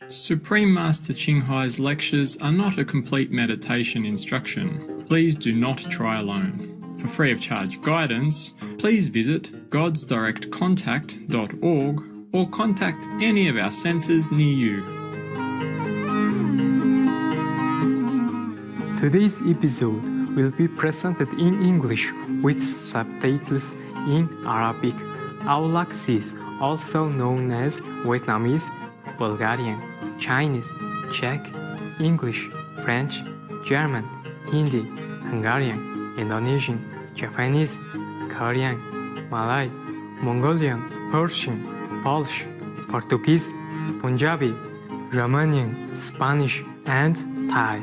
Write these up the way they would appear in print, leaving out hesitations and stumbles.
Supreme Master Qinghai's lectures are not a complete meditation instruction. Please do not try alone. For free of charge guidance, please visit godsdirectcontact.org or contact any of our centres near you. Today's episode will be presented in English with subtitles in Arabic. Aulaxis, also known as Vietnamese, Bulgarian, Chinese, Czech, English, French, German, Hindi, Hungarian, Indonesian, Japanese, Korean, Malay, Mongolian, Persian, Polish, Portuguese, Punjabi, Romanian, Spanish, and Thai.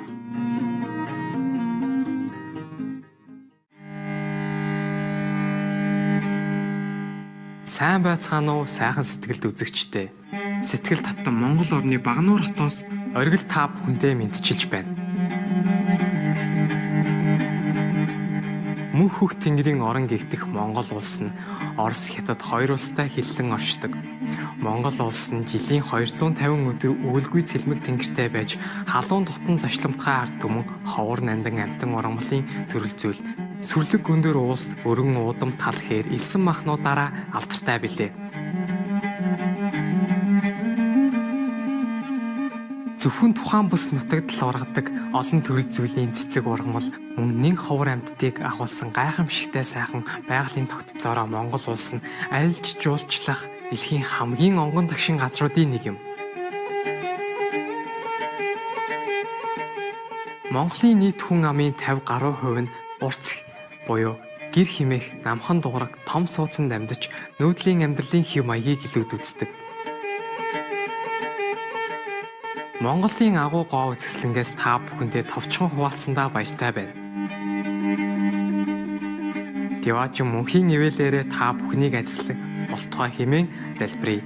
Сайн байцгаана уу, сайхан сэтгэлд үзэгчтэй. Сэтгэл татсан Монгол орны Багнуур хотоос оргил та бүхэндээ мэдчилж байна. Мөнх хөх тэнгэрийн орон гэгдэх Монгол улс нь Орос, Хятад хоёр улстай хиллэн оршдог. Монгол улс нь жилийн 250 өдөр өвөлгүй цэлмэг тэнгэртэй байж халуун дотн зочломтгай ард түмэн ховор нандан амтан ургамлын төрөл зүйл сүрлэг өндөр уус өргөн уудам тал хээр элсэн махнуудаараа алдартай билээ. Зөвхөн тухайн бус нутагт л ургадаг олон төрөл зүйлийн цэцэг ургамал мөн нэг ховор амьтдыг агуулсан гайхамшигтай сайхан байгалийн тогтцоороо Монгол улс нь айлж жуулчлах дэлхийн хамгийн онгон тагшин газруудын нэг юм. Монголын нийт хүн амын 50 гаруй хувь нь урц буюу гэр химээх, намхан дуураг, том суудсанд амьдарч нүүдлийн амьдралын хэв маягийг илүүд үздэг. Монголын агуу гоо үзэсгэлэнгээс та бүхэндээ товчхон хуваалцсандаа баяртай байна. Diwaaчин мөнхийн ивэлээрээ та бүхнийг ажиллах болтгой хэмээн залбирая.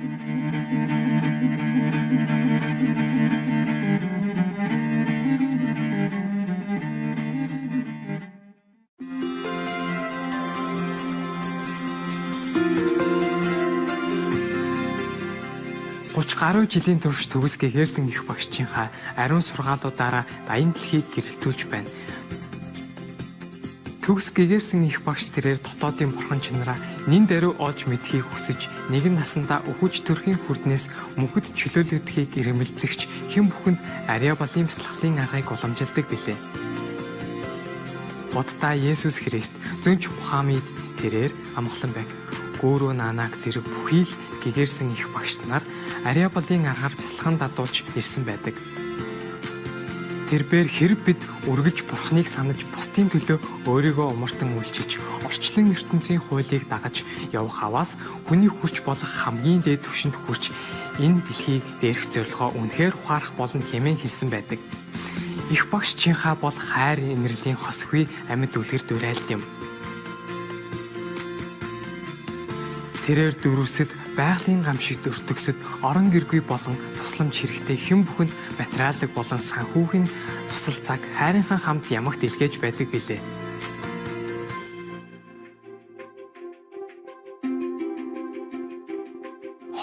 Гаруй жилийн турш төгс гэгэрсэн их багшийнхаа ариун сургаалуудаараа дайын дэлхийг гэрэлтүүлж байна. Төгс гэгэрсэн их багш тэрээр дотоодын бурхан чанараа нин даруй олж мэдхийг хүсэж нэгэн насандаа өхөж төрхийн хүрднээс мөнхөд чөлөөлөгдөхийг ирэмэлцэгч хэн бүхэнд ариа балын бяцлаглалын аргыг уламжилдаг билээ. Будда Есүс Христ зөнч Мухаммед тэрээр амгалан байг. Гүүрүү наанаг зэрэг бүхий л гэгэрсэн их багш нар ариа балын аргаар бяцлаган дадуулж ирсэн байдаг. Тэрээр хэрэг бид үргэлж бурхныг санаж бусдын төлөө өөрийгөө умартан үйлчилж орчлон ертөнцийн хуулийг дагаж явах аваас хүний хүч болох хамгийн дээд түвшинд хүрч энэ дэлхийг дээрх зорилгоо үнэхээр ухаарах болно хэмээн хэлсэн байдаг. Их багшчийнхаа бол хайр инэрлийн хосгүй амьд үлгэр дуурайлал юм. Тэрээр дөрүсэд байгалийн гамшигт өртөгсөд орон гэргүй болон тусламж хэрэгтэй хэн бүхэнд материалыг болон санхүүгийн тусал цаг хайрынхан хамт ямагт илгээж байдаг билээ. –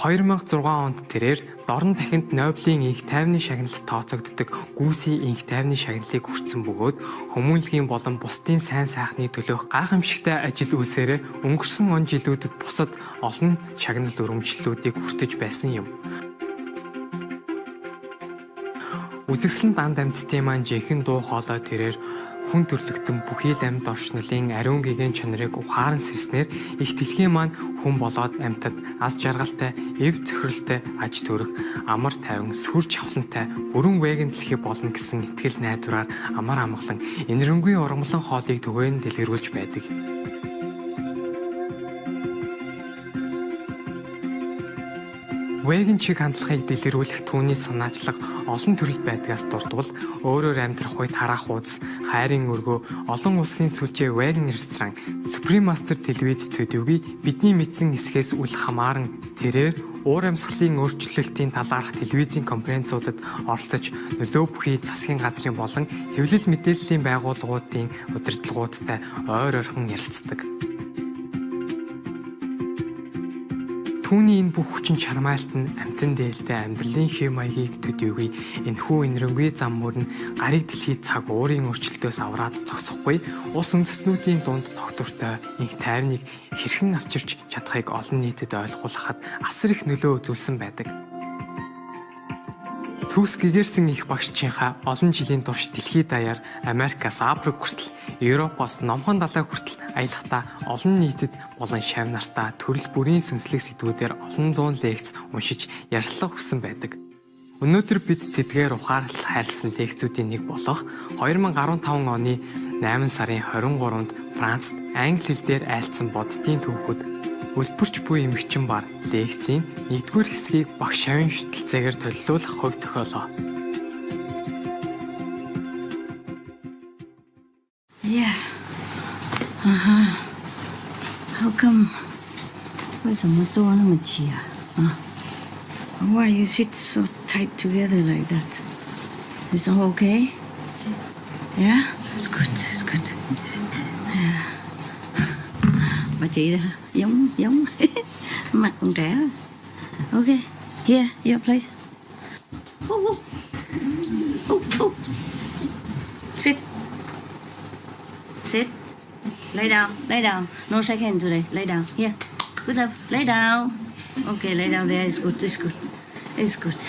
2006 онд тэрээр дорн дахинд Нобелийн инх тайвны шагналд тооцогддог гүйсийн инх тайвны шагналыг хүртсэн бөгөөд хүмүүнлэгийн болон бусдын сайн сайхны төлөөх гайхамшигтай ажил үйлсээрээ өнгөрсөн он жилүүдэд бусад олон шагнал өргөмжлөлүүдийг хүртэж байсан юм. Үзэгсэн данд амьтдын маань жинхэнэ дуу хоолой тэрээр хүн төрлөختөн бүхий л амьд оршнолын ариун гэгээн чанарыг ухаан сэрснээр их дэлхийн маань хүн болоод амьтад аз жаргалтай, эв цохиролтой, аж төрөх, амар тайван, сүр жавхлантай, бүрэн веган дэлхий болно гэсэн итгэл найдвараар амар амгалан энэрэнгүй ургамлан хоолыг түгээн дэлгэрүүлж байдаг. Веган чиг хандлагыг дэлгэрүүлэх түүний санаачлаг олон төрөл байдгаас дурдвал өөрөөр амьдрах үед тараах уудас, хайрын өргөө, олон улсын сүлжээ веган ресторан, Supreme Master телевиз төдийгүй бидний мэдсэн хэсгээс үл хамааран тэрээр уур амьсгалын өөрчлөлтийн талаарх телевизийн конференцуудад оролцож нөлөө бүхий засгийн газрын болон хэвлэл мэдээллийн байгууллагуудын удирдлагуудтай ойр ойрхон ярилцдаг. Түүний энэ бүх хүчин чармайлт нь амтан дээлтэй амьдралын хэв маягийг төдийгүй энэхүү инэрэнгүй зам мөр нь гарыг дэлхийд цаг уурын өрчлөлтөөс авраад зогсохгүй ус үндэстнүүдийн дунд тогтвортой инх тайвныг хэрхэн авчирч чадахыг олон нийтэд ойлгуулахад асар их нөлөө үзүүлсэн байдаг. Түүс гэгэрсэн их багшчийнхаа олон жилийн турш дэлхийд даяар Америкаас Африк хүртэл, Европоос Номхон далай хүртэл аялахдаа олон нийтэд болон шавь нартаа төрөл бүрийн сүнслэг сэдвүүдээр олон зуун лекц уншиж ярилцлага өгсөн байдаг. Өнөөдөр бид тэдгээр ухаарлал хайрлсан лекцүүдийн нэг болох 2015 оны 8 сарын 23-нд Францад англи хэл дээр айлцсан боддын түүхүүд Үлбэрч буй эмэгчин бар лекцийн 1-р хэсгийг багш шавын шүтэлцээгээр төлөвлөх хувь тохиолоо. Yeah. How come? 为什么坐那么挤啊？ Why you sit so tight together like that? Is all okay? Yeah, it's good. It's good. Yeah. Bà chị đó giống mặt còn trẻ. Okay, here, your place. Sit. Sit. Lay down. No shake hand today. Lay down. Here. Good enough. Lay down. Okay, lay down there. It's good. It's good.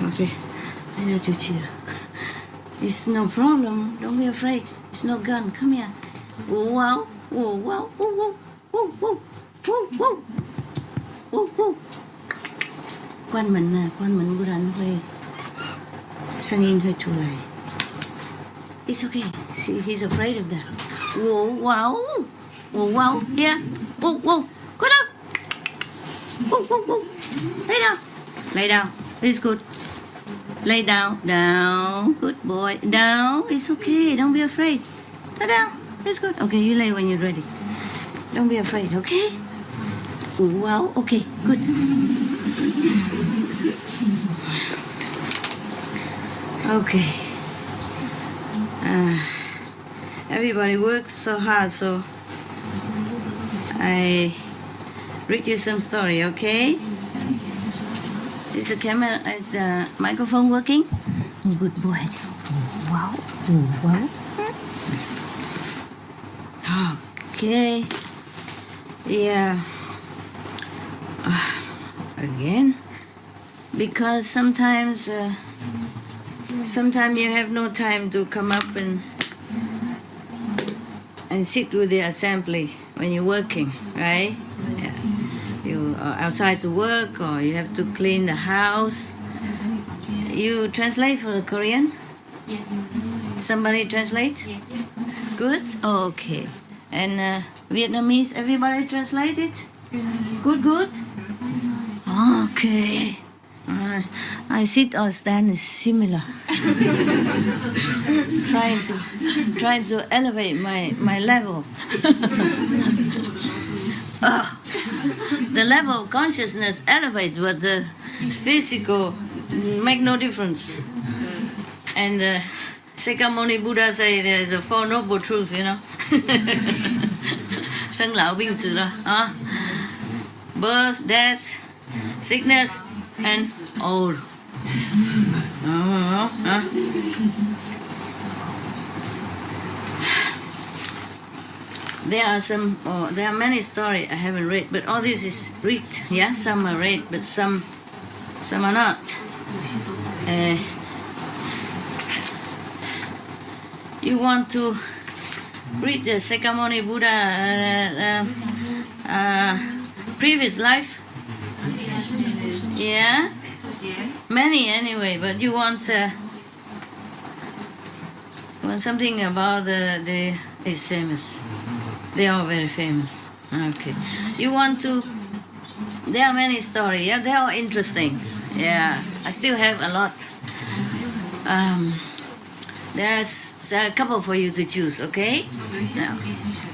Okay. Lay down, Chuchi. It's no problem. Don't be afraid. It's no gun. Come here. Oh, wow. Oh, wow. Oh, whoa. Oh, whoa. Oh, whoa. Oh, whoa. Quan mình bữa rắn hơi sang in hơi chua lại. It's okay. See, he's afraid of that. Whoa, wow. Whoa, wow. Yeah. Whoa, whoa. Good up. Whoa, whoa, whoa. Lay down. It's good. Lay down. Good boy. Down. It's okay. Don't be afraid. Lay down. It's good. Okay, you lay when you're ready. Don't be afraid, okay? Wow. Okay, good. Okay. Everybody works so hard, so I read you some story, okay? Is the camera, is the microphone working? Good boy. Wow. Wow. Okay. Yeah. Again, because sometimes you have no time to come up and sit with the assembly when you're working, right? Yeah. You are outside to work, or you have to clean the house. You translate for the Korean? Yes. Somebody translate? Yes. Good? Okay. And Vietnamese, everybody translate it? Good? Okay. I sit or stand is similar. trying to elevate my level. The level of consciousness elevates, but the physical make no difference. And Shakyamuni Buddha say there's a Four Noble Truths, you know. Sinh lão bệnh tử là birth, death, sickness, and old. There are many stories I haven't read, but all this is read. Yeah, some are read, but some are not. You want to read the Shakyamuni Buddha previous life? Yeah? Yes. Many anyway, but you want something about is famous. They are very famous. Okay. You want to, there are many stories, yeah, they are interesting. Yeah, I still have a lot. There's a couple for you to choose, okay? Now,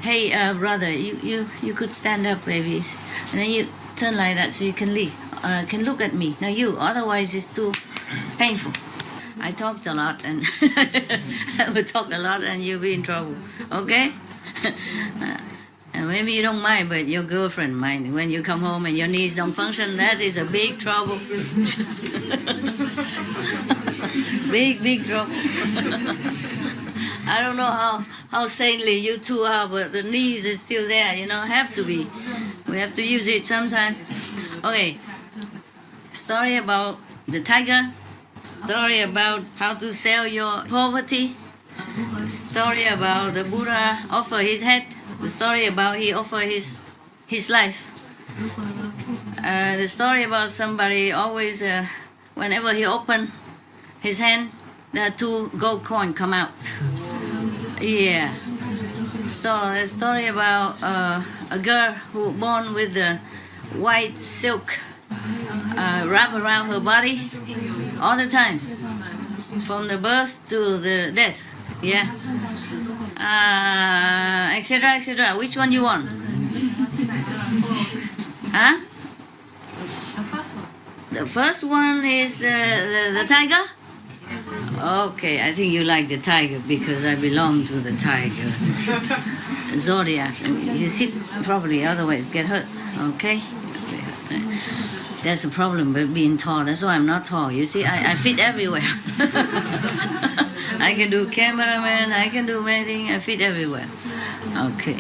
hey, brother, you could stand up, baby, and then you turn like that so you can leave. Can look at me. Now you, otherwise it's too painful. I talked a lot and I will talk a lot and you'll be in trouble, okay? Maybe you don't mind, but your girlfriend mind. When you come home and your knees don't function, that is a big trouble. big trouble. I don't know how saintly you two are, but the knees is still there, have to be. We have to use it sometime. Okay, story about the tiger, story about how to sell your poverty, story about the Buddha offer his head, the story about he offer his life, the story about somebody always, whenever he open his hands, there are 2 gold coins come out. Yeah. So the story about a girl who born with the white silk wrap around her body all the time, from the birth to the death. Yeah. Etc. etc. Which one you want? Huh? The first one is the tiger. Okay, I think you like the tiger because I belong to the tiger zodiac. You sit properly, otherwise get hurt. Okay? That's a problem with being tall. That's why I'm not tall. You see, I fit everywhere. I can do cameraman, I can do anything, I fit everywhere. Okay.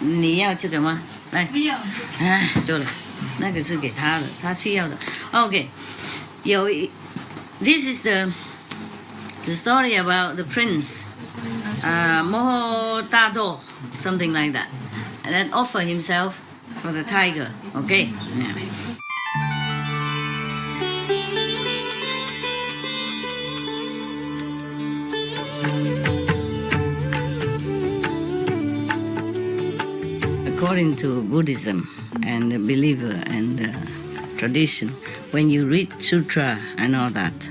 你要这个吗？来。不要。做了，那个是给他的，他需要的。Okay. This is the story about the prince, Moho something like that, and then offer himself for the tiger. Okay. Yeah. According to Buddhism and the believer and tradition, when you read sutra and all that,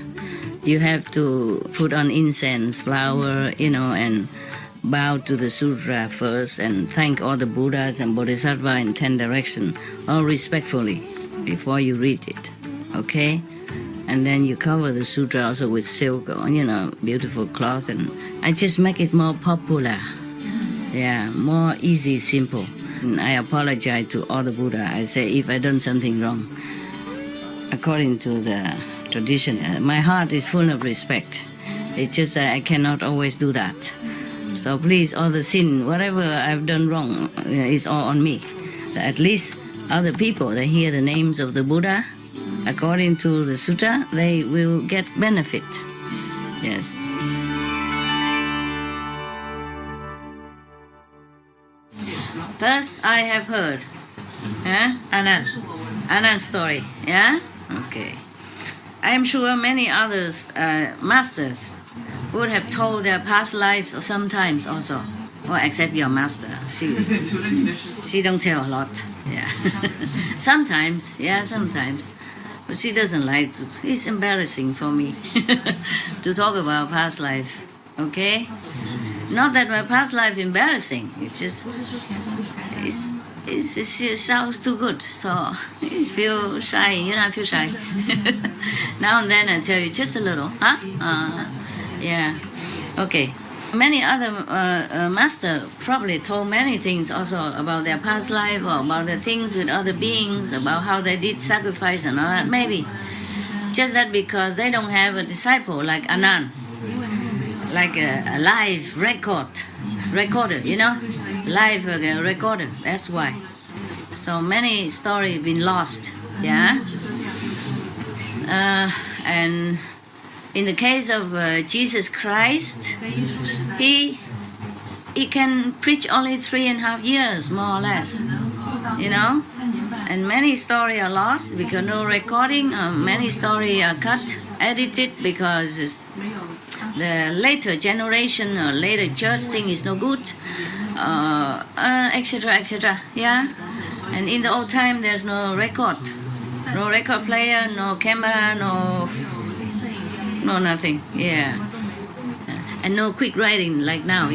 you have to put on incense, flower, and bow to the sutra first and thank all the Buddhas and Bodhisattvas in 10 directions, all respectfully, before you read it, okay? And then you cover the sutra also with silk, beautiful cloth, and I just make it more popular, more easy, simple. And I apologize to all the Buddha. I say if I done something wrong, according to the tradition, my heart is full of respect. It's just that I cannot always do that. So please, all the sin, whatever I've done wrong, is all on me. At least other people that hear the names of the Buddha, according to the sutra, they will get benefit. Yes. Thus I have heard. Anand story. Yeah? Okay. I am sure many others, masters, would have told their past life sometimes also. Well, except your master. She don't tell a lot. Yeah. Sometimes. But she doesn't like to. It's embarrassing for me to talk about past life. Okay? Not that my past life embarrassing. It's just it sounds too good, so I feel shy. I feel shy. Now and then I tell you just a little, yeah. Okay. Many other masters probably told many things also about their past life or about the things with other beings, about how they did sacrifice and all that. Maybe just that because they don't have a disciple like Anand, like a live recorder, live recorder. That's why. So many stories been lost, yeah. And in the case of Jesus Christ, he can preach only 3.5 years, more or less, And many stories are lost because no recording. Many stories are cut, edited because the later generation or later church thing is no good, etc., etc. Yeah, and in the old time there's no record player, no camera, no nothing. Yeah, and no quick writing like now.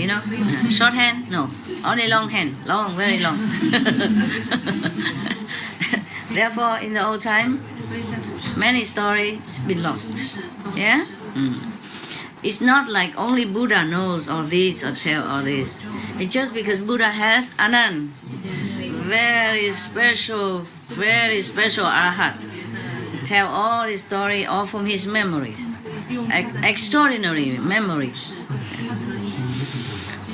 Shorthand, no, only longhand, very long. Therefore, in the old time, many stories been lost. Yeah. It's not like only Buddha knows all this or tell all this. It's just because Buddha has Anand, very special arhat, tell all his story all from his memories, extraordinary memories. Yes.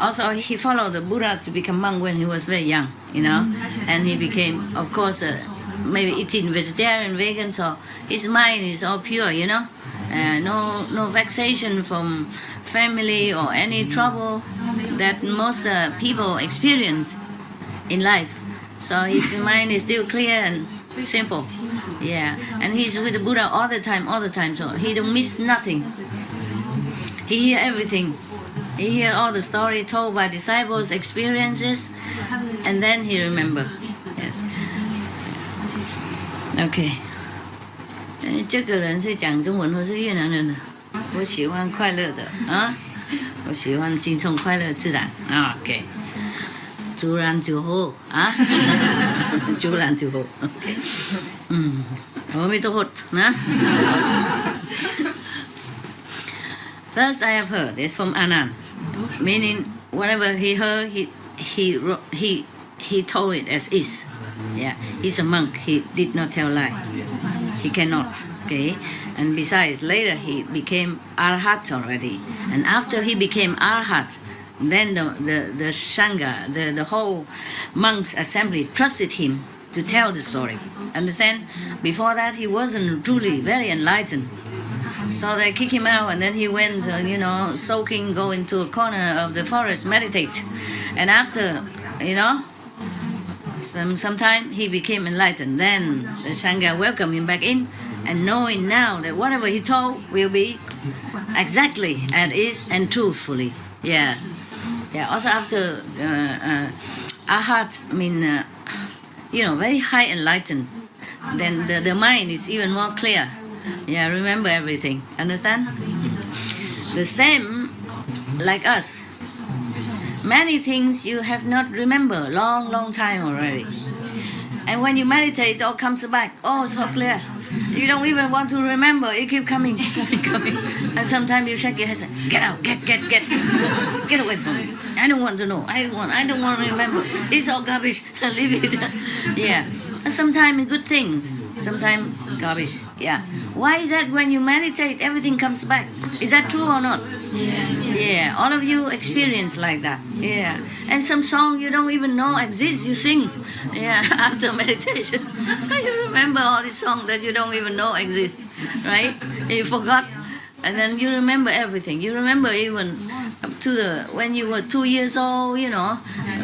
Also, he followed the Buddha to become monk when he was very young, and he became, of course, maybe eating vegetarian, vegan, so his mind is all pure, no vexation from family or any trouble that most people experience in life. So his mind is still clear and simple. Yeah, and he's with the Buddha all the time, so he don't miss nothing. He hear everything. He hear all the story told by disciples' experiences, and then he remember. Yes. Okay. 这个人是讲中文或是越南人的？我喜欢快乐的啊，我喜欢轻松快乐自然啊。OK， 自然就好啊，自然就好。OK， 阿弥陀佛啊。Thus I have heard. It's from Anand, meaning whatever he heard, he told it as is. Yeah, he's a monk. He did not tell lie. He cannot. Okay, and besides, later he became arhat already. And after he became arhat, then the sangha, the whole monks assembly trusted him to tell the story. Understand? Before that, he wasn't truly very enlightened. So they kicked him out, and then he went, soaking, go into a corner of the forest, meditate. And after, some time he became enlightened. Then the Sangha welcomed him back in, and knowing now that whatever he told will be exactly as is and truthfully. Yes. Yeah. Also after Arhat, very high enlightened, then the mind is even more clear. Yeah, remember everything. Understand? The same like us. Many things you have not remember long time already. And when you meditate, it all comes back. Oh, so clear. You don't even want to remember. It keeps coming. And sometimes you shake your head and say, get out, get away from me. I don't want to know. I don't want to remember. It's all garbage. Leave it. Yeah. And sometimes good things. Sometimes garbage. Yeah. Why is that when you meditate, everything comes back? Is that true or not? Yeah. All of you experience like that. Yeah. And some song you don't even know exists, you sing. Yeah. After meditation, you remember all the songs that you don't even know exist, right? You forgot, and then you remember everything. You remember even up to when you were 2 years old.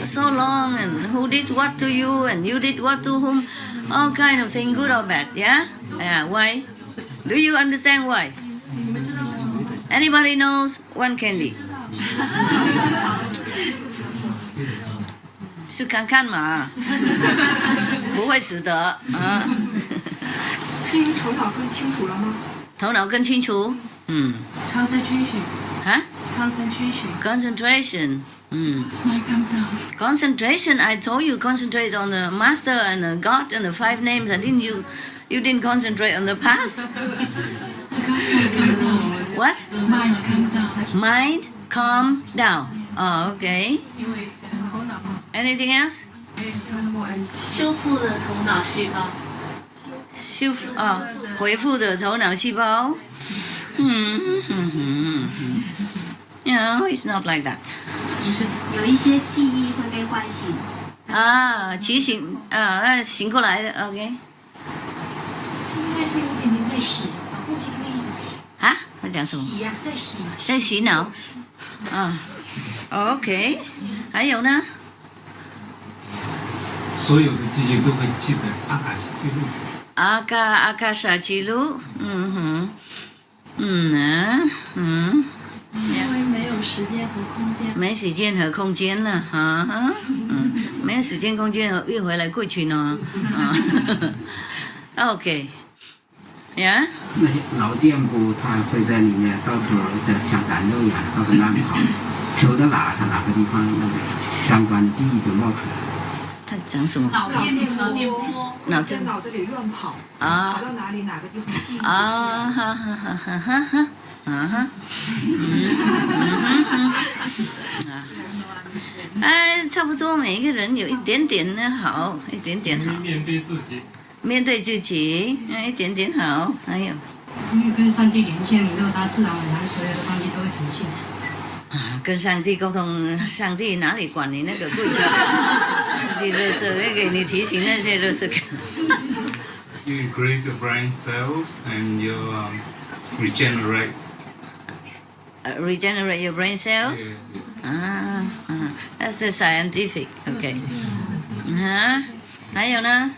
So long, and who did what to you, and you did what to whom. All kind of things, good or bad, yeah? Yeah, why? Do you understand why? Anybody knows one candy? 是看看嘛，不会死的啊。是因为头脑更清楚了吗？头脑更清楚？Concentration. 啊 ？Concentration. Concentration, I told you, concentrate on the master and the God and the 5 names. I didn't you didn't concentrate on the past? What? Mind calm down. Oh, okay. Anything else? 修复的头脑细胞。恢复的头脑细胞。No, it's not like that. 有一些记忆会被唤醒。提醒醒过来的 ，OK。应该是有点点在洗，估计可以。在讲什么？洗呀，在洗。在洗脑。OK。还有呢？所有的记忆都会记在阿卡西记录里面。阿卡莎记录，因为没有时间和空间。没时间和空间了，没有时间空间运回来过去呢，OK， 呀。那些脑电波，它会在里面到处像燃料一样到处乱跑，球到哪，它哪个地方那个相关的记忆就冒出来了。他讲什么？脑电波会在脑子里乱跑，跑到哪里哪个地方记忆不起来。差不多每一个人有一点点的好，一点点好。面对自己。面对自己，一点点好，还有。因为跟上帝连线以后，他自然而然所有的东西都会呈现。跟上帝沟通，上帝哪里管你那个贵族？你垃圾会给你提醒那些垃圾。You increase your brain cells and you regenerate. Regenerate your brain cell. Yeah. That's the scientific. Okay. 还有呢？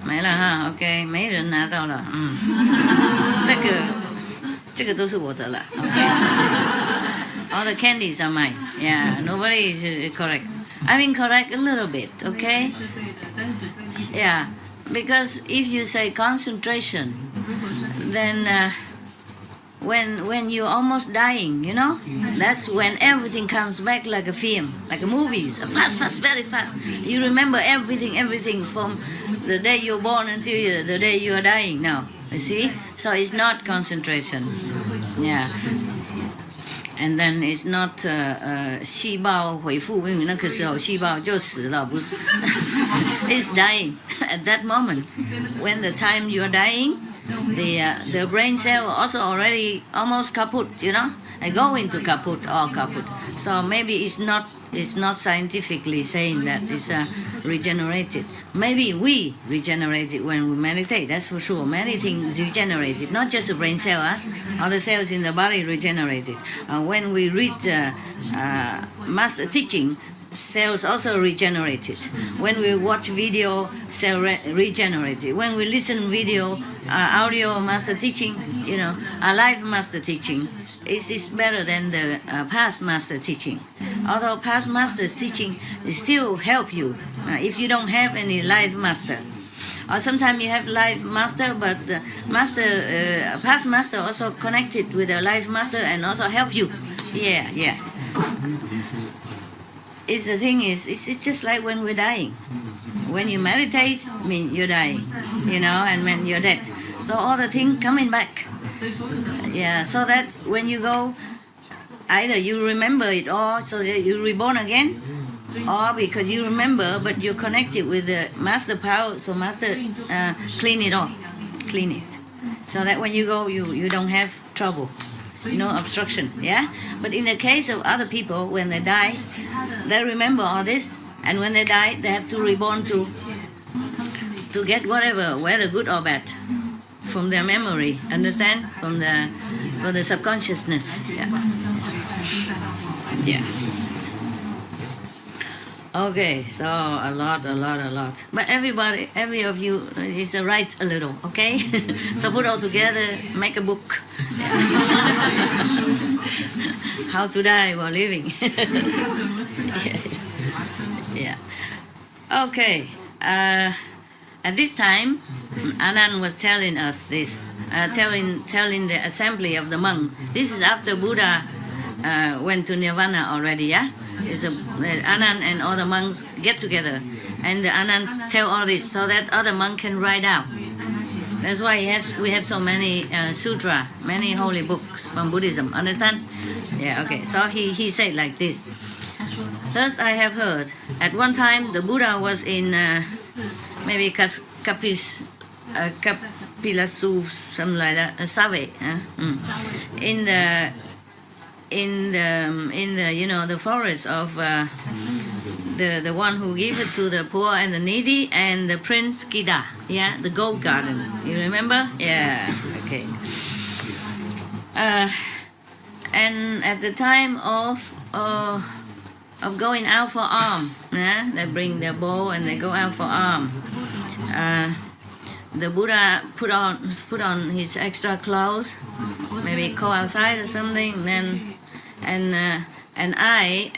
没了哈 ，OK， 没人拿到了，这个都是我的了 ，OK。All the candies are mine. Yeah, nobody is correct. I'm incorrect a little bit, okay? Yeah, because if you say concentration, then when you're almost dying, you know, that's when everything comes back like a film, like a movies, fast, very fast. You remember everything from the day you're born until the day you are dying now. You see? So it's not concentration. Yeah. And then it's not 细胞恢复，因为那个时候细胞就死了，不是？It's dying at that moment. When the time you're dying, the brain cell also already almost kaput, you know, and go into kaput or kaput. So maybe it's not scientifically saying that it's regenerated. Maybe we regenerate it when we meditate, that's for sure. Many things regenerated, not just the brain cell, all the cells in the body regenerated. When we read master teaching, cells also regenerated. When we watch video, cell regenerated. When we listen video, audio master teaching, you know, live master teaching, is better than the past master teaching. Although past master's teaching still help you if you don't have any live master. Or sometimes you have live master, but the master, past master also connected with the live master and also help you. Yeah. It's the thing is, it's just like when we're dying. When you meditate, I mean you're dying, you know, and when you're dead. So all the things coming back. Yeah, so that when you go, either you remember it or so that you're reborn again, or because you remember but you're connected with the master power, so master clean it, so that when you go you don't have trouble, no obstruction. Yeah, but in the case of other people, when they die, they remember all this, and when they die they have to reborn to get whatever, whether good or bad, from their memory, understand, from the subconsciousness. Yeah. Okay, so a lot. But every of you is write a little, okay? So put all together, make a book. How to die while living. Yeah. Okay. At this time, Anand was telling us this, telling the assembly of the monk. This is after Buddha went to Nirvana already, yeah? Anand and all the monks get together, and the Anand tell all this so that other monk can write out. That's why we have so many sutra, many holy books from Buddhism. Understand? Yeah. Okay. So he said like this. Thus I have heard. At one time the Buddha was in maybe Kapilasu, something like that, Save, in the you know, the forest of the one who gave it to the poor and the needy, and the Prince Kida, yeah, the gold garden. You remember? Yeah. Okay. And at the time of going out for arm, yeah, they bring their bow and they go out for arm. The Buddha put on his extra clothes, maybe go outside or something. Then, and I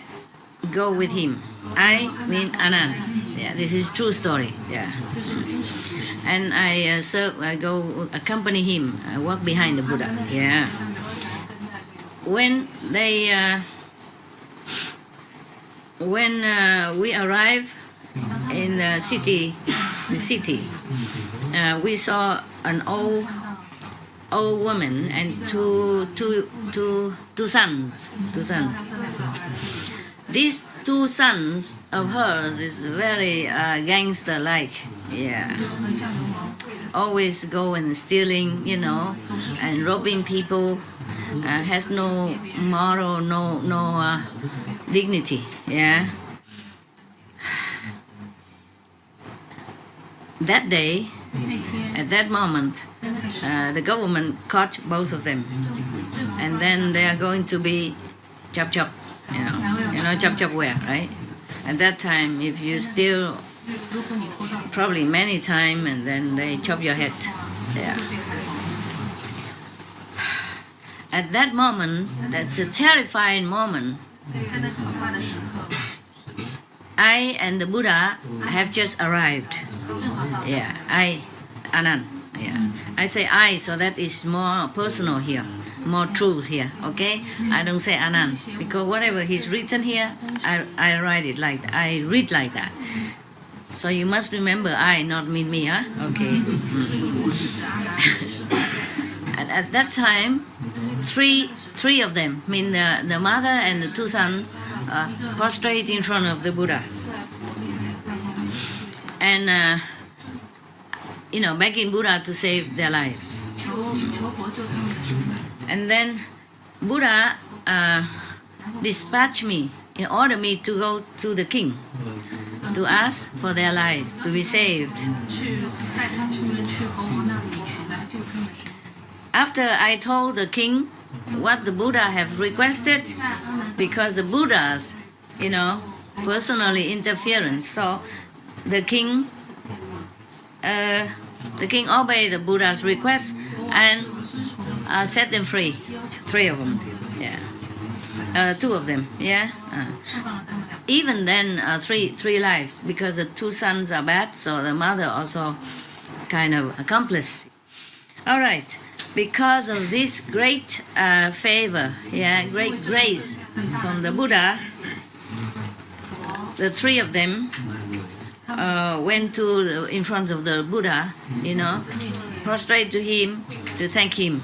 go with him. I mean Anand. Yeah, this is true story. Yeah. And I go accompany him. I walk behind the Buddha. Yeah. When we arrive in the city, we saw an old old woman and two sons. These two sons of hers is very gangster-like, yeah. Always go and stealing, and robbing people. Has no moral, no dignity, yeah. That day, at that moment, the government caught both of them, and then they are going to be chop, chop where, right? At that time, if you steal, probably many times, and then they chop your head, yeah. At that moment, that's a terrifying moment. I and the Buddha have just arrived. Yeah, Anand. Yeah, I say I, so that is more personal here, more truth here. Okay, I don't say Anand because whatever he's written here, I write it like that. I read like that. So you must remember I, not me, huh? Okay. And at that time, three of them, the mother and the two sons, prostrate in front of the Buddha. And, begging Buddha to save their lives. And then Buddha dispatched me in order me to go to the king to ask for their lives to be saved. After I told the king what the Buddha have requested, because the Buddha's, personally interference, so the king obeyed the Buddha's request and set them free, three of them, yeah, two of them, yeah. Even then, three lives, because the two sons are bad, so the mother also kind of accomplice. All right. Because of this great favor, great grace from the Buddha, the three of them went in front of the Buddha, prostrate to him to thank him.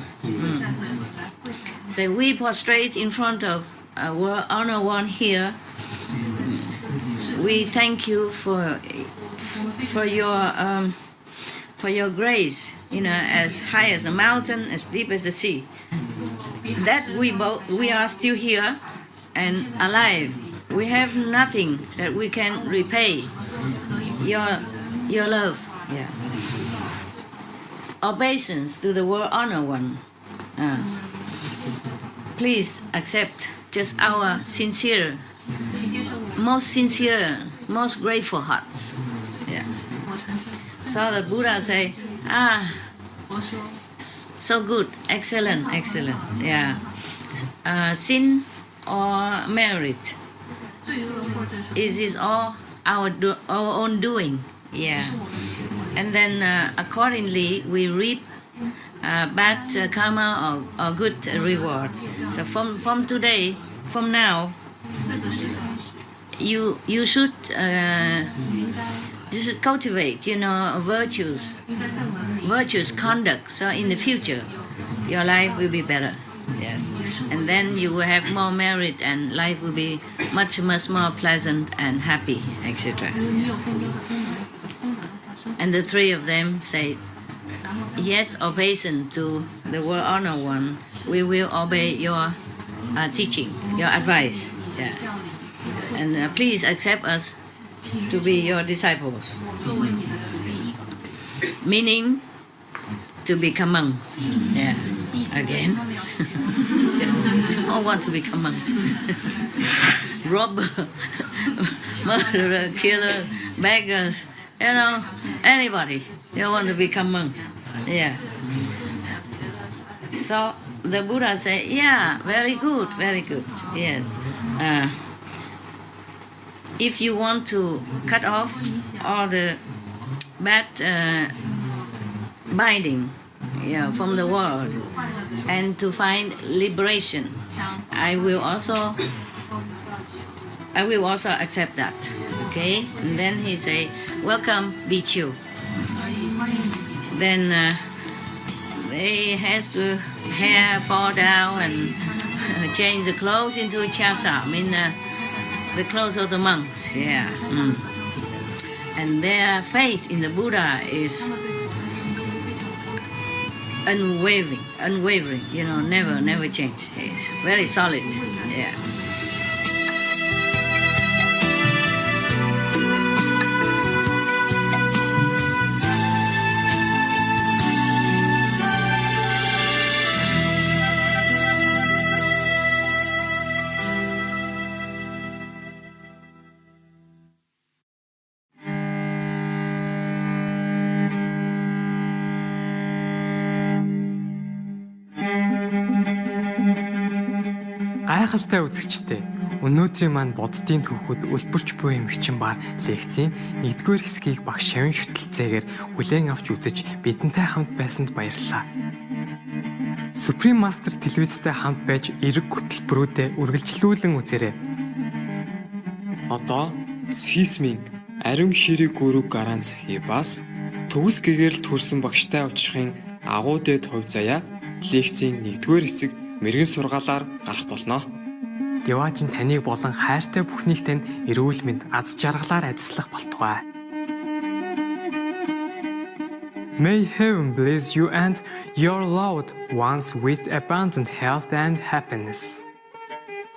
So we prostrate in front of our Honor One here. We thank you for your grace. As high as a mountain, as deep as the sea. That we are still here and alive. We have nothing that we can repay your love. Yeah. Obeisance to the World Honor One. Please accept just our most grateful hearts. Yeah. So the Buddha say, so good, excellent, yeah. Sin or merit, it is all our own doing, yeah. And then accordingly we reap bad karma or good reward. So from today, from now, you should cultivate, virtuous conduct. So in the future, your life will be better. Yes, and then you will have more merit, and life will be much more pleasant and happy, etc. And the three of them say, yes, obeisance to the World Honor One. We will obey your teaching, your advice. Yeah. And please accept us to be your disciples. Meaning to become monks. Yeah. Again. All want to become monks. Robber, murderer, killer, beggars, anybody. They want to become monks. Yeah. So the Buddha said, yeah, very good. Yes. If you want to cut off all the bad binding from the world and to find liberation, I will also accept that. Okay? And then he say, welcome, Bhikkhu. Then they has to hair fall down and change the clothes into chasa, I mean the clothes of the monks, yeah. And their faith in the Buddha is unwavering, you know, never change. It's very solid, yeah. Гайхалтай үзэгчтэй. Өнөөдрийн маань буддийн түүхүүд үлбэрч буй эмгэгчин ба лекцийн 1-р хэсгийг багш Шавин шүтэлцээгээр хүлээн авч үзэж бидэнтэй хамт байсанд баярлалаа. Supreme Master телевизтэй хамт байж эрэг хөтөлбөрүүдэд үргэлжлүүлэн үзээрэй. Одоо схисмийн ариун ширэг гүрэг гаранц хибас төгс гэгэрэл төрсэн багштай очихын агуу дэд хувь заяа лекцийн 1-р хэсэг мэрэгэн сургаалаар гарах болно. Яваач нь таныг болон хайртай бүхнийг тань эрүүл мэнд аз жаргалаар ажиллах болтугай. May heaven bless you and your loved ones with abundant health and happiness.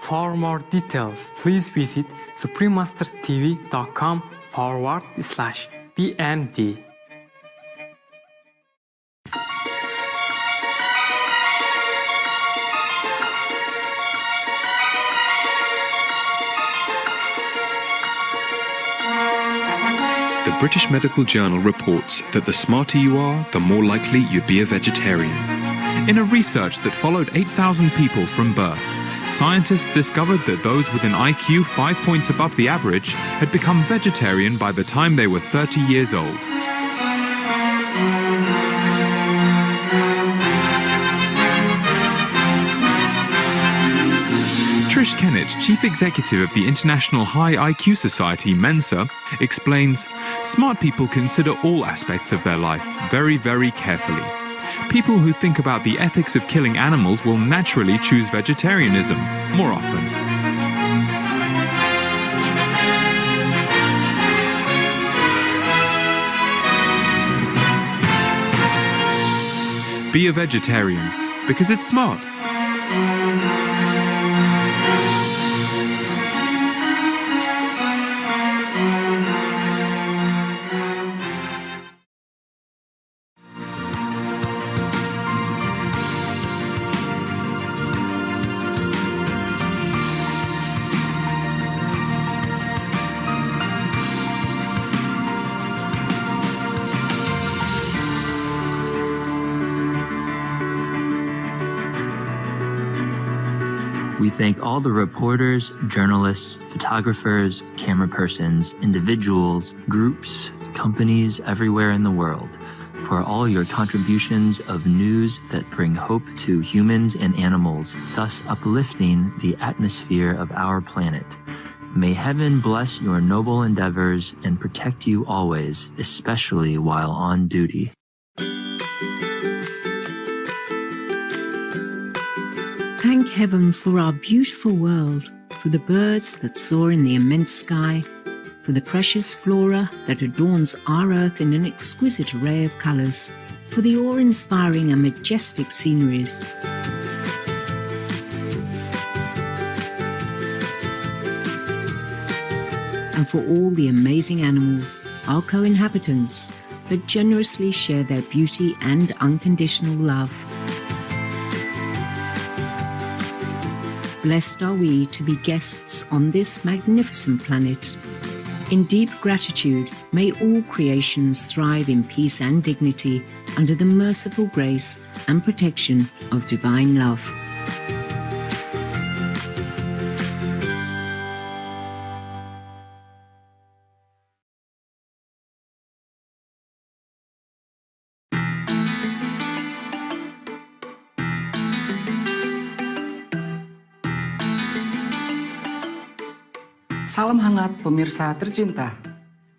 For more details, please visit suprememastertv.com/BMD. The British Medical Journal reports that the smarter you are, the more likely you'd be a vegetarian. In a research that followed 8,000 people from birth, scientists discovered that those with an IQ 5 points above the average had become vegetarian by the time they were 30 years old. Trish Kennett, Chief Executive of the International High IQ Society, Mensa, explains, smart people consider all aspects of their life very, very carefully. People who think about the ethics of killing animals will naturally choose vegetarianism more often. Be a vegetarian because it's smart. We thank all the reporters, journalists, photographers, camera persons, individuals, groups, companies everywhere in the world for all your contributions of news that bring hope to humans and animals, thus uplifting the atmosphere of our planet. May heaven bless your noble endeavors and protect you always, especially while on duty. Thank heaven for our beautiful world, for the birds that soar in the immense sky, for the precious flora that adorns our earth in an exquisite array of colours, for the awe-inspiring and majestic sceneries. And for all the amazing animals, our co-inhabitants, that generously share their beauty and unconditional love. Blessed are we to be guests on this magnificent planet. In deep gratitude, may all creations thrive in peace and dignity under the merciful grace and protection of divine love. Salam hangat pemirsa tercinta,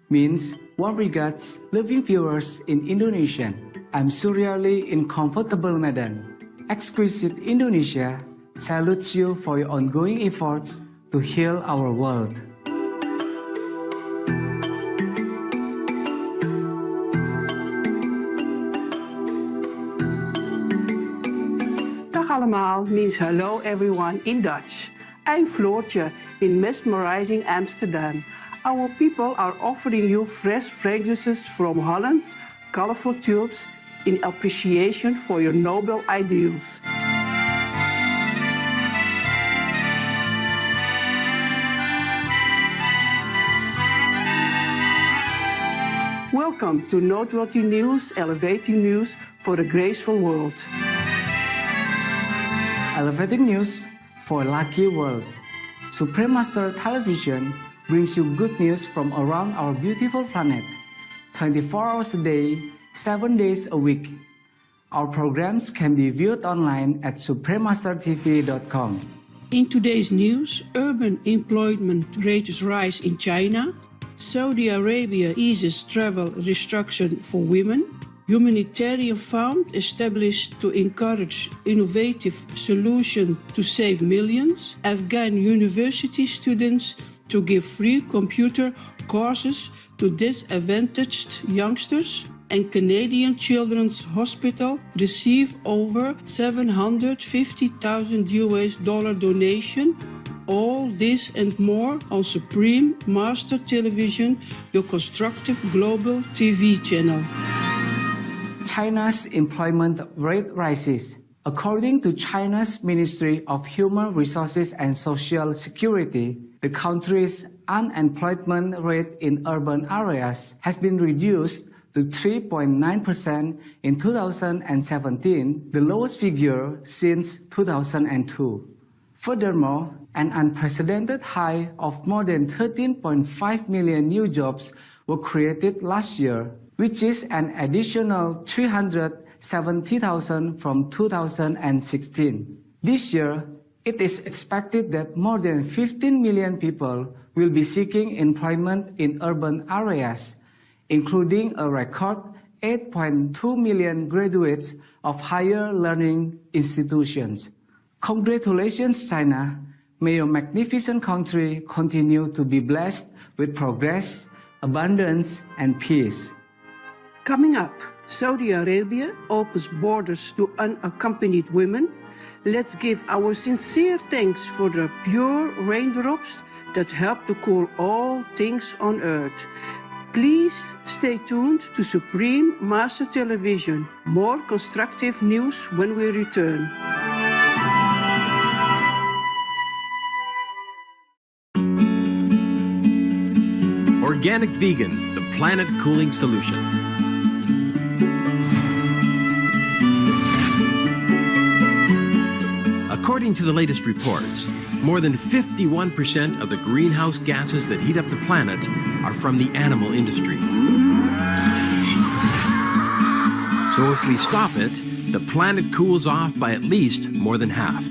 means warm regards loving viewers in Indonesian. I'm surely incomfortable, madam. Exquisite Indonesia salutes you for your ongoing efforts to heal our world. Dag allemaal means hello everyone in Dutch. I'm Floortje in mesmerizing Amsterdam. Our people are offering you fresh fragrances from Holland's colorful tubes in appreciation for your noble ideals. Welcome to Noteworthy News, elevating news for a graceful world. Elevating news for a lucky world. Supreme Master Television brings you good news from around our beautiful planet. 24 hours a day, 7 days a week. Our programs can be viewed online at suprememastertv.com. In today's news, urban employment rates rise in China. Saudi Arabia eases travel restriction for women. Humanitarian fund established to encourage innovative solutions to save millions. Afghan university students to give free computer courses to disadvantaged youngsters. And Canadian Children's Hospital receive over $750,000 donation. All this and more on Supreme Master Television, your constructive global TV channel. China's employment rate rises. According to China's Ministry of Human Resources and Social Security, the country's unemployment rate in urban areas has been reduced to 3.9% in 2017, the lowest figure since 2002. Furthermore, an unprecedented high of more than 13.5 million new jobs were created last year, which is an additional 370,000 from 2016. This year, it is expected that more than 15 million people will be seeking employment in urban areas, including a record 8.2 million graduates of higher learning institutions. Congratulations, China. May your magnificent country continue to be blessed with progress, abundance, and peace. Coming up, Saudi Arabia opens borders to unaccompanied women. Let's give our sincere thanks for the pure raindrops that help to cool all things on earth. Please stay tuned to Supreme Master Television. More constructive news when we return. Organic Vegan, the planet cooling solution. According to the latest reports, more than 51% of the greenhouse gases that heat up the planet are from the animal industry. So if we stop it, the planet cools off by at least more than half.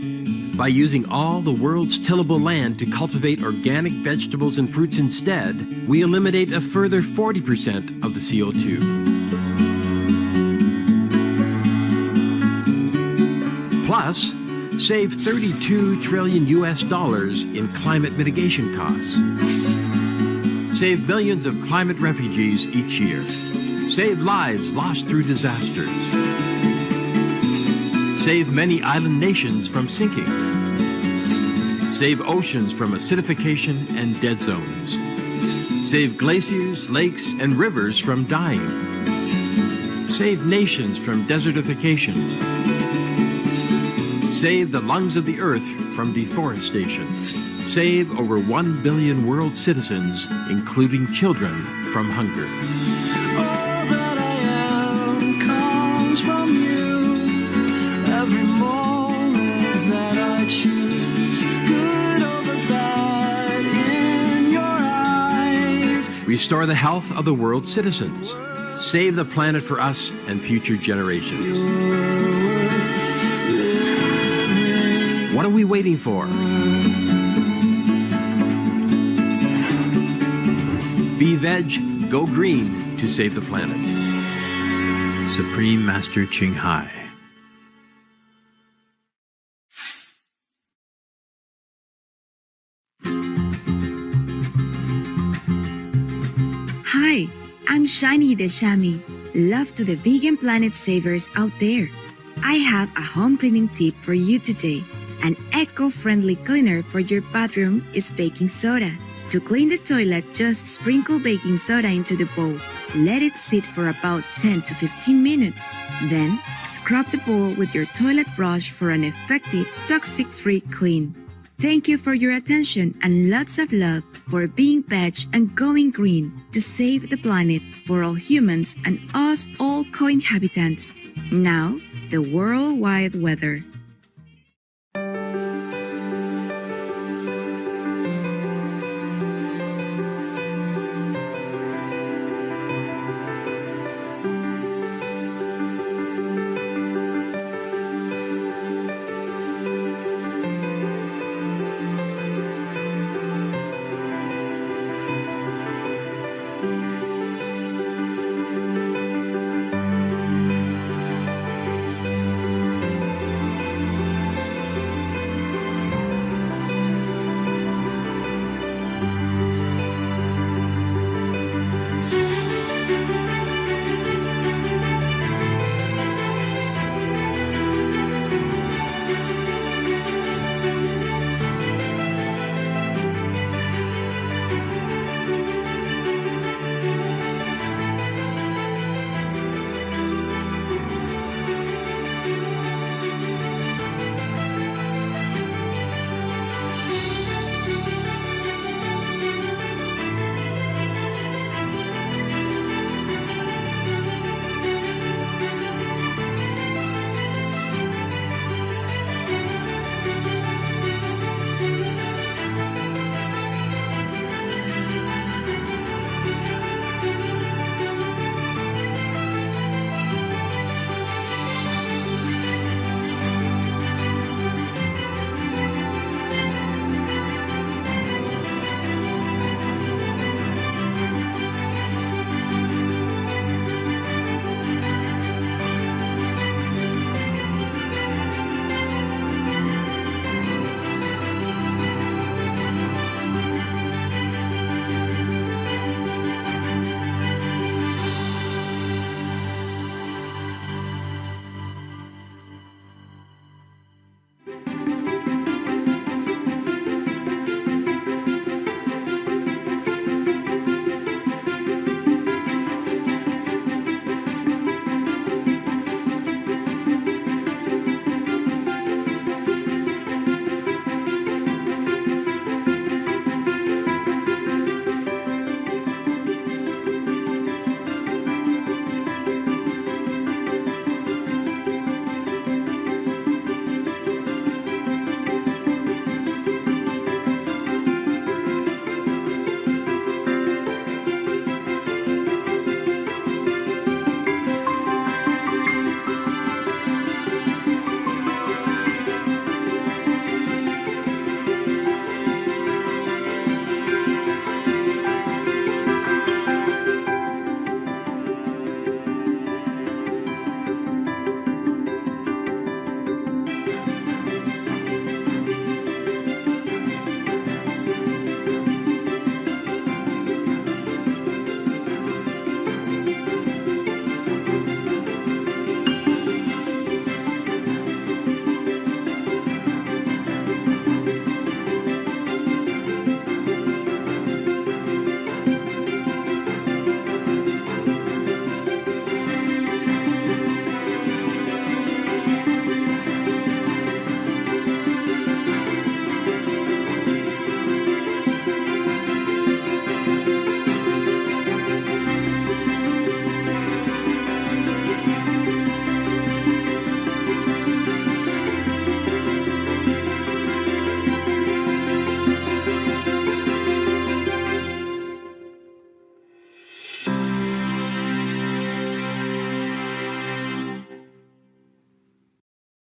By using all the world's tillable land to cultivate organic vegetables and fruits instead, we eliminate a further 40% of the CO2. Plus, save $32 trillion in climate mitigation costs. Save millions of climate refugees each year. Save lives lost through disasters. Save many island nations from sinking. Save oceans from acidification and dead zones. Save glaciers, lakes, and rivers from dying. Save nations from desertification. Save the lungs of the earth from deforestation. Save over 1 billion world citizens, including children, from hunger. All that I am comes from you. Every moment that I choose, good or bad in your eyes. Restore the health of the world's citizens. Save the planet for us and future generations. What are we waiting for? Be veg, go green to save the planet. Supreme Master Khai. Hi, I'm Shiny the Shami. Love to the vegan planet savers out there. I have a home cleaning tip for you today. An eco-friendly cleaner for your bathroom is baking soda. To clean the toilet, just sprinkle baking soda into the bowl. Let it sit for about 10 to 15 minutes. Then, scrub the bowl with your toilet brush for an effective, toxic-free clean. Thank you for your attention and lots of love for being veg and going green to save the planet for all humans and us all co-inhabitants. Now, the worldwide weather.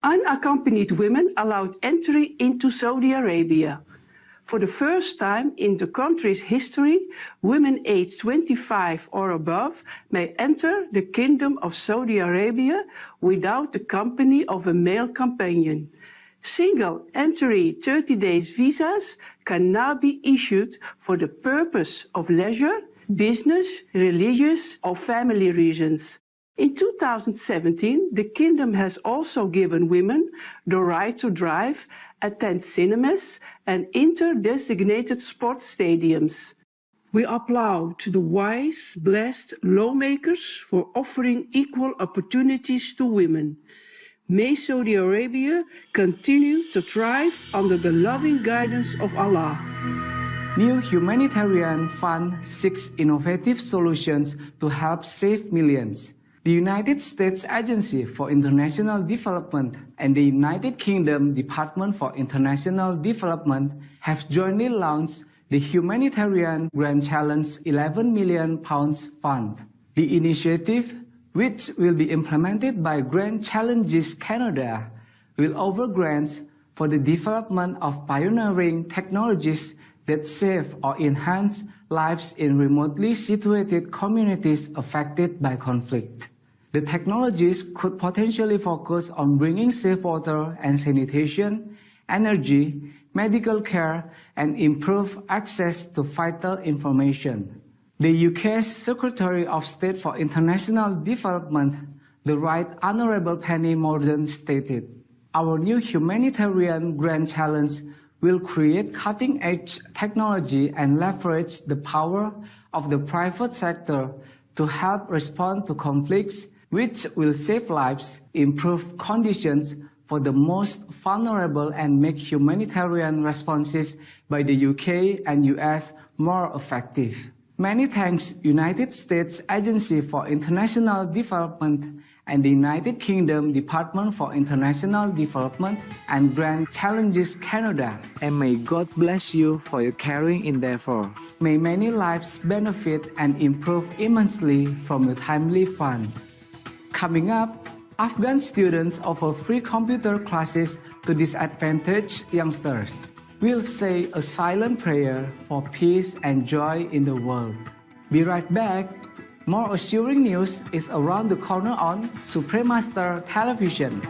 Unaccompanied women allowed entry into Saudi Arabia. For the first time in the country's history, women aged 25 or above may enter the Kingdom of Saudi Arabia without the company of a male companion. Single entry 30 days visas can now be issued for the purpose of leisure, business, religious, or family reasons. In 2017, the Kingdom has also given women the right to drive, attend cinemas, and enter designated sports stadiums. We applaud the wise, blessed lawmakers for offering equal opportunities to women. May Saudi Arabia continue to thrive under the loving guidance of Allah. New Humanitarian Fund seeks innovative solutions to help save millions. The United States Agency for International Development and the United Kingdom Department for International Development have jointly launched the Humanitarian Grand Challenge £11 million Fund. The initiative, which will be implemented by Grand Challenges Canada, will offer grants for the development of pioneering technologies that save or enhance lives in remotely situated communities affected by conflict. The technologies could potentially focus on bringing safe water and sanitation, energy, medical care, and improve access to vital information. The UK's Secretary of State for International Development, the Right Honourable Penny Mordaunt, stated, "Our new humanitarian grand challenge will create cutting-edge technology and leverage the power of the private sector to help respond to conflicts which will save lives, improve conditions for the most vulnerable, and make humanitarian responses by the UK and US more effective." Many thanks United States Agency for International Development and the United Kingdom Department for International Development and Grand Challenges Canada. And may God bless you for your caring endeavor. May many lives benefit and improve immensely from your timely fund. Coming up, Afghan students offer free computer classes to disadvantaged youngsters. We'll say a silent prayer for peace and joy in the world. Be right back. More assuring news is around the corner on Supremaster Television.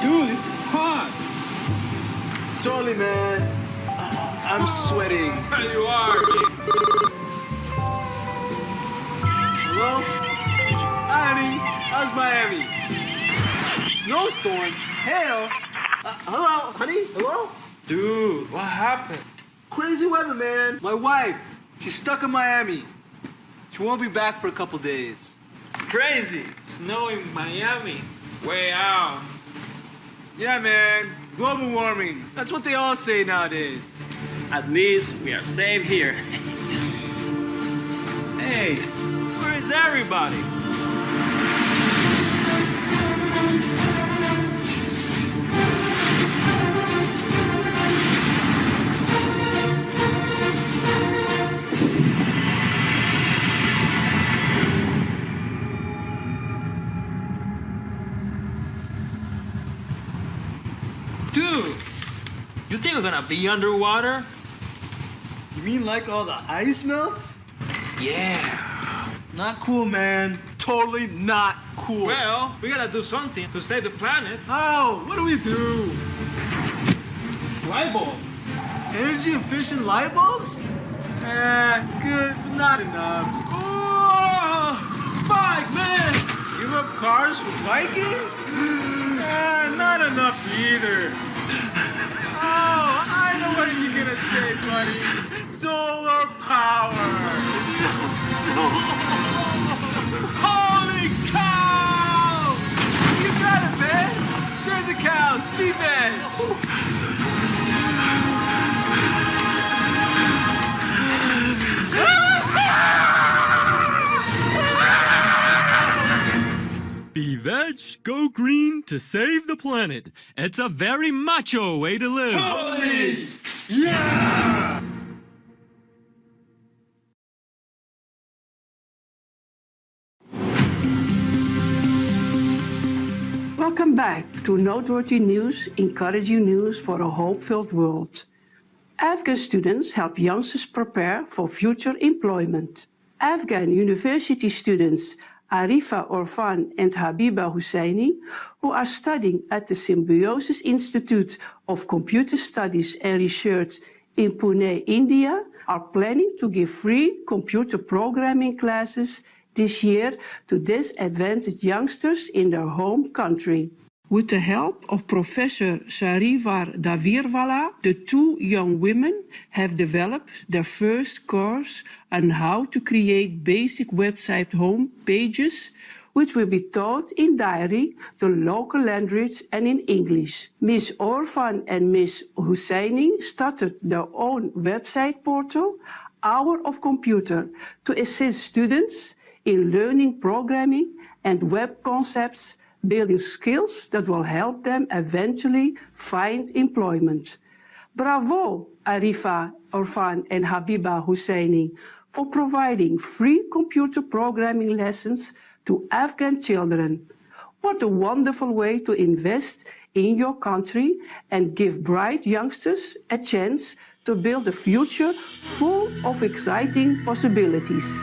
Dude, it's hot. Totally, man. I'm sweating. You are. Hello? Honey, how's Miami? Snowstorm? Hell? Hello, honey? Hello? Dude, what happened? Crazy weather, man. My wife, she's stuck in Miami. She won't be back for a couple days. It's crazy. Snow in Miami. Way out. Yeah, man. Global warming. That's what they all say nowadays. At least we are safe here. Hey, where is everybody? Dude, you think we're gonna be underwater? You mean like all the ice melts? Yeah. Not cool, man. Totally not cool. Well, we gotta do something to save the planet. How? What do we do? Light bulb. Energy efficient light bulbs? Good, but not enough. Oh, fuck, man! Give up cars for biking? Not enough either. Oh, I know what you're gonna say, buddy. Solar power. Holy cow! You got it, man. There's the cows. Be veg. Be veg, go green to save the planet. It's a very macho way to live. Totally! Yeah! Welcome back to Noteworthy News, encouraging news for a hope-filled world. Afghan students help youngsters prepare for future employment. Afghan university students Arifa Orfan and Habiba Husseini, who are studying at the Symbiosis Institute of Computer Studies and Research in Pune, India, are planning to give free computer programming classes this year to disadvantaged youngsters in their home country. With the help of Professor Sarivar Davirwala, the two young women have developed their first course on how to create basic website home pages, which will be taught in Dari, the local language, and in English. Ms. Orfan and Ms. Husseini started their own website portal, Hour of Computer, to assist students in learning programming and web concepts, building skills that will help them eventually find employment. Bravo, Arifa Orfan and Habiba Husseini, for providing free computer programming lessons to Afghan children. What a wonderful way to invest in your country and give bright youngsters a chance to build a future full of exciting possibilities.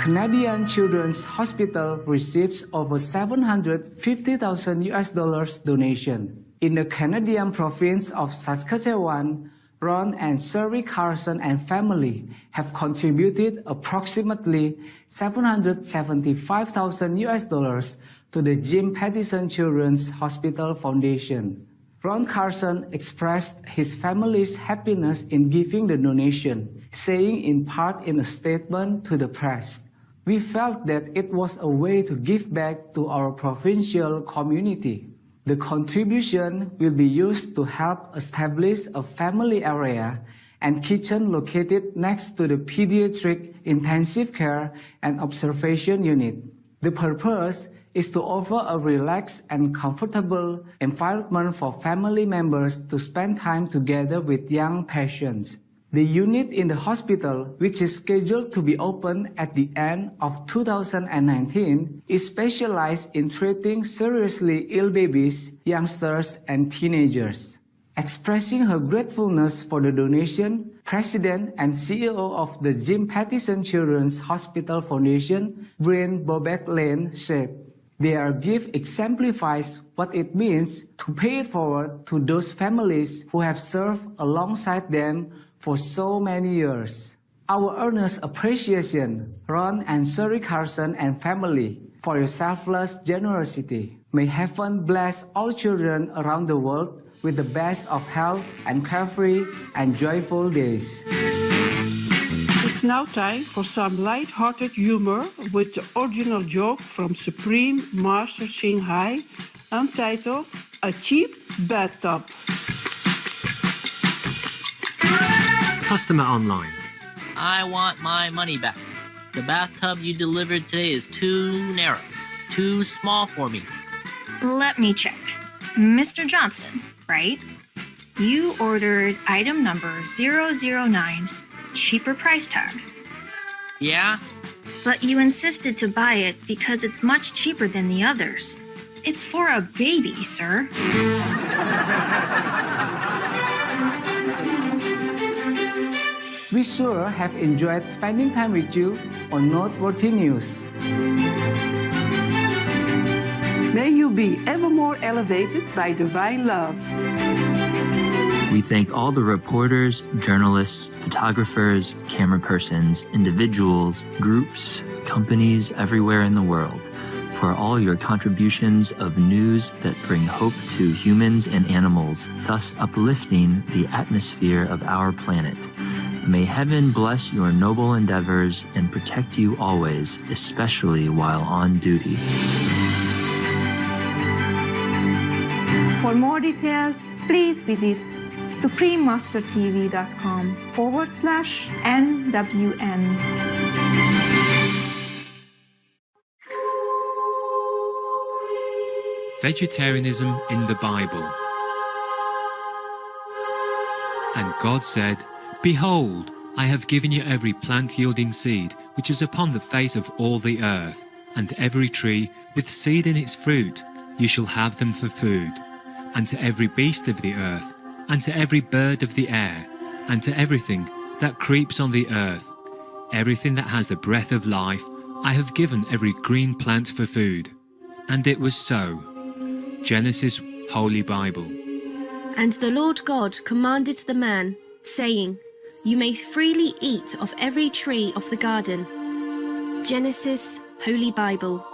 Canadian Children's Hospital receives over $750,000 donation. In the Canadian province of Saskatchewan, Ron and Sherry Carson and family have contributed approximately $775,000 to the Jim Pattison Children's Hospital Foundation. Ron Carson expressed his family's happiness in giving the donation, saying in part in a statement to the press, "We felt that it was a way to give back to our provincial community. The contribution will be used to help establish a family area and kitchen located next to the pediatric intensive care and observation unit. The purpose is to offer a relaxed and comfortable environment for family members to spend time together with young patients." The unit in the hospital, which is scheduled to be open at the end of 2019, is specialized in treating seriously ill babies, youngsters, and teenagers. Expressing her gratefulness for the donation, President and CEO of the Jim Pattison Children's Hospital Foundation, Bryn Bobek-Lane, said, "Their gift exemplifies what it means to pay it forward to those families who have served alongside them for so many years. Our earnest appreciation, Ron and Sherry Carson and family, for your selfless generosity. May heaven bless all children around the world with the best of health and carefree and joyful days." It's now time for some light-hearted humor with the original joke from Supreme Master Shanghai, entitled "A Cheap Bathtub." Customer online. I want my money back. The bathtub you delivered today is too narrow, too small for me. Let me check. Mr. Johnson, right? You ordered item number 009, cheaper price tag. Yeah? But you insisted to buy it because it's much cheaper than the others. It's for a baby, sir. We sure have enjoyed spending time with you on Noteworthy News. May you be ever more elevated by divine love. We thank all the reporters, journalists, photographers, camera persons, individuals, groups, companies everywhere in the world for all your contributions of news that bring hope to humans and animals, thus uplifting the atmosphere of our planet. May heaven bless your noble endeavors and protect you always, especially while on duty. For more details, please visit suprememastertv.com/NWN. Vegetarianism in the Bible. And God said, "Behold, I have given you every plant yielding seed which is upon the face of all the earth, and every tree with seed in its fruit. you shall have them for food, and to every beast of the earth, and to every bird of the air, and to everything that creeps on the earth, everything that has the breath of life, I have given every green plant for food. And it was so. Genesis, Holy Bible. And the Lord God commanded the man, saying, You may freely eat of every tree of the garden. Genesis, Holy Bible.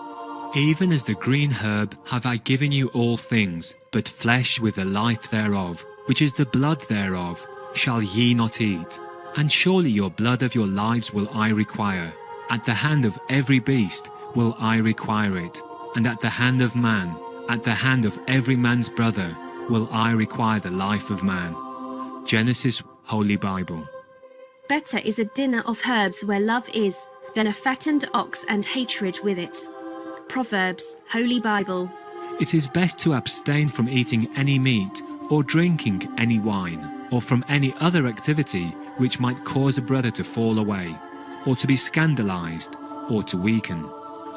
Even as the green herb have I given you all things, but flesh with the life thereof, which is the blood thereof, shall ye not eat. And surely your blood of your lives will I require. At the hand of every beast will I require it. And at the hand of man, at the hand of every man's brother, will I require the life of man. Genesis, Holy Bible. Better is a dinner of herbs where love is, than a fattened ox and hatred with it. Proverbs, Holy Bible. It is best to abstain from eating any meat, or drinking any wine, or from any other activity which might cause a brother to fall away, or to be scandalized, or to weaken.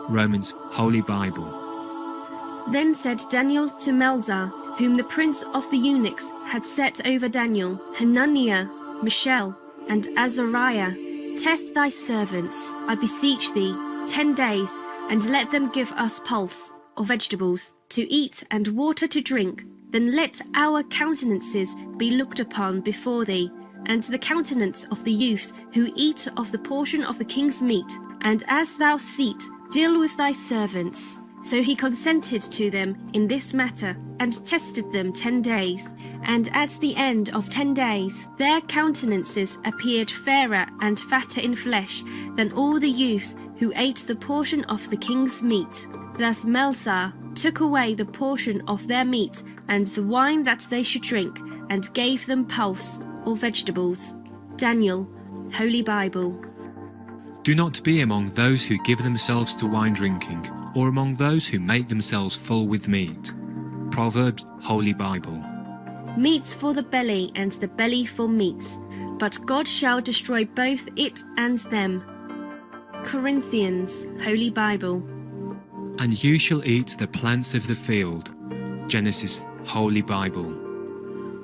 Romans, Holy Bible. Then said Daniel to Melzar, whom the prince of the eunuchs had set over Daniel, Hananiah, Mishael, and Azariah, Test thy servants, I beseech thee, 10 days, and let them give us pulse, or vegetables, to eat and water to drink. Then let our countenances be looked upon before thee, and the countenance of the youths who eat of the portion of the king's meat. And as thou seest, deal with thy servants. So he consented to them in this matter, and tested them 10 days. And at the end of 10 days, their countenances appeared fairer and fatter in flesh than all the youths who ate the portion of the king's meat. Thus Melzar took away the portion of their meat and the wine that they should drink, and gave them pulse, or vegetables. Daniel, Holy Bible. Do not be among those who give themselves to wine drinking, or among those who make themselves full with meat. Proverbs, Holy Bible. Meats for the belly, and the belly for meats, but God shall destroy both it and them. Corinthians, Holy Bible. And you shall eat the plants of the field. Genesis, Holy Bible.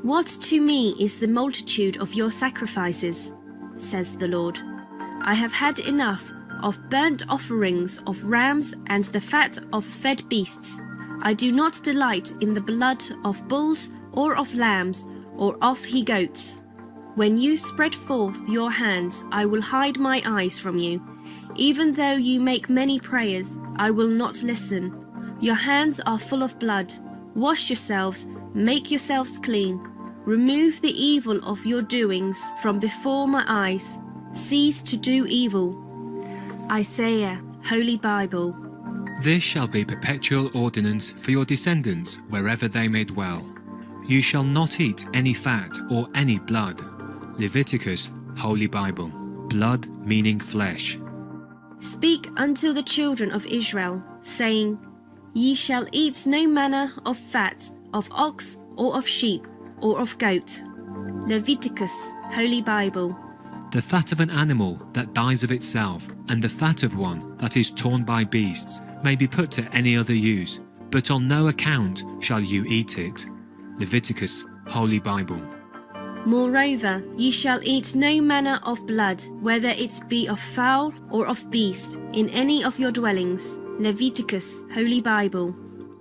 What to me is the multitude of your sacrifices, says the Lord. I have had enough of burnt offerings of rams and the fat of fed beasts. I do not delight in the blood of bulls or of lambs or of he-goats. When you spread forth your hands, I will hide my eyes from you. Even though you make many prayers, I will not listen. Your hands are full of blood. Wash yourselves, make yourselves clean. Remove the evil of your doings from before my eyes. Cease to do evil. Isaiah, Holy Bible. This shall be perpetual ordinance for your descendants wherever they may dwell. You shall not eat any fat or any blood. Leviticus, Holy Bible. Blood meaning flesh. Speak unto the children of Israel, saying, Ye shall eat no manner of fat, of ox, or of sheep, or of goat. Leviticus, Holy Bible. The fat of an animal that dies of itself, and the fat of one that is torn by beasts, may be put to any other use, but on no account shall you eat it. Leviticus, Holy Bible. Moreover, ye shall eat no manner of blood, whether it be of fowl or of beast, in any of your dwellings. Leviticus, Holy Bible.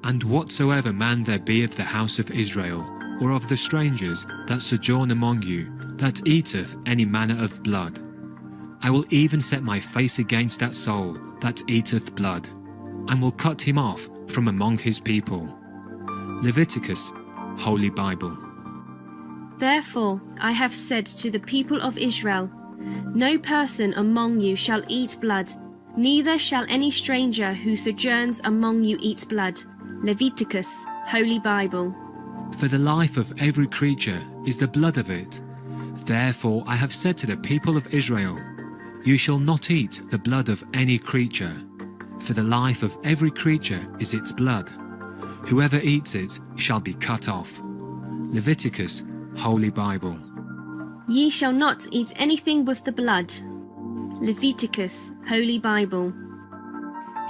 And whatsoever man there be of the house of Israel, or of the strangers that sojourn among you, that eateth any manner of blood, I will even set my face against that soul that eateth blood, and will cut him off from among his people. Leviticus, Holy Bible. Therefore I have said to the people of Israel, No person among you shall eat blood, neither shall any stranger who sojourns among you eat blood. Leviticus, Holy Bible. For the life of every creature is the blood of it. Therefore I have said to the people of Israel, You shall not eat the blood of any creature, for the life of every creature is its blood. Whoever eats it shall be cut off. Leviticus, Holy Bible. Ye shall not eat anything with the blood. Leviticus, Holy Bible.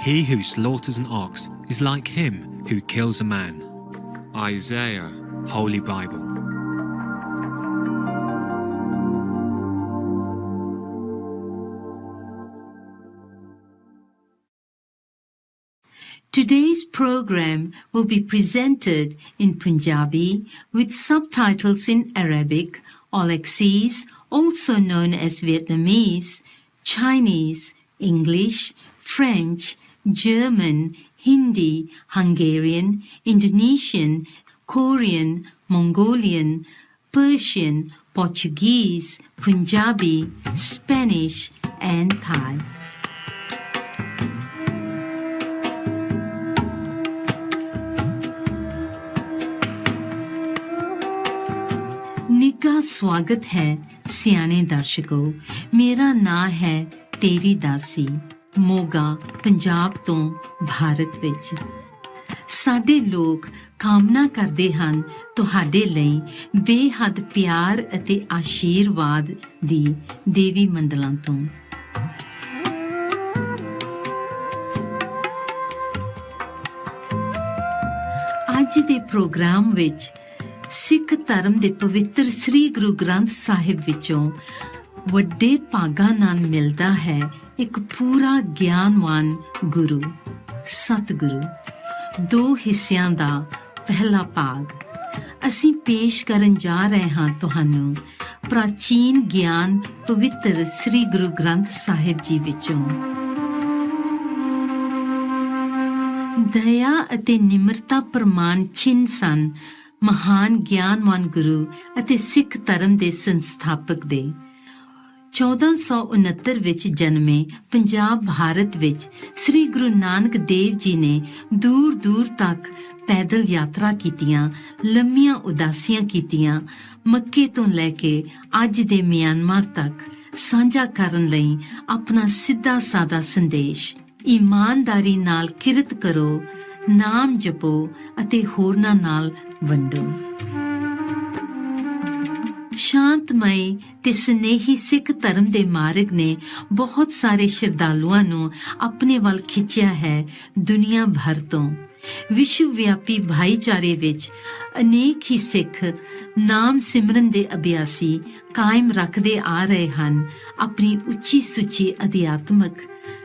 He who slaughters an ox is like him who kills a man. Isaiah, Holy Bible. Today's program will be presented in Punjabi with subtitles in Arabic, Alexis, also known as Vietnamese, Chinese, English, French, German, Hindi, Hungarian, Indonesian, Korean, Mongolian, Persian, Portuguese, Punjabi, Spanish, and Thai. ਨਿੱਘਾ ਸਵਾਗਤ ਹੈ ਸਿਆਣੇ ਦਰਸ਼ਕੋ। ਮੇਰਾ ਨਾਂ ਹੈ ਤੇਰੀ ਦਾਸੀ, ਮੋਗਾ, ਪੰਜਾਬ ਤੋਂ ਭਾਰਤ ਵਿੱਚ। ਸਾਡੇ ਲੋਕ ਕਾਮਨਾ ਕਰਦੇ ਹਨ ਤੁਹਾਡੇ ਲਈ ਬੇਹੱਦ ਪਿਆਰ ਅਤੇ ਆਸ਼ੀਰਵਾਦ ਦੀ ਦੇਵੀ ਮੰਡਲਾਂ ਤੋਂ। ਅੱਜ ਦੇ ਪ੍ਰੋਗਰਾਮ ਵਿੱਚ ਸਿੱਖ ਧਰਮ ਦੇ ਪਵਿੱਤਰ ਸ੍ਰੀ ਗੁਰੂ ਗ੍ਰੰਥ ਸਾਹਿਬ ਵਿੱਚੋਂ ਵੱਡੇ ਭਾਗਾਂ ਨਾਲ ਮਿਲਦਾ ਹੈ ਇੱਕ ਪੂਰਾ ਗਿਆਨਵਾਨ ਗੁਰੂ, ਸਤਿਗੁਰੂ। 2 ਹਿੱਸਿਆਂ ਦਾ ਪਹਿਲਾ ਭਾਗ ਅਸੀਂ ਪੇਸ਼ ਕਰਨ ਜਾ ਰਹੇ ਹਾਂ ਤੁਹਾਨੂੰ ਪ੍ਰਾਚੀਨ ਗਿਆਨ ਪਵਿੱਤਰ ਸ੍ਰੀ ਗੁਰੂ ਗ੍ਰੰਥ ਸਾਹਿਬ ਜੀ ਵਿੱਚੋਂ। ਦਇਆ ਅਤੇ ਨਿਮਰਤਾ ਪ੍ਰਮਾਣ ਚਿੰਨ੍ਹ ਸਨ ਮਹਾਨ ਗਿਆਨਵਾਨ ਗੁਰੂ ਅਤੇ ਸਿੱਖ ਧਰਮ ਦੇ ਸੰਸਥਾਪਕ ਦੇ। 1469 ਵਿੱਚ ਜਨਮੇ ਪੰਜਾਬ ਭਾਰਤ ਵਿੱਚ ਸ੍ਰੀ ਗੁਰੂ ਨਾਨਕ ਦੇਵ ਜੀ ਨੇ ਦੂਰ ਦੂਰ ਤੱਕ ਪੈਦਲ ਯਾਤਰਾ ਕੀਤੀਆਂ, ਲੰਮੀਆਂ ਉਦਾਸੀਆਂ ਕੀਤੀਆਂ, ਮੱਕੇ ਤੋਂ ਲੈ ਕੇ ਅੱਜ ਦੇ ਮਿਆਂਮਾਰ ਤੱਕ ਸਾਂਝਾ ਕਰਨ ਲਈ ਆਪਣਾ ਸਿੱਧਾ ਸਾਦਾ ਸੰਦੇਸ਼। ਇਮਾਨਦਾਰੀ ਨਾਲ ਕਿਰਤ ਕਰੋ, ਨਾਮ ਜਪੋ ਅਤੇ ਹੋਰਨਾਂ ਨਾਲ ਵੰਡੋ। ਸ਼ਾਂਤਮਈ ਤੇ ਸਨੇਹੀ ਸਿੱਖ ਧਰਮ ਦੇ ਮਾਰਗ ਨੇ ਬਹੁਤ ਸਾਰੇ ਸ਼ਰਧਾਲੂਆਂ ਨੂੰ ਆਪਣੇ ਵੱਲ ਖਿੱਚਿਆ ਹੈ। ਦੁਨੀਆ ਭਰ ਤੋਂ ਵਿਸ਼ਵ ਵਿਆਪੀ ਭਾਈਚਾਰੇ ਵਿੱਚ ਅਨੇਕ ਹੀ ਸਿੱਖ ਨਾਮ ਸਿਮਰਨ ਦੇ ਅਭਿਆਸੀ ਕਾਇਮ ਰੱਖਦੇ ਆ ਰਹੇ ਹਨ ਆਪਣੀ ਉੱਚੀ ਸੁੱਚੀ ਅਧਿਆਤਮਕ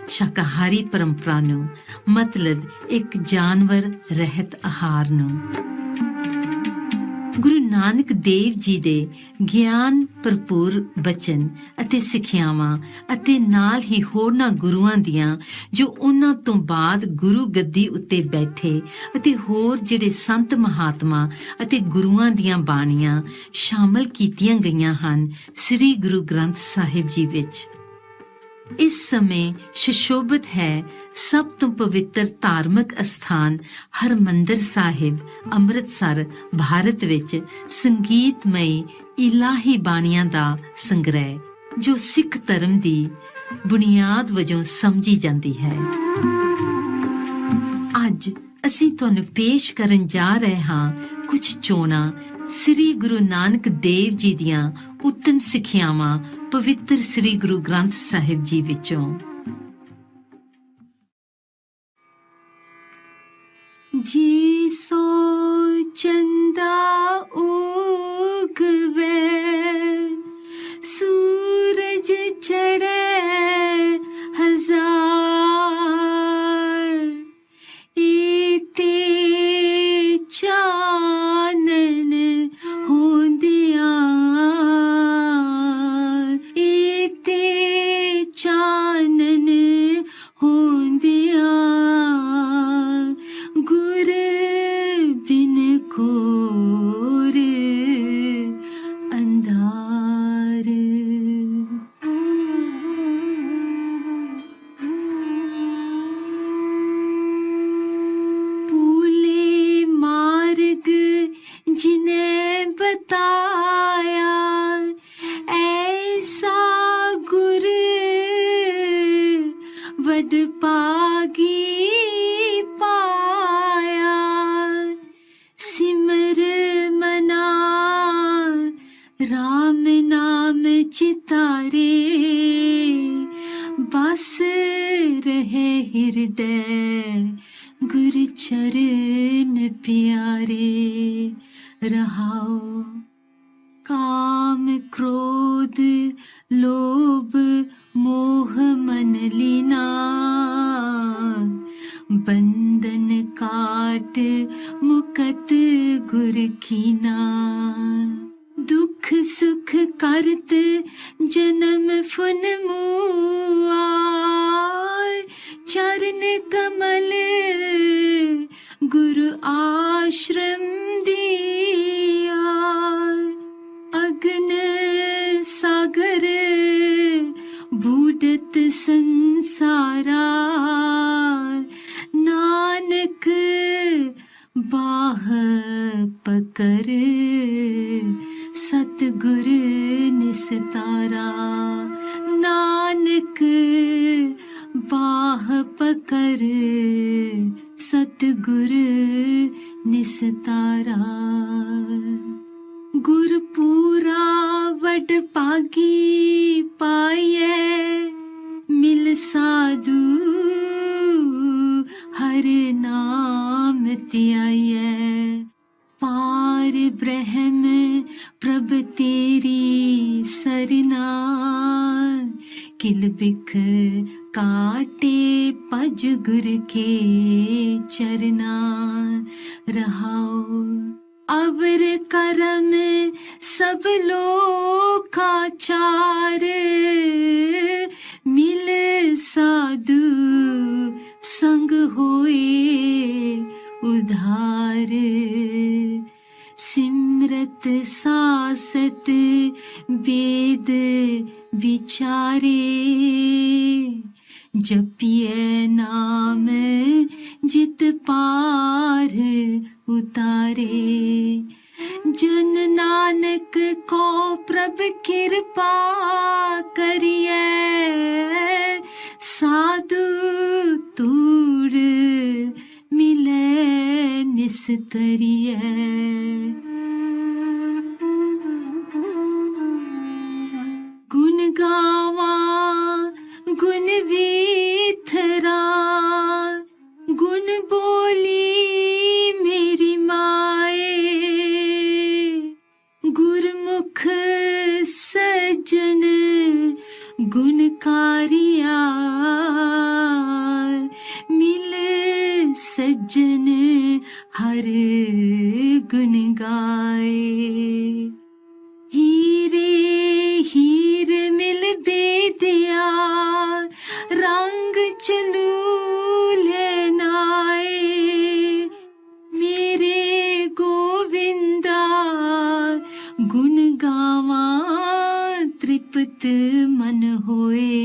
ਸ਼ਾਕਾਹਾਰੀ ਪਰੰਪਰਾ ਨੂੰ, ਮਤਲਬ ਇੱਕ ਜਾਨਵਰ ਰਹਿਤ ਆਹਾਰ ਨੂੰ। ਗੁਰੂ ਨਾਨਕ ਦੇਵ ਜੀ ਦੇ ਗਿਆਨ ਭਰਪੂਰ ਬਚਨ ਅਤੇ ਸਿੱਖਿਆਵਾਂ ਅਤੇ ਨਾਲ ਹੀ ਹੋਰਨਾਂ ਗੁਰੂਆਂ ਦੀਆਂ ਜੋ ਉਹਨਾਂ ਤੋਂ ਬਾਅਦ ਗੁਰੂ ਗੱਦੀ ਉੱਤੇ ਬੈਠੇ ਅਤੇ ਹੋਰ ਜਿਹੜੇ ਸੰਤ ਮਹਾਤਮਾ ਅਤੇ ਗੁਰੂਆਂ ਦੀਆਂ ਬਾਣੀਆਂ ਸ਼ਾਮਲ ਕੀਤੀਆਂ ਗਈਆਂ ਹਨ ਸ੍ਰੀ ਗੁਰੂ ਗ੍ਰੰਥ ਸਾਹਿਬ ਜੀ ਵਿੱਚ। ਇਸ ਸਮੇਂ ਸੁਸ਼ੋਭਿਤ ਹੈ ਸਭ ਤੋਂ ਪਵਿੱਤਰ ਧਾਰਮਿਕ ਅਸਥਾਨ ਹਰਿਮੰਦਰ ਸਾਹਿਬ ਅੰਮ੍ਰਿਤਸਰ ਭਾਰਤ ਵਿੱਚ ਸੰਗੀਤਮਈ ਇਲਾਹੀ ਬਾਣੀਆਂ ਦਾ ਸੰਗ੍ਰਹਿ ਜੋ ਸਿੱਖ ਧਰਮ ਦੀ ਬੁਨਿਆਦ ਵਜੋਂ ਸਮਝੀ ਜਾਂਦੀ ਹੈ। ਅੱਜ ਅਸੀਂ ਤੁਹਾਨੂੰ ਪੇਸ਼ ਕਰਨ ਜਾ ਰਹੇ ਹਾਂ ਕੁਝ ਚੋਣਾਂ ਸ੍ਰੀ ਗੁਰੂ ਨਾਨਕ ਦੇਵ ਜੀ ਦੀਆਂ ਉੱਤਮ ਸਿੱਖਿਆਵਾਂ ਪਵਿੱਤਰ ਸ੍ਰੀ ਗੁਰੂ ਗ੍ਰੰਥ ਸਾਹਿਬ ਜੀ ਵਿੱਚੋਂ। ਜੀ ਸੋ ਚੰਦਾ ਉਗਵੇ ਸੂਰਜ ਚੜ੍ਹੇ ਹਜ਼ਾਰ ਇਤੇ ਚਾਨਣ ਹੁੰਦਿਆਂ ਇਤੇ ਚਾਨਣ ਹੁੰਦਿਆਂ ਗੁਰ ਬਿਨ रहाओ। काम क्रोध लोभ मोह मन लीना, बंधन काट मुकत गुर कीना। दुख सुख करत जन्म फुन मुआ, चरण कमल गुरु आश्रम दिया। अग्न सागर बूढ़त संसारा, नानक बाह पकर सतगुर निस्तारा। नानक बाह पकर सतगुर निस्तारा। गुर पूरा वड पागी पाइए, मिल साधु हर नाम त्याइए। पार ब्रह्म प्रभ तेरी सरना, किल बिख काटे पज गुर के चरना। रहाओ अवर करम सब लोकाचार, मिले साधु संग होए उधार। सिमरत सासत वेद विचारे, जपिए नाम जित पार उतारे। जन नानक को प्रभ कृपा करिए, साधु तूड़ मिले निस्तरिए। गुण गावा गुण वीथरा, गुण बोली मेरी माए। गुरमुख सज्जन गुणकारिया, मिले सज्जन हर गुण गाए। हीरे हीर मिल बेदिया, रंग चलू लेनाए। मेरे गोविंदा गुण गावा, तृप्त मन होए।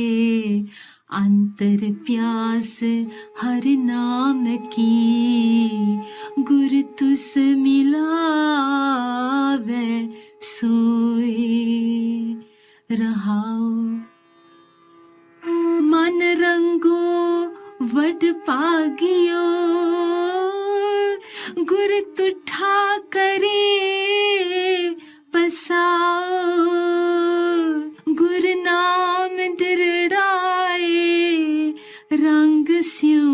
अंतर प्यास हर नाम की, गुर तुस मिलावे सोए। रहाओ मन रंगो वड पागियो, गुर तुठा करे बसाओ। गुर नाम दिरड़ाए रंग स्यों,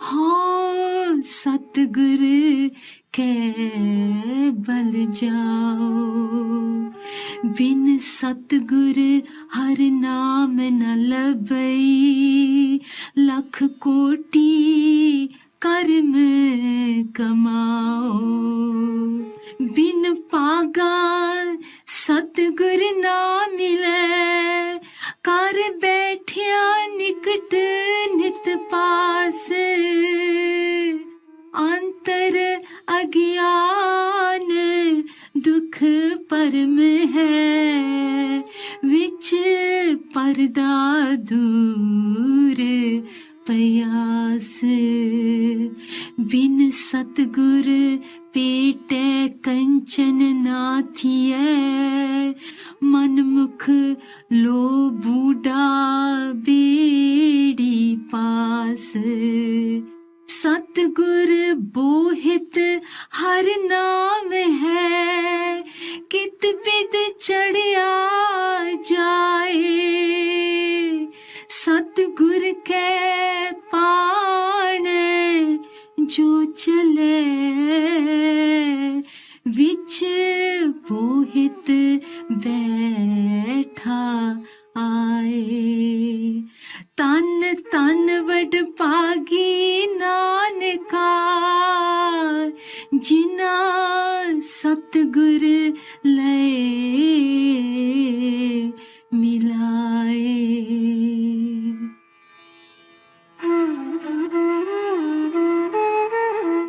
हाँ सतगुर के बल जाओ। बिन सतगुर हर नाम न लभई, लख कोटि कर्म कमाओ। बिन पागा सतगुर ना मिले, कर बैठिया निकट नित पास। अंतर अज्ञान दुख परम है, विच परदा दूर पयास। बिन सतगुर पेटे कंचन नाथिए, मन मुख लो बूढ़ा बेड़ी पास। सतगुर बोहित हर नाम है, कित बिद चढ़िया जाए। सतगुर के पाण जो चले विच पोहित बैठा आए तन तन वड पागी नानका जिना सतगुर लए मिलाए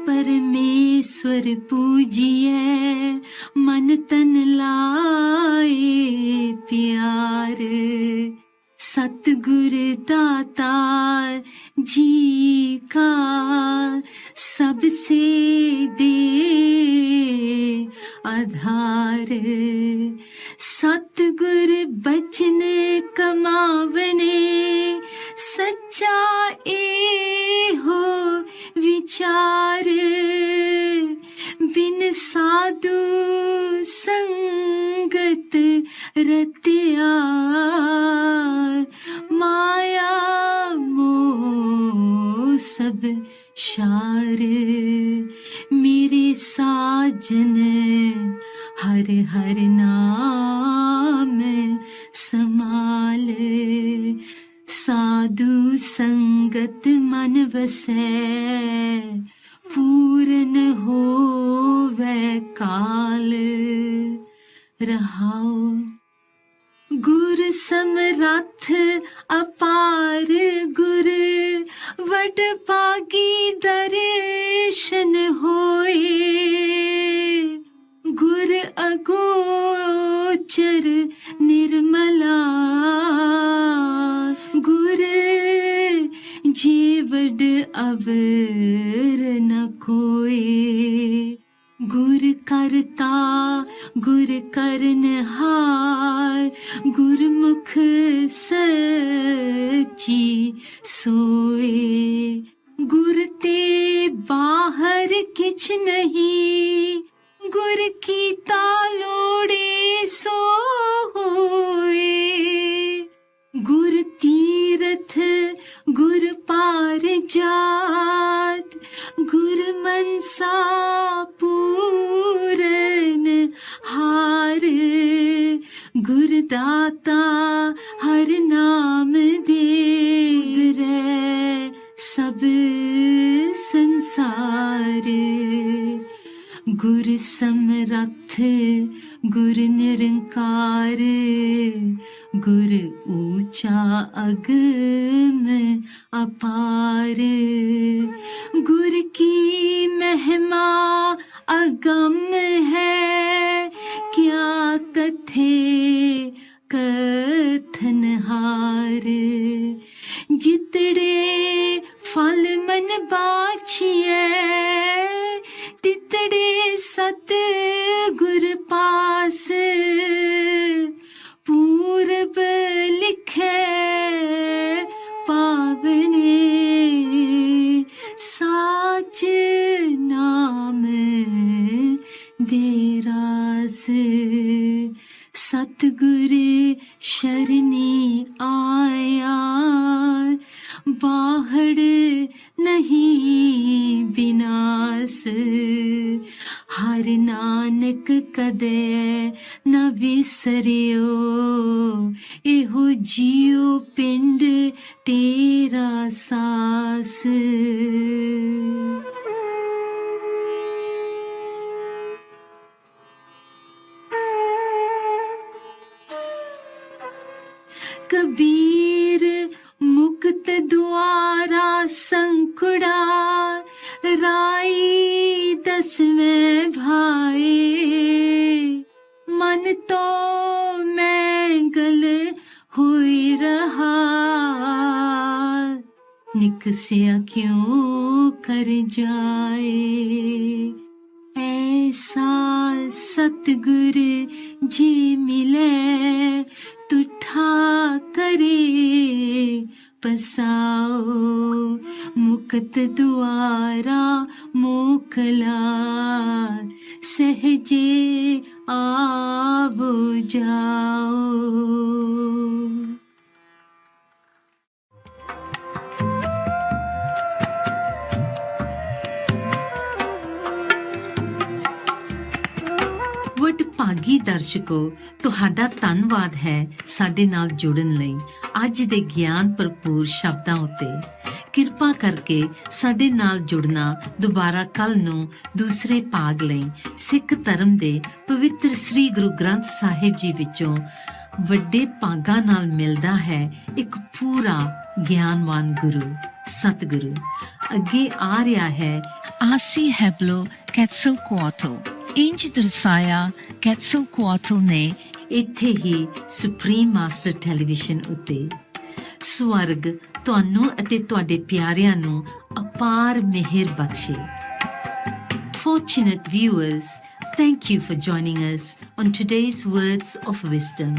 परमेश्वर पूजिए मन तन लाए प्यार सतगुर दाता जी का सबसे दे आधार सतगुर बचन कमावने सच्चा ए हो विचार बिन साधु संगत रतिया माया मोह सब शार मेरे साजन हर हर नाम समाल साधु संगत मन वसै पूरन होवै काल रहाओ गुर समरथ अपार गुर वड पागी दर्शन होए गुर अगोचर निर्मला गुर जीवड अवर न कोए गुर करता गुर करनहार गुरमुख सच्ची सोए गुर ते बाहर किछ नहीं गुर की तालोड़े सो होए गुर तीरथ गुर पार जात गुर मनसा पूरन हार गुर दाता हर नाम दे रे सब संसार गुर समरथ गुर निरंकार गुर ऊंचा अगम अपार गुर की महिमा अगम है क्या कथे कथन हार जितड़े फल मन बाछिए तितड़े सत गुर पास पूरब लिखे पावने साच नाम दे रास सतगुर शरणी आया बाहड़ नहीं विनाश हर नानक कदे न विसरियो एहो जियो पिंड तेरा सास कबीर मुक्त द्वारा संकुड़ा राई दसवें भाई मन तो मैंगल हुई रहा निकसिया क्यों कर जाए ऐसा सतगुर जी मिले तुठा करे पसाओ मुक्त द्वारा मोकला सहजे आवो जाओ ਵਡਭਾਗੀ ਦਰਸ਼ਕੋ, ਤੁਹਾਡਾ ਧੰਨਵਾਦ ਹੈ ਸਾਡੇ ਨਾਲ ਜੁੜਨ ਲਈ ਅੱਜ ਦੇ ਗਿਆਨ ਭਰਪੂਰ ਸ਼ਬਦਾਂ ਉੱਤੇ। ਕਿਰਪਾ ਕਰਕੇ ਸਾਡੇ ਨਾਲ ਜੁੜਨਾ। ਦੁਬਾਰਾ ਕੱਲ ਨੂੰ ਦੂਸਰੇ ਭਾਗ ਲਈ ਸਿੱਖ ਧਰਮ ਦੇ ਪਵਿੱਤਰ ਸ੍ਰੀ ਗੁਰੂ ਗ੍ਰੰਥ ਸਾਹਿਬ ਜੀ ਵਿੱਚੋਂ ਵੱਡੇ ਭਾਗਾਂ ਨਾਲ ਮਿਲਦਾ ਹੈ ਇੱਕ ਪੂਰਾ ਗਿਆਨਵਾਨ ਗੁਰੂ, ਸਤਿਗੁਰੂ। ਅੱਗੇ ਆ ਰਿਹਾ ਹੈ ਆਸੀ ਹੈਬਲੋ ਕੈਟਸਲਕੁਆਟਲ। ਇੰਜ ਦਰਸਾਇਆ ਕੈਟਸਲਕੁਆਟਲ ਨੇ ਇੱਥੇ ਹੀ ਸੁਪਰੀਮ ਮਾਸਟਰ ਟੈਲੀਵਿਜ਼ਨ ਉੱਤੇ। ਸਵਰਗ ਤੁਹਾਨੂੰ ਅਤੇ ਤੁਹਾਡੇ ਪਿਆਰਿਆਂ ਨੂੰ ਅਪਾਰ ਮਿਹਰ ਬਖਸ਼ੇ। Fortunate viewers, thank you for joining us on today's Words of Wisdom.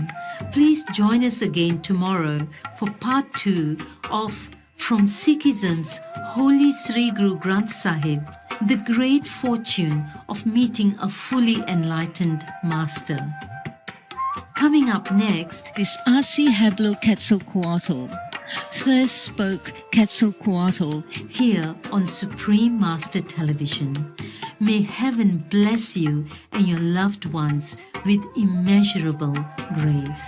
Please join us again tomorrow for part 2 of From Sikhism's Holy Sri Guru Granth Sahib, the great fortune of meeting a fully enlightened master. Coming up next is Asi Heblo Quetzalcoatl. First spoke Quetzalcoatl here on Supreme Master Television. May heaven bless you and your loved ones with immeasurable grace.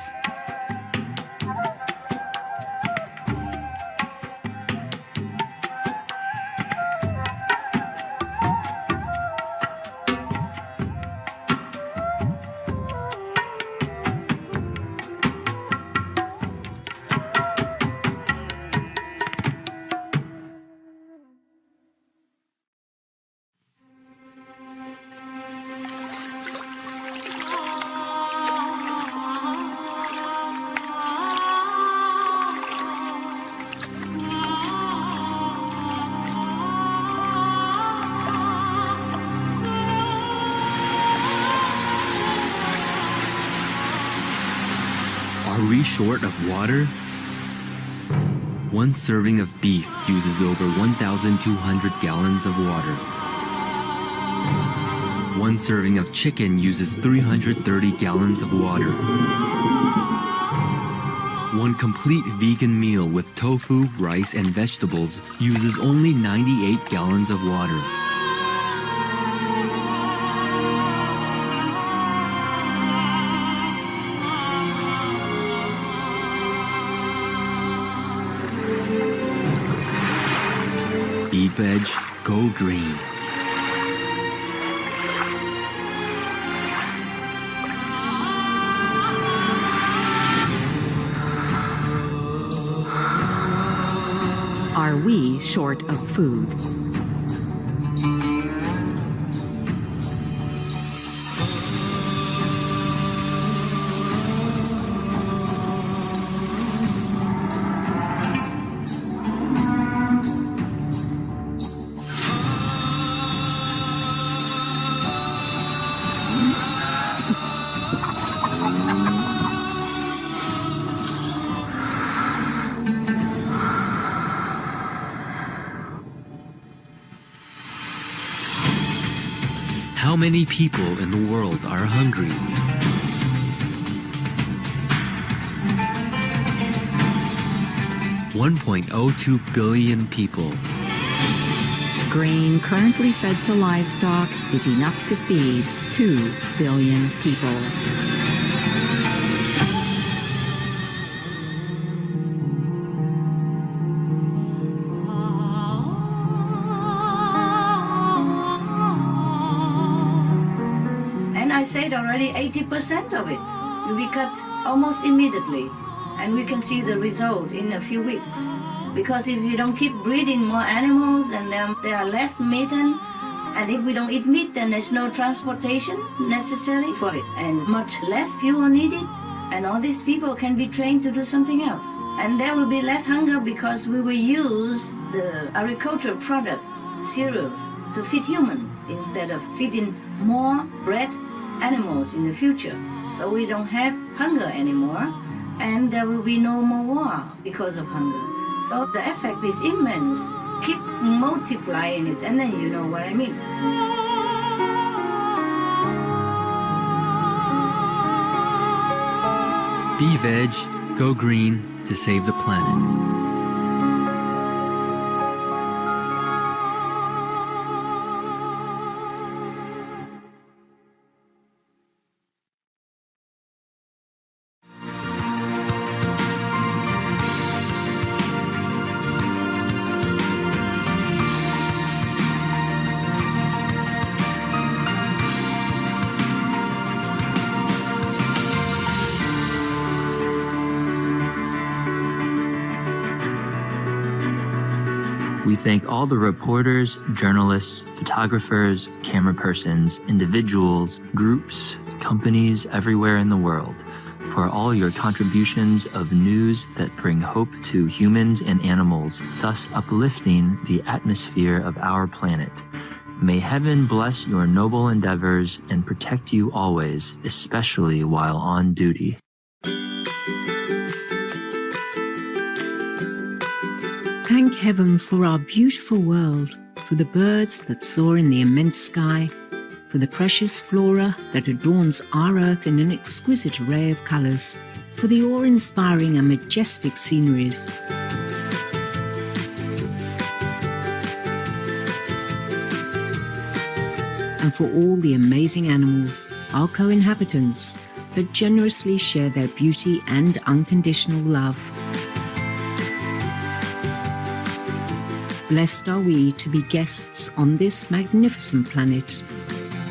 Are we short of water? One serving of beef uses over 1,200 gallons of water. One serving of chicken uses 330 gallons of water. One complete vegan meal with tofu, rice, and vegetables uses only 98 gallons of water. Be veg, go green. Are we short of food? How many people in the world are hungry? $1.02 billion people. Grain currently fed to livestock is enough to feed 2 billion people. And I said already 80% of it will be cut almost immediately. And we can see the result in a few weeks. Because if you don't keep breeding more animals, then there are less methane. And if we don't eat meat, then there's no transportation necessary for it. And much less fuel needed. And all these people can be trained to do something else. And there will be less hunger because we will use the agricultural products, cereals, to feed humans instead of feeding more bred animals in the future. So we don't have hunger anymore. And there will be no more war because of hunger. So the effect is immense. Keep multiplying it, and then you know what I mean. Be veg, go green to save the planet. thank all the reporters, journalists, photographers, camera persons, individuals, groups, companies everywhere in the world for all your contributions of news that bring hope to humans and animals, thus uplifting the atmosphere of our planet. May heaven bless your noble endeavors and protect you always, especially while on duty. Thank heaven for our beautiful world, for the birds that soar in the immense sky, for the precious flora that adorns our earth in an exquisite array of colours, for the awe-inspiring and majestic sceneries. And for all the amazing animals, our co-inhabitants, that generously share their beauty and unconditional love. Blessed are we to be guests on this magnificent planet.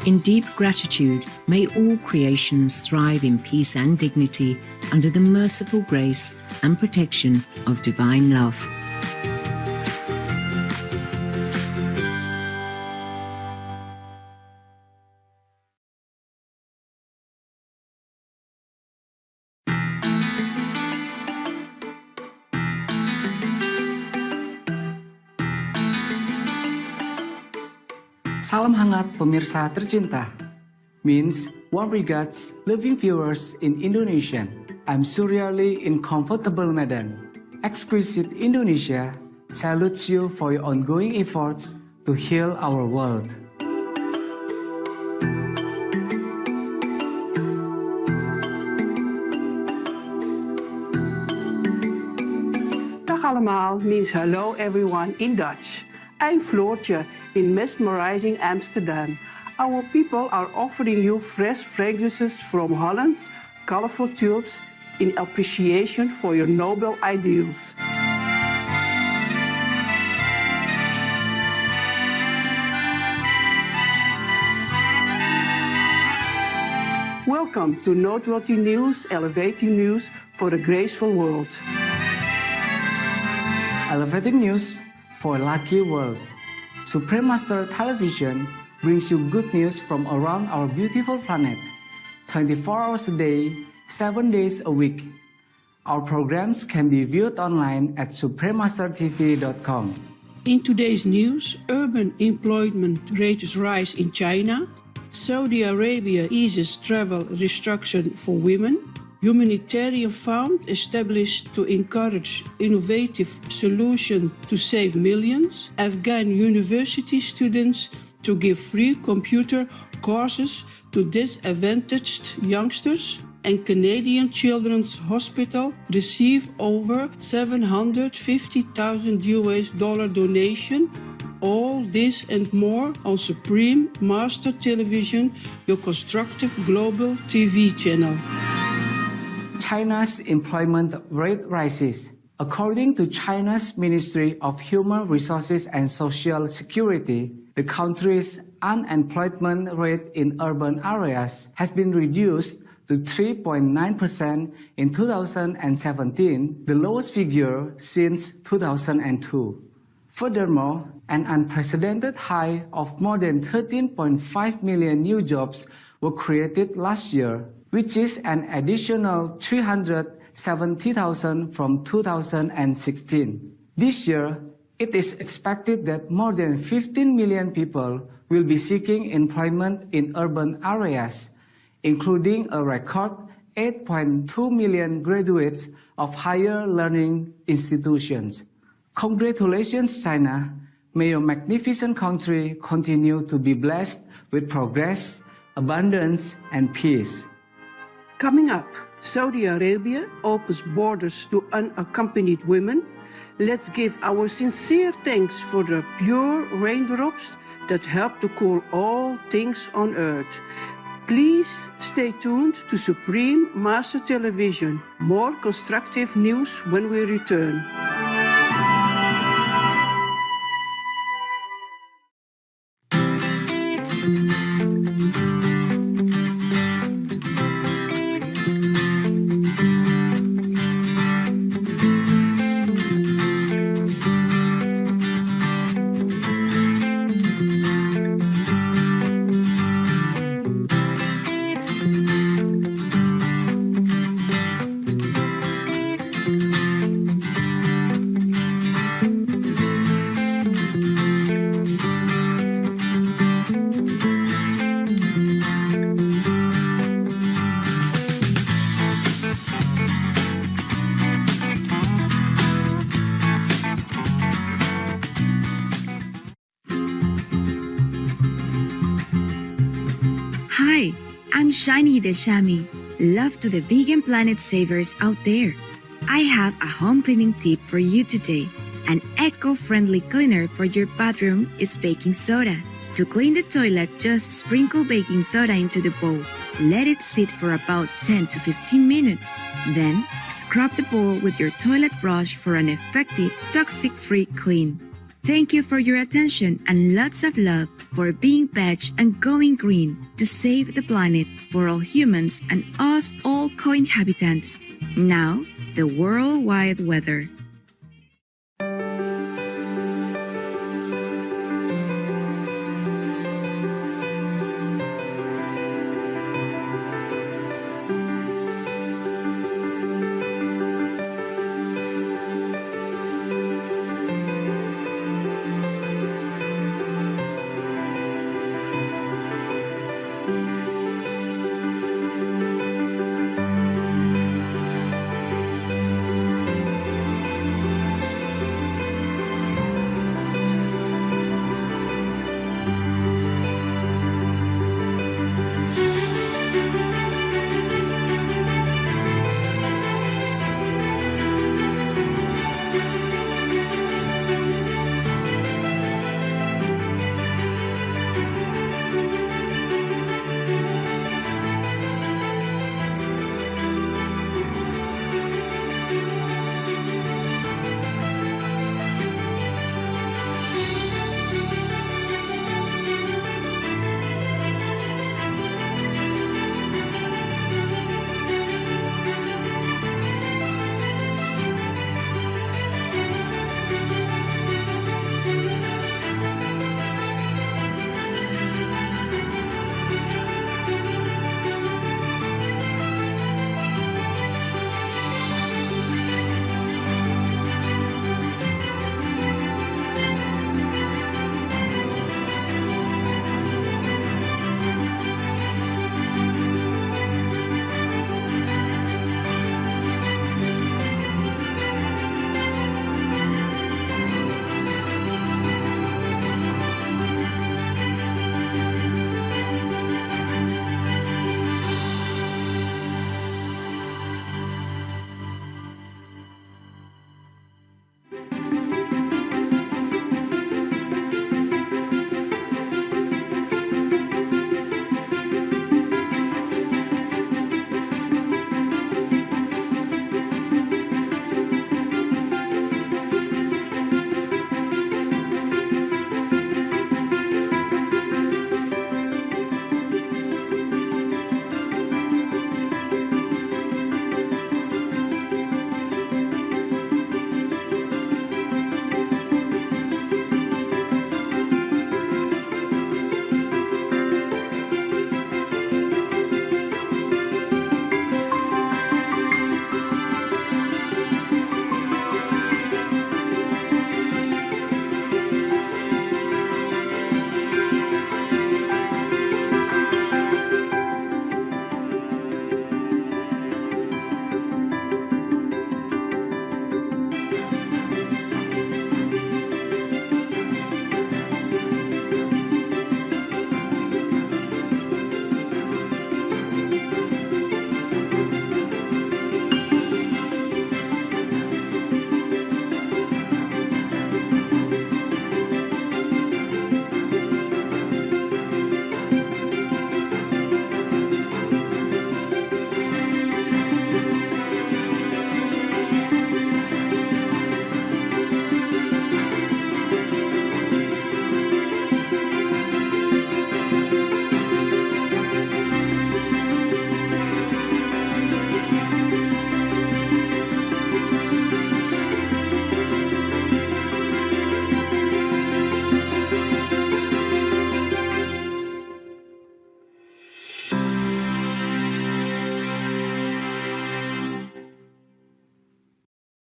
In deep gratitude, may all creations thrive in peace and dignity under the merciful grace and protection of divine love. Salam hangat pemirsa tercinta, means warm regards loving viewers in Indonesian. I'm surely in comfortable Medan. Exquisite Indonesia salutes you for your ongoing efforts to heal our world. Dag allemaal means hello everyone in Dutch. I'm Floortje in mesmerizing Amsterdam. Our people are offering you fresh fragrances from Holland's colorful tulps in appreciation for your noble ideals. Welcome to Noteworthy News, elevating news for a graceful world. Elevating news for a lucky world. Supreme Master Television brings you good news from around our beautiful planet, 24 hours a day, 7 days a week. Our programs can be viewed online at suprememastertv.com. In today's news, urban employment rates rise in China, Saudi Arabia eases travel restriction for women, humanitarian fund established to encourage innovative solutions to save millions, Afghan university students to give free computer courses to disadvantaged youngsters, and Canadian Children's Hospital receive over $750,000 donation. All this and more on Supreme Master Television, your constructive global TV channel. China's employment rate rises. According to China's Ministry of Human Resources and Social Security, the country's unemployment rate in urban areas has been reduced to 3.9% in 2017, the lowest figure since 2002. Furthermore, an unprecedented high of more than 13.5 million new jobs were created last year, which is an additional 370,000 from 2016. This year, it is expected that more than 15 million people will be seeking employment in urban areas, including a record 8.2 million graduates of higher learning institutions. Congratulations, China. May your magnificent country continue to be blessed with progress, abundance, and peace. Coming up, Saudi Arabia opens borders to unaccompanied women. Let's give our sincere thanks for the pure raindrops that help to cool all things on earth. Please stay tuned to Supreme Master Television. More constructive news when we return. Hi, I'm Shiny the Chamois. Love to the vegan planet savers out there. I have a home cleaning tip for you today. An eco-friendly cleaner for your bathroom is baking soda. To clean the toilet, just sprinkle baking soda into the bowl. Let it sit for about 10 to 15 minutes. Then, scrub the bowl with your toilet brush for an effective, toxic-free clean. Thank you for your attention and lots of love for being veg and going green to save the planet for all humans and us all co-inhabitants. Now, the worldwide weather.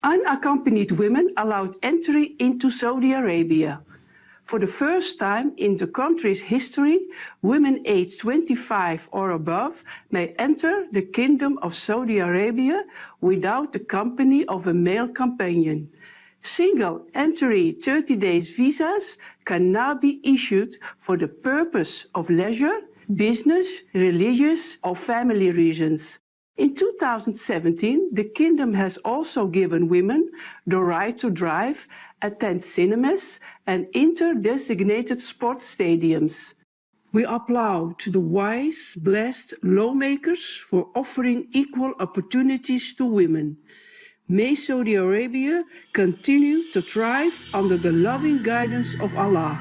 Unaccompanied women allowed entry into Saudi Arabia. For the first time in the country's history, women aged 25 or above may enter the Kingdom of Saudi Arabia without the company of a male companion. Single entry 30 days visas can now be issued for the purpose of leisure, business, religious, or family reasons. In 2017, the Kingdom has also given women the right to drive, attend cinemas, and enter designated sports stadiums. We applaud the wise, blessed lawmakers for offering equal opportunities to women. May Saudi Arabia continue to thrive under the loving guidance of Allah.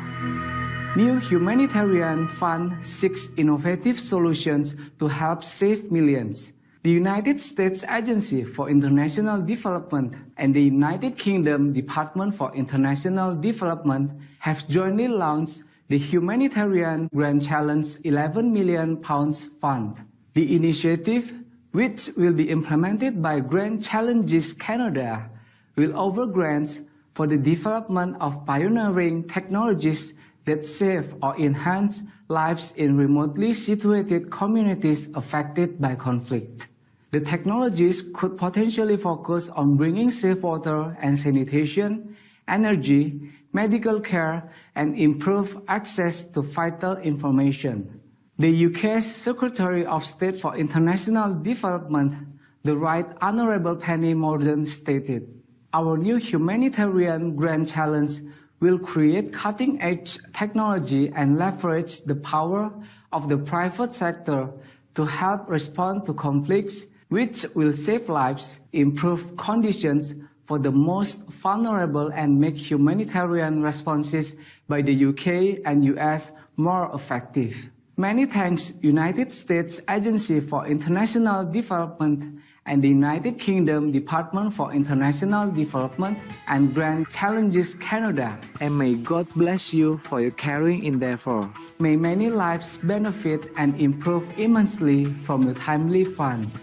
New Humanitarian Fund seeks innovative solutions to help save millions. The United States Agency for International Development and the United Kingdom Department for International Development have jointly launched the Humanitarian Grand Challenge £11 million Fund. The initiative, which will be implemented by Grand Challenges Canada, will offer grants for the development of pioneering technologies that save or enhance lives in remotely situated communities affected by conflict. The technologies could potentially focus on bringing safe water and sanitation, energy, medical care, and improve access to vital information. The UK's Secretary of State for International Development, the Right Honourable Penny Mordaunt, stated, "Our new humanitarian grand challenge will create cutting-edge technology and leverage the power of the private sector to help respond to conflicts, which will save lives, improve conditions for the most vulnerable, and make humanitarian responses by the UK and US more effective." Many thanks United States Agency for International Development and the United Kingdom Department for International Development and Grand Challenges Canada. And may God bless you for your caring endeavor. May many lives benefit and improve immensely from the timely fund.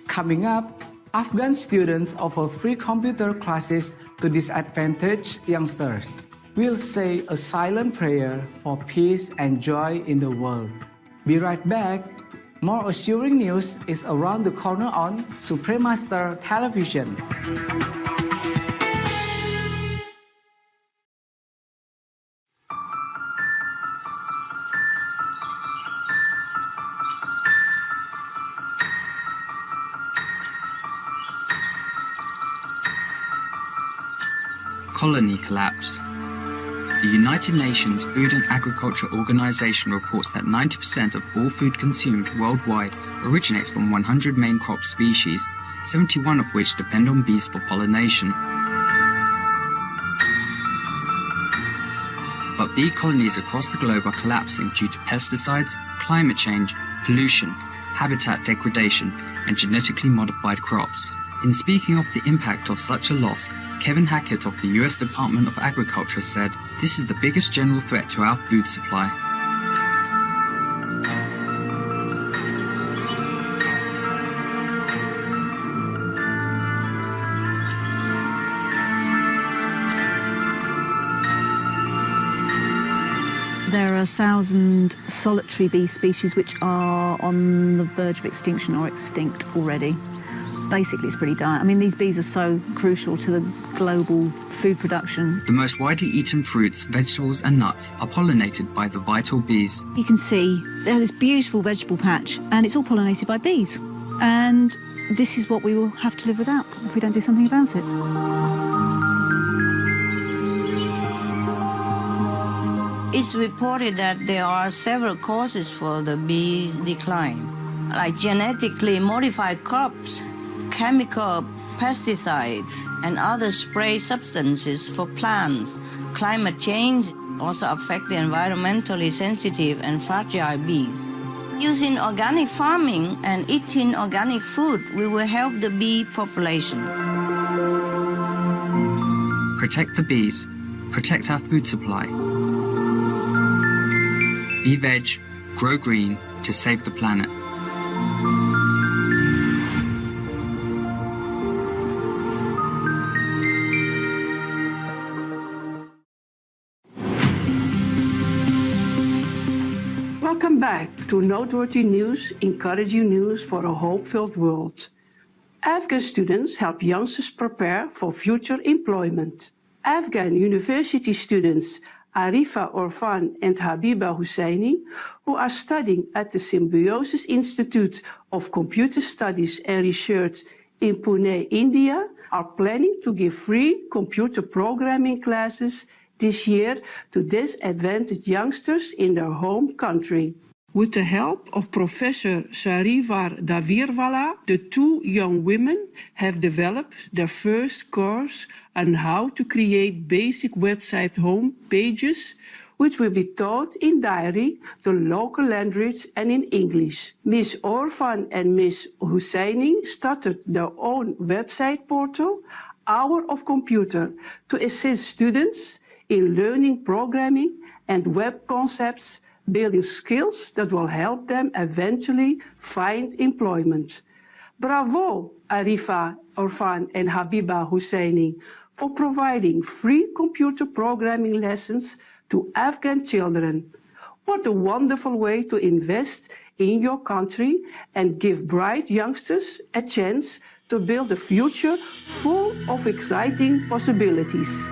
Coming up, Afghan students offer free computer classes to disadvantaged youngsters. We'll say a silent prayer for peace and joy in the world. Be right back. More assuring news is around the corner on Supremaster Television. Colony collapse. The United Nations Food and Agriculture Organization reports that 90% of all food consumed worldwide originates from 100 main crop species, 71 of which depend on bees for pollination. But bee colonies across the globe are collapsing due to pesticides, climate change, pollution, habitat degradation, and genetically modified crops. In speaking of the impact of such a loss, Kevin Hackett of the US Department of Agriculture said, "This is the biggest general threat to our food supply." There are 1,000 solitary bee species which are on the verge of extinction or extinct already. Basically, it's pretty dire. I mean, these bees are so crucial to the global food production. The most widely eaten fruits, vegetables and nuts are pollinated by the vital bees. You can see there's this beautiful vegetable patch and it's all pollinated by bees. And this is what we will have to live without if we don't do something about it. It's reported that there are several causes for the bee decline, like genetically modified crops, chemical pesticides, and other spray substances for plants. Climate change also affects the environmentally sensitive and fragile bees. Using organic farming and eating organic food, we will help the bee population. Protect the bees. Protect our food supply. Be veg, grow green to save the planet. Welcome back to Noteworthy News, encouraging news for a hope-filled world. Afghan students help youngsters prepare for future employment. Afghan university students Arifa Orfan and Habiba Husseini, who are studying at the Symbiosis Institute of Computer Studies and Research in Pune, India, are planning to give free computer programming classes this year to disadvantaged youngsters in their home country. With the help of Professor Sarivar Davirwala, the two young women have developed their first course on how to create basic website home pages, which will be taught in Diary, the local language, and in English. Ms. Orfan and Ms. Husseini started their own website portal, Hour of Computer, to assist students in learning programming and web concepts, building skills that will help them eventually find employment. Bravo, Arifa Orfan and Habiba Husseini, for providing free computer programming lessons to Afghan children. What a wonderful way to invest in your country and give bright youngsters a chance to build a future full of exciting possibilities.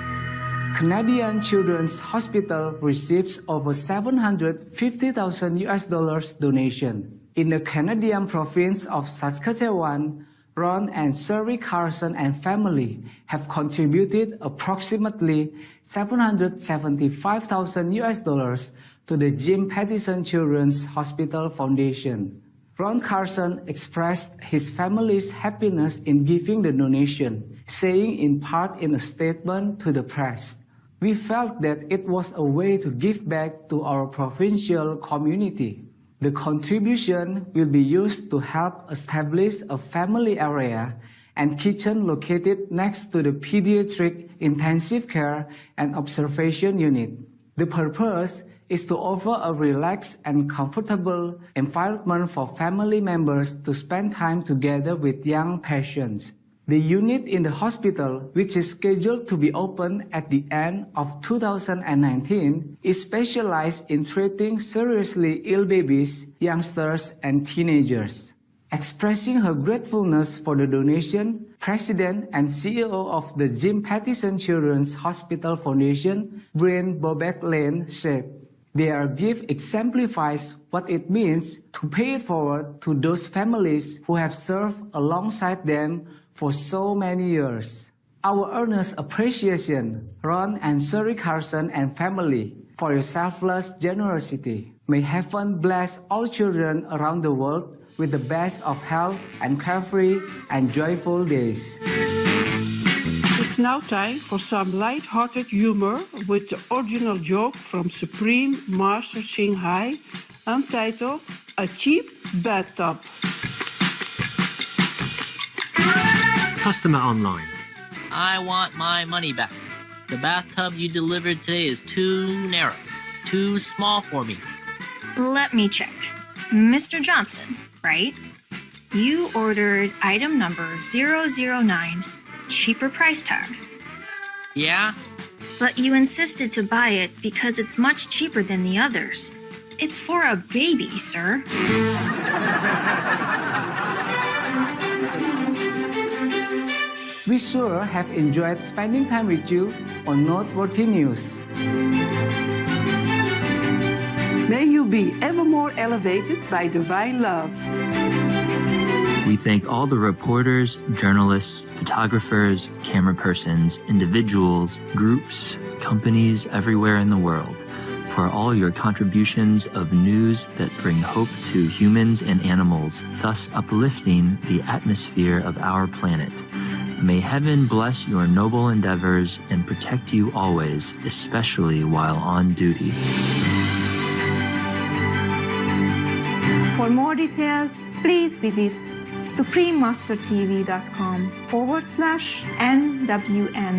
Canadian Children's Hospital receives over $750,000 donation. In the Canadian province of Saskatchewan, Ron and Sherry Carson and family have contributed approximately $775,000 to the Jim Pattison Children's Hospital Foundation. Ron Carson expressed his family's happiness in giving the donation, saying in part in a statement to the press, "We felt that it was a way to give back to our provincial community. The contribution will be used to help establish a family area and kitchen located next to the pediatric intensive care and observation unit. The purpose is to offer a relaxed and comfortable environment for family members to spend time together with young patients. The unit in the hospital, which is scheduled to be open at the end of 2019, is specialized in treating seriously ill babies, youngsters, and teenagers." Expressing her gratefulness for the donation, President and CEO of the Jim Pattison Children's Hospital Foundation, Brian Bobek Lane, said, "Their gift exemplifies what it means to pay it forward to those families who have served alongside them for so many years. Our earnest appreciation, Ron and Sherry Carson and family, for your selfless generosity. May heaven bless all children around the world with the best of health and carefree and joyful days." It's now time for some light-hearted humor with the original joke from Supreme Master Shanghai, entitled "A Cheap Bathtub." Customer online. I want my money back. The bathtub you delivered today is too narrow, too small for me. Let me check. Mr. Johnson, right? You ordered item number 009, cheaper price tag. Yeah? But you insisted to buy it because it's much cheaper than the others. It's for a baby, sir. We sure have enjoyed spending time with you on Noteworthy News. May you be ever more elevated by divine love. We thank all the reporters, journalists, photographers, camera persons, individuals, groups, companies everywhere in the world for all your contributions of news that bring hope to humans and animals, thus uplifting the atmosphere of our planet. May heaven bless your noble endeavors and protect you always, especially while on duty. For more details, please visit suprememastertv.com/NWN.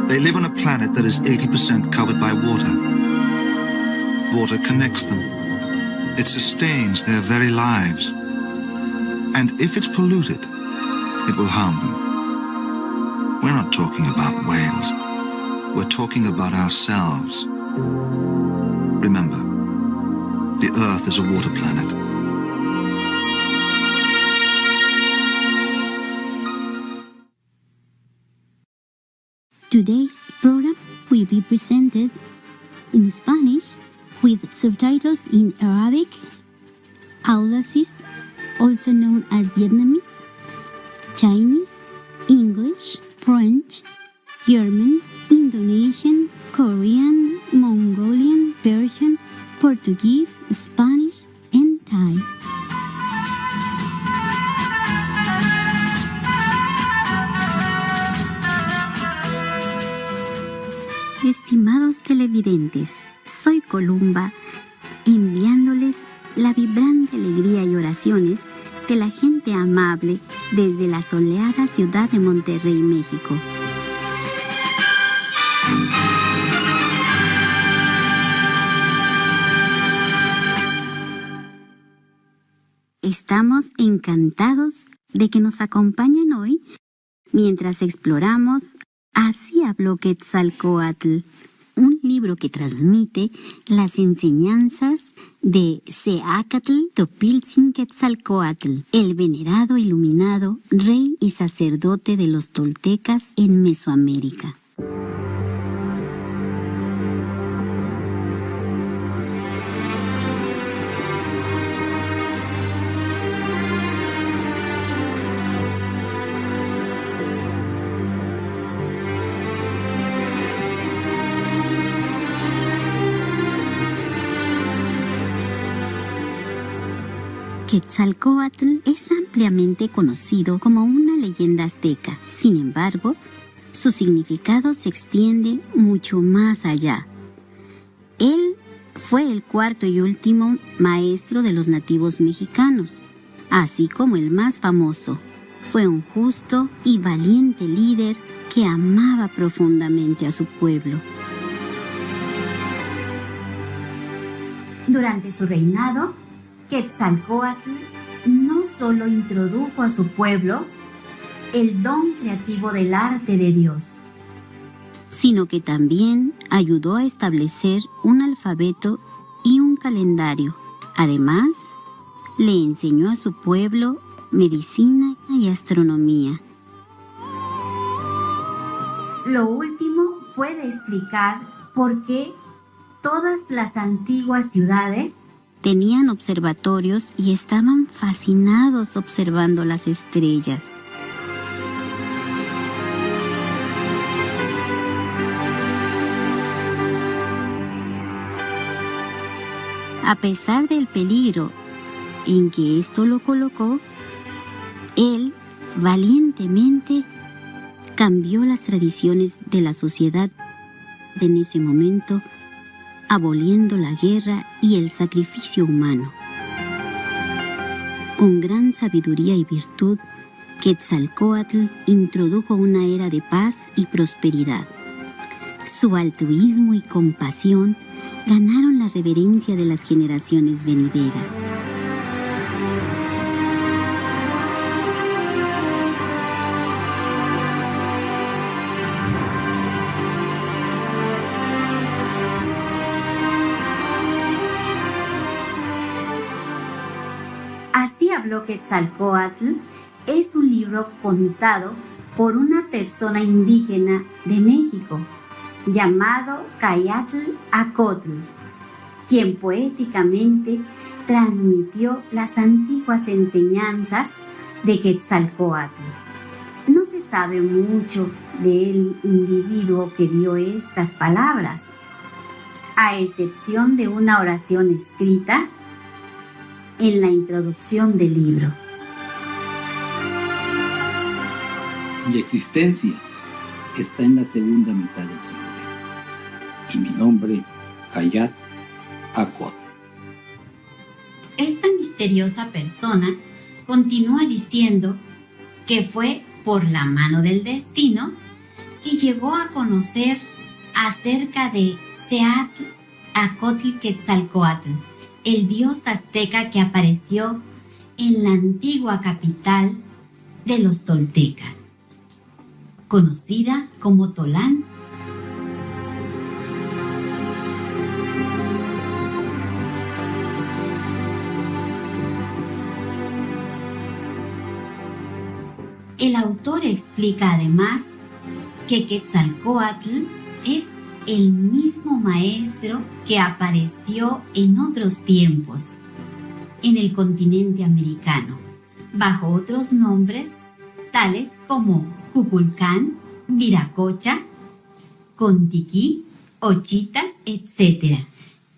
They live on a planet that is 80% covered by water. Water connects them. It sustains their very lives. And if it's polluted, it will harm them. We're not talking about whales. We're talking about ourselves. Remember, the Earth is a water planet. Today's program will be presented in Spanish with subtitles in Arabic, Aulasis, also known as Vietnamese, Chinese, English, French, German, Indonesian, Korean, Mongolian, Persian, Portuguese, Spanish, and Thai. Estimados televidentes, soy Columba, enviándoles la vibrante alegría y oraciones de la gente amable desde la soleada ciudad de Monterrey, México. Estamos encantados de que nos acompañen hoy mientras exploramos Así habló Quetzalcóatl, un libro que transmite las enseñanzas de Seacatl Topiltzin Quetzalcóatl, el venerado iluminado rey y sacerdote de los toltecas en Mesoamérica. Quetzalcóatl es ampliamente conocido como una leyenda azteca. Sin embargo, su significado se extiende mucho más allá. Él fue el cuarto y último maestro de los nativos mexicanos, así como el más famoso. Fue un justo y valiente líder que amaba profundamente a su pueblo. Durante su reinado, Quetzalcóatl no solo introdujo a su pueblo el don creativo del arte de Dios, sino que también ayudó a establecer un alfabeto y un calendario. Además, le enseñó a su pueblo medicina y astronomía. Lo último puede explicar por qué todas las antiguas ciudades tenían observatorios y estaban fascinados observando las estrellas. A pesar del peligro en que esto lo colocó, él valientemente cambió las tradiciones de la sociedad en ese momento, aboliendo la guerra y el sacrificio humano. Con gran sabiduría y virtud, Quetzalcóatl introdujo una era de paz y prosperidad. Su altruismo y compasión ganaron la reverencia de las generaciones venideras. Así habló Quetzalcóatl es un libro contado por una persona indígena de México llamado Cayatl Acotl, quien poéticamente transmitió las antiguas enseñanzas de Quetzalcóatl. No se sabe mucho del individuo que dio estas palabras, a excepción de una oración escrita en la introducción del libro. Mi existencia está en la segunda mitad del siglo y mi nombre, Cayat Acot. Esta misteriosa persona continúa diciendo que fue por la mano del destino que llegó a conocer acerca de Seatl Acotl Quetzalcóatl, el dios azteca que apareció en la antigua capital de los toltecas, conocida como Tolán. El autor explica además que Quetzalcóatl es el mismo maestro que apareció en otros tiempos en el continente americano, bajo otros nombres tales como Cuculcán, Viracocha, Contiquí, Ochita, etc.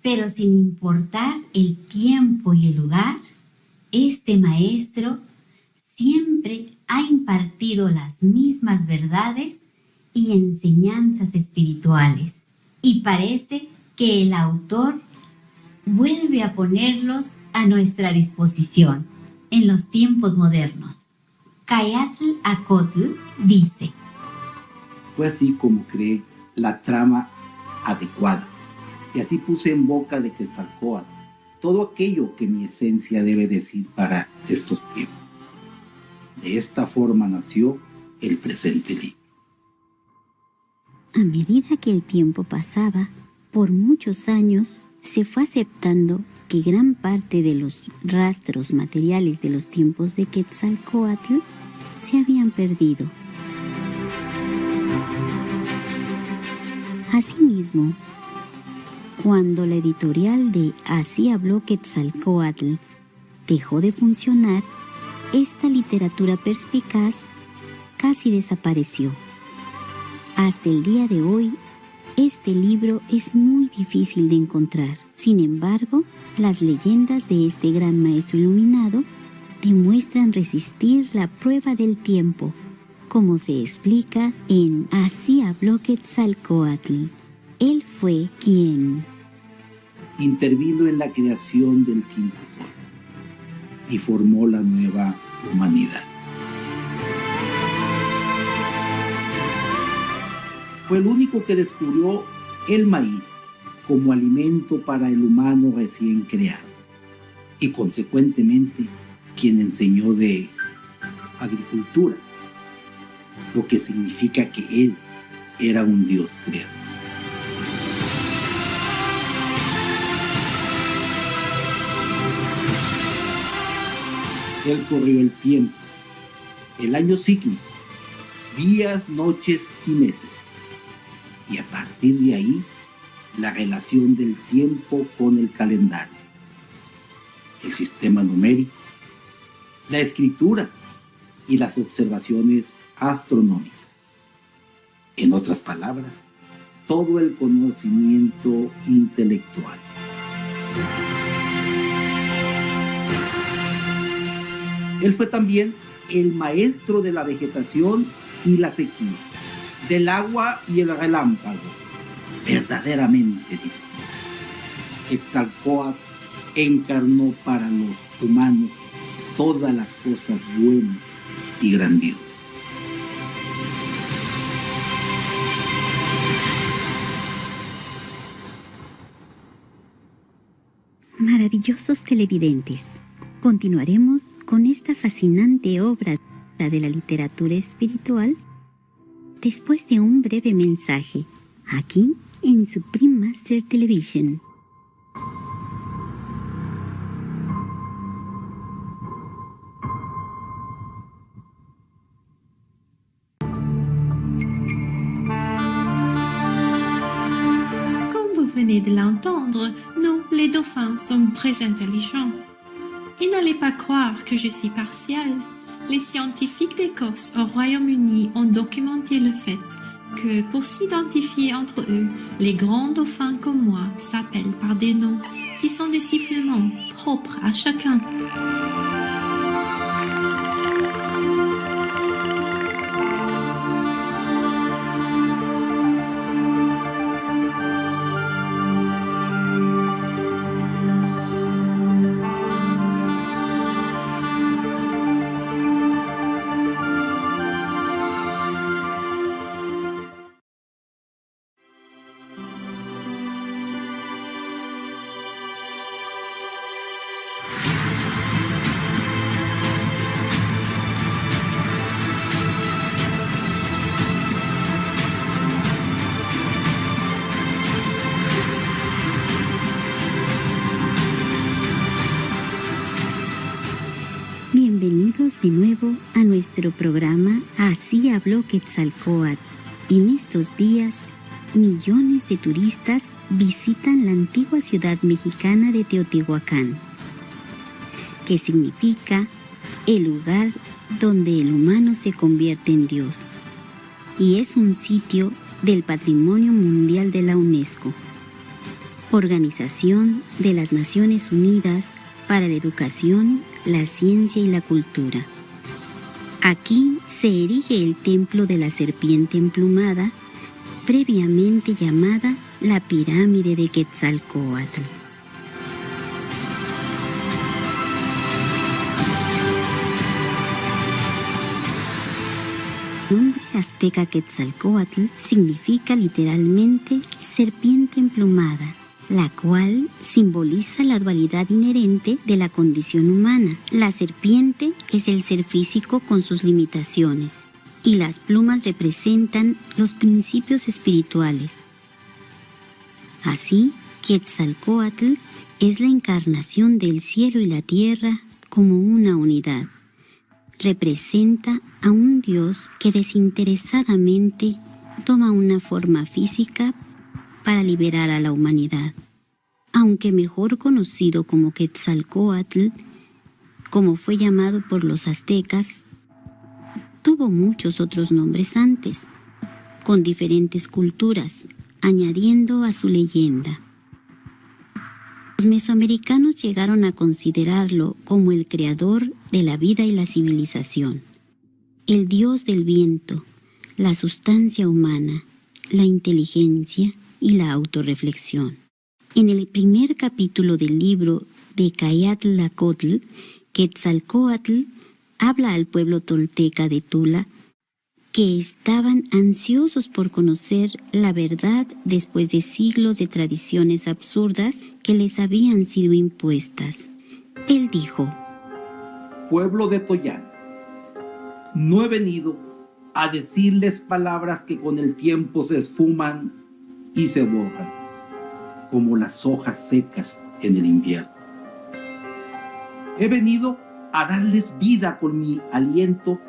Pero sin importar el tiempo y el lugar, este maestro siempre ha impartido las mismas verdades y enseñanzas espirituales. Y parece que el autor vuelve a ponerlos a nuestra disposición en los tiempos modernos. Cayatl Acotl dice: Fue así como creé la trama adecuada, y así puse en boca de Quetzalcóatl todo aquello que mi esencia debe decir para estos tiempos. De esta forma nació el presente libro. A medida que el tiempo pasaba, por muchos años, se fue aceptando que gran parte de los rastros materiales de los tiempos de Quetzalcóatl se habían perdido. Asimismo, cuando la editorial de Así habló Quetzalcóatl dejó de funcionar, esta literatura perspicaz casi desapareció. Hasta el día de hoy, este libro es muy difícil de encontrar. Sin embargo, las leyendas de este gran maestro iluminado demuestran resistir la prueba del tiempo, como se explica en Así habló Quetzalcóatl. Él fue quien intervino en la creación del quinto sol y formó la nueva humanidad. Fue el único que descubrió el maíz como alimento para el humano recién creado y consecuentemente quien enseñó de agricultura, lo que significa que él era un Dios creador. Él corrió el tiempo, el año cíclico, días, noches y meses. Y a partir de ahí, la relación del tiempo con el calendario, el sistema numérico, la escritura y las observaciones astronómicas. En otras palabras, todo el conocimiento intelectual. Él fue también el maestro de la vegetación y la sequía, del agua y el relámpago, verdaderamente divino. Quetzalcóatl encarnó para los humanos todas las cosas buenas y grandiosas. Maravillosos televidentes, continuaremos con esta fascinante obra de la literatura espiritual después de un breve mensaje, aquí en Supreme Master Television. Comme vous venez de l'entendre, nous, les dauphins, sommes très intelligents. Et n'allez pas croire que je suis partiale. Les scientifiques d'Écosse au Royaume-Uni ont documenté le fait que pour s'identifier entre eux, les grands dauphins comme moi s'appellent par des noms qui sont des sifflements propres à chacun. Bienvenidos de nuevo a nuestro programa Así habló Quetzalcóatl. En estos días, millones de turistas visitan la antigua ciudad mexicana de Teotihuacán, que significa el lugar donde el humano se convierte en Dios, y es un sitio del Patrimonio Mundial de la UNESCO, Organización de las Naciones Unidas para la Educación, la Ciencia y la Cultura. Aquí se erige el templo de la serpiente emplumada, previamente llamada la pirámide de Quetzalcóatl. El nombre azteca Quetzalcóatl significa literalmente serpiente emplumada, la cual simboliza la dualidad inherente de la condición humana. La serpiente es el ser físico con sus limitaciones, y las plumas representan los principios espirituales. Así, Quetzalcóatl es la encarnación del cielo y la tierra como una unidad. Representa a un Dios que desinteresadamente toma una forma física para liberar a la humanidad. Aunque mejor conocido como Quetzalcóatl, como fue llamado por los aztecas, tuvo muchos otros nombres antes, con diferentes culturas, añadiendo a su leyenda. Los mesoamericanos llegaron a considerarlo como el creador de la vida y la civilización, el dios del viento, la sustancia humana, la inteligencia y la autorreflexión. En el primer capítulo del libro de Cayatlacotl, Quetzalcóatl habla al pueblo tolteca de Tula que estaban ansiosos por conocer la verdad después de siglos de tradiciones absurdas que les habían sido impuestas. Él dijo: Pueblo de Toyán, no he venido a decirles palabras que con el tiempo se esfuman y se borran, como las hojas secas en el invierno. He venido a darles vida con mi aliento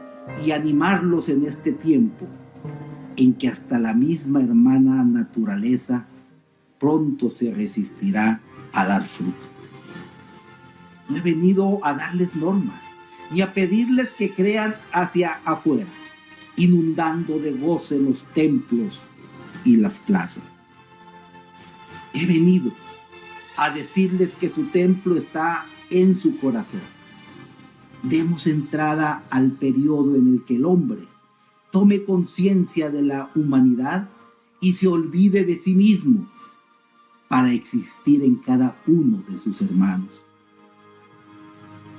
y animarlos en este tiempo en que hasta la misma hermana naturaleza pronto se resistirá a dar fruto. No he venido a darles normas, ni a pedirles que crean hacia afuera, inundando de goce los templos y las plazas. He venido a decirles que su templo está en su corazón. Demos entrada al periodo en el que el hombre tome conciencia de la humanidad y se olvide de sí mismo para existir en cada uno de sus hermanos.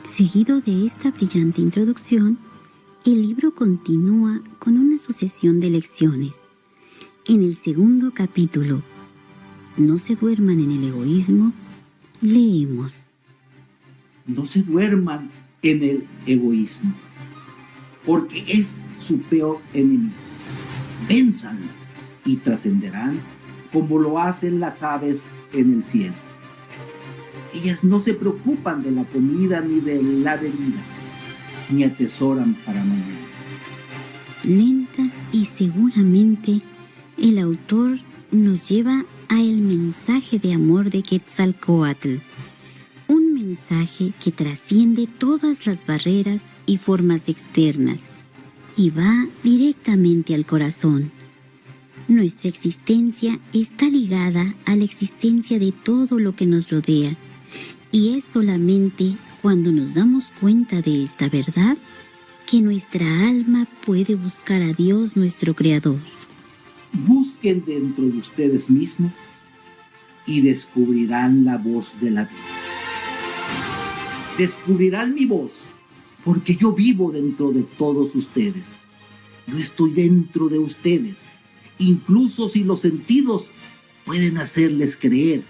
Seguido de esta brillante introducción, el libro continúa con una sucesión de lecciones. En el segundo capítulo, No se duerman en el egoísmo, leemos: No se duerman en el egoísmo, porque es su peor enemigo. Vénzanlo y trascenderán como lo hacen las aves en el cielo. Ellas no se preocupan de la comida ni de la bebida, ni atesoran para mañana. Lenta y seguramente, el autor nos lleva a el mensaje de amor de Quetzalcóatl, un mensaje que trasciende todas las barreras y formas externas y va directamente al corazón. Nuestra existencia está ligada a la existencia de todo lo que nos rodea, y es solamente cuando nos damos cuenta de esta verdad que nuestra alma puede buscar a Dios, nuestro Creador. Busquen dentro de ustedes mismos y descubrirán la voz de la vida. Descubrirán mi voz, porque yo vivo dentro de todos ustedes. Yo estoy dentro de ustedes, incluso si los sentidos pueden hacerles creer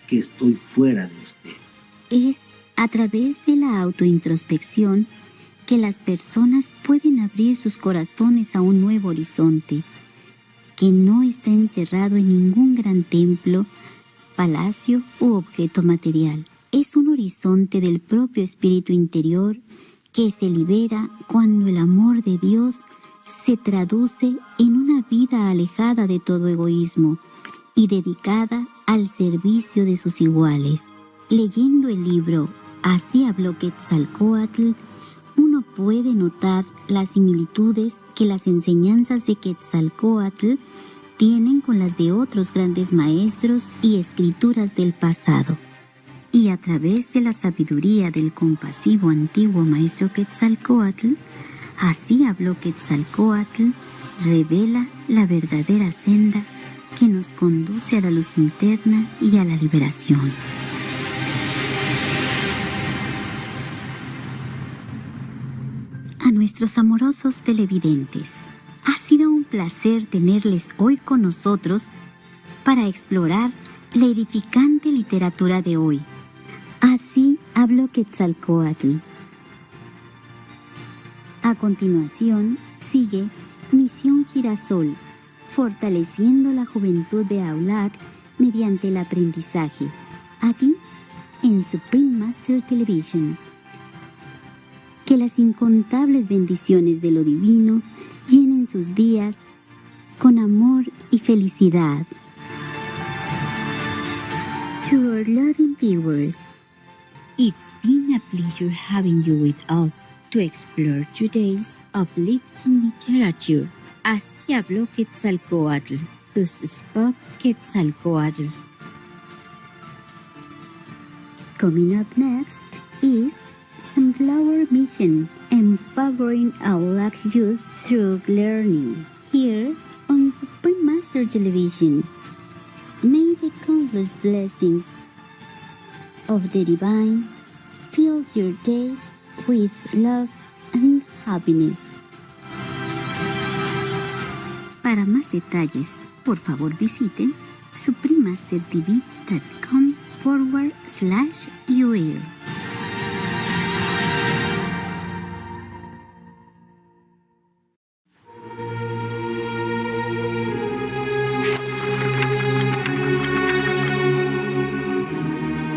que estoy fuera de ustedes. Es a través de la autointrospección que las personas pueden abrir sus corazones a un nuevo horizonte, que no está encerrado en ningún gran templo, palacio u objeto material. Es un horizonte del propio espíritu interior que se libera cuando el amor de Dios se traduce en una vida alejada de todo egoísmo y dedicada al servicio de sus iguales. Leyendo el libro Así habló Quetzalcóatl, uno puede notar las similitudes que las enseñanzas de Quetzalcóatl tienen con las de otros grandes maestros y escrituras del pasado. Y a través de la sabiduría del compasivo antiguo maestro Quetzalcóatl, Así habló Quetzalcóatl, revela la verdadera senda que nos conduce a la luz interna y a la liberación. A nuestros amorosos televidentes, ha sido un placer tenerles hoy con nosotros para explorar la edificante literatura de hoy. Así habló Quetzalcóatl. A continuación, sigue Misión Girasol, fortaleciendo la juventud de Aulac mediante el aprendizaje, aquí en Supreme Master Television. Que las incontables bendiciones de lo divino llenen sus días con amor y felicidad. To our loving viewers, it's been a pleasure having you with us to explore today's uplifting literature. Así habló Quetzalcóatl, thus spoke Quetzalcóatl. Coming up next is Sunflower Mission, empowering Aulac's youth through learning, here on Supreme Master Television. May the countless blessings of the divine fill your days with love and happiness. Para más detalles, por favor visiten suprememastertv.com/UL.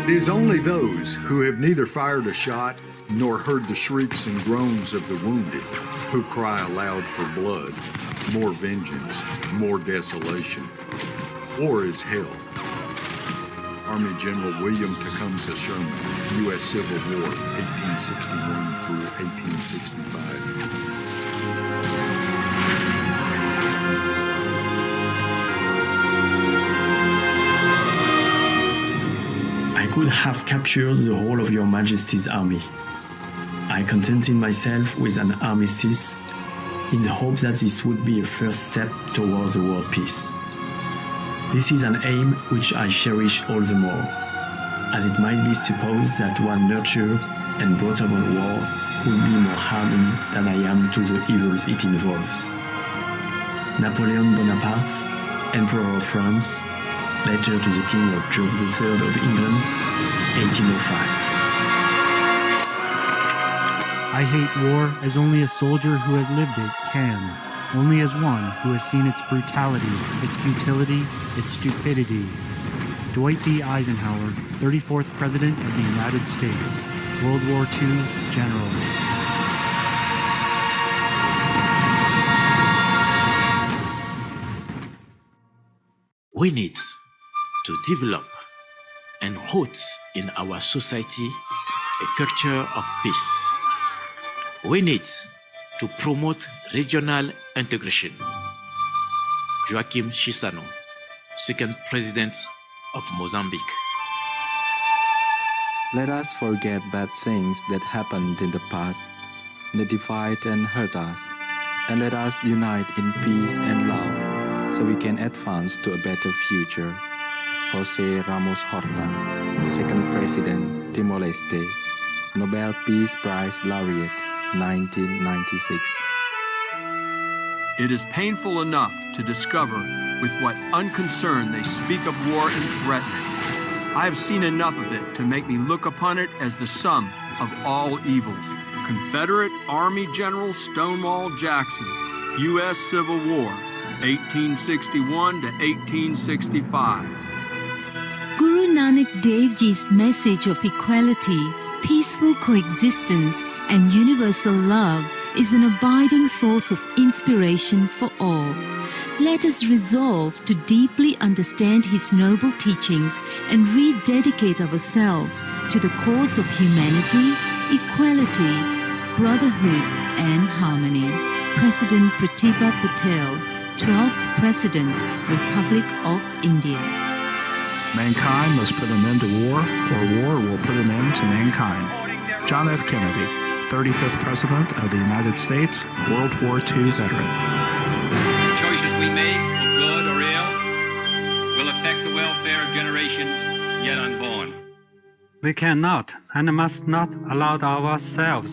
It is only those who have neither fired a shot nor heard the shrieks and groans of the wounded who cry aloud for blood, more vengeance, more desolation. War is hell. Army General William Tecumseh Sherman, U.S. Civil War, 1861 through 1865. I could have captured the whole of your Majesty's army. I contented myself with an armistice in the hope that this would be a first step towards a world peace. This is an aim which I cherish all the more, as it might be supposed that one nurtured and brought about war would be more hardened than I am to the evils it involves. Napoleon Bonaparte, Emperor of France, letter to the King of George III of England, 1805. I hate war as only a soldier who has lived it can, only as one who has seen its brutality, its futility, its stupidity. Dwight D. Eisenhower, 34th President of the United States, World War II General. We need to develop and root in our society a culture of peace. We need to promote regional integration. Joaquim Chissano, second president of Mozambique. Let us forget bad things that happened in the past, that divide and hurt us, and let us unite in peace and love, so we can advance to a better future. José Ramos Horta, second president, Timor-Leste, Nobel Peace Prize laureate, 1996. It is painful enough to discover with what unconcern they speak of war and threaten it. I have seen enough of it to make me look upon it as the sum of all evils. Confederate Army General Stonewall Jackson, U.S. Civil War, 1861 to 1865. Guru Nanak Dev Ji's message of equality, peaceful coexistence, and universal love is an abiding source of inspiration for all. Let us resolve to deeply understand his noble teachings and rededicate ourselves to the cause of humanity, equality, brotherhood and harmony. President Pratibha Patel, 12th President, Republic of India. Mankind must put an end to war, or war will put an end to mankind. John F. Kennedy, 35th President of the United States, World War II veteran. The choices we make, for good or ill, will affect the welfare of generations yet unborn. We cannot and must not allow ourselves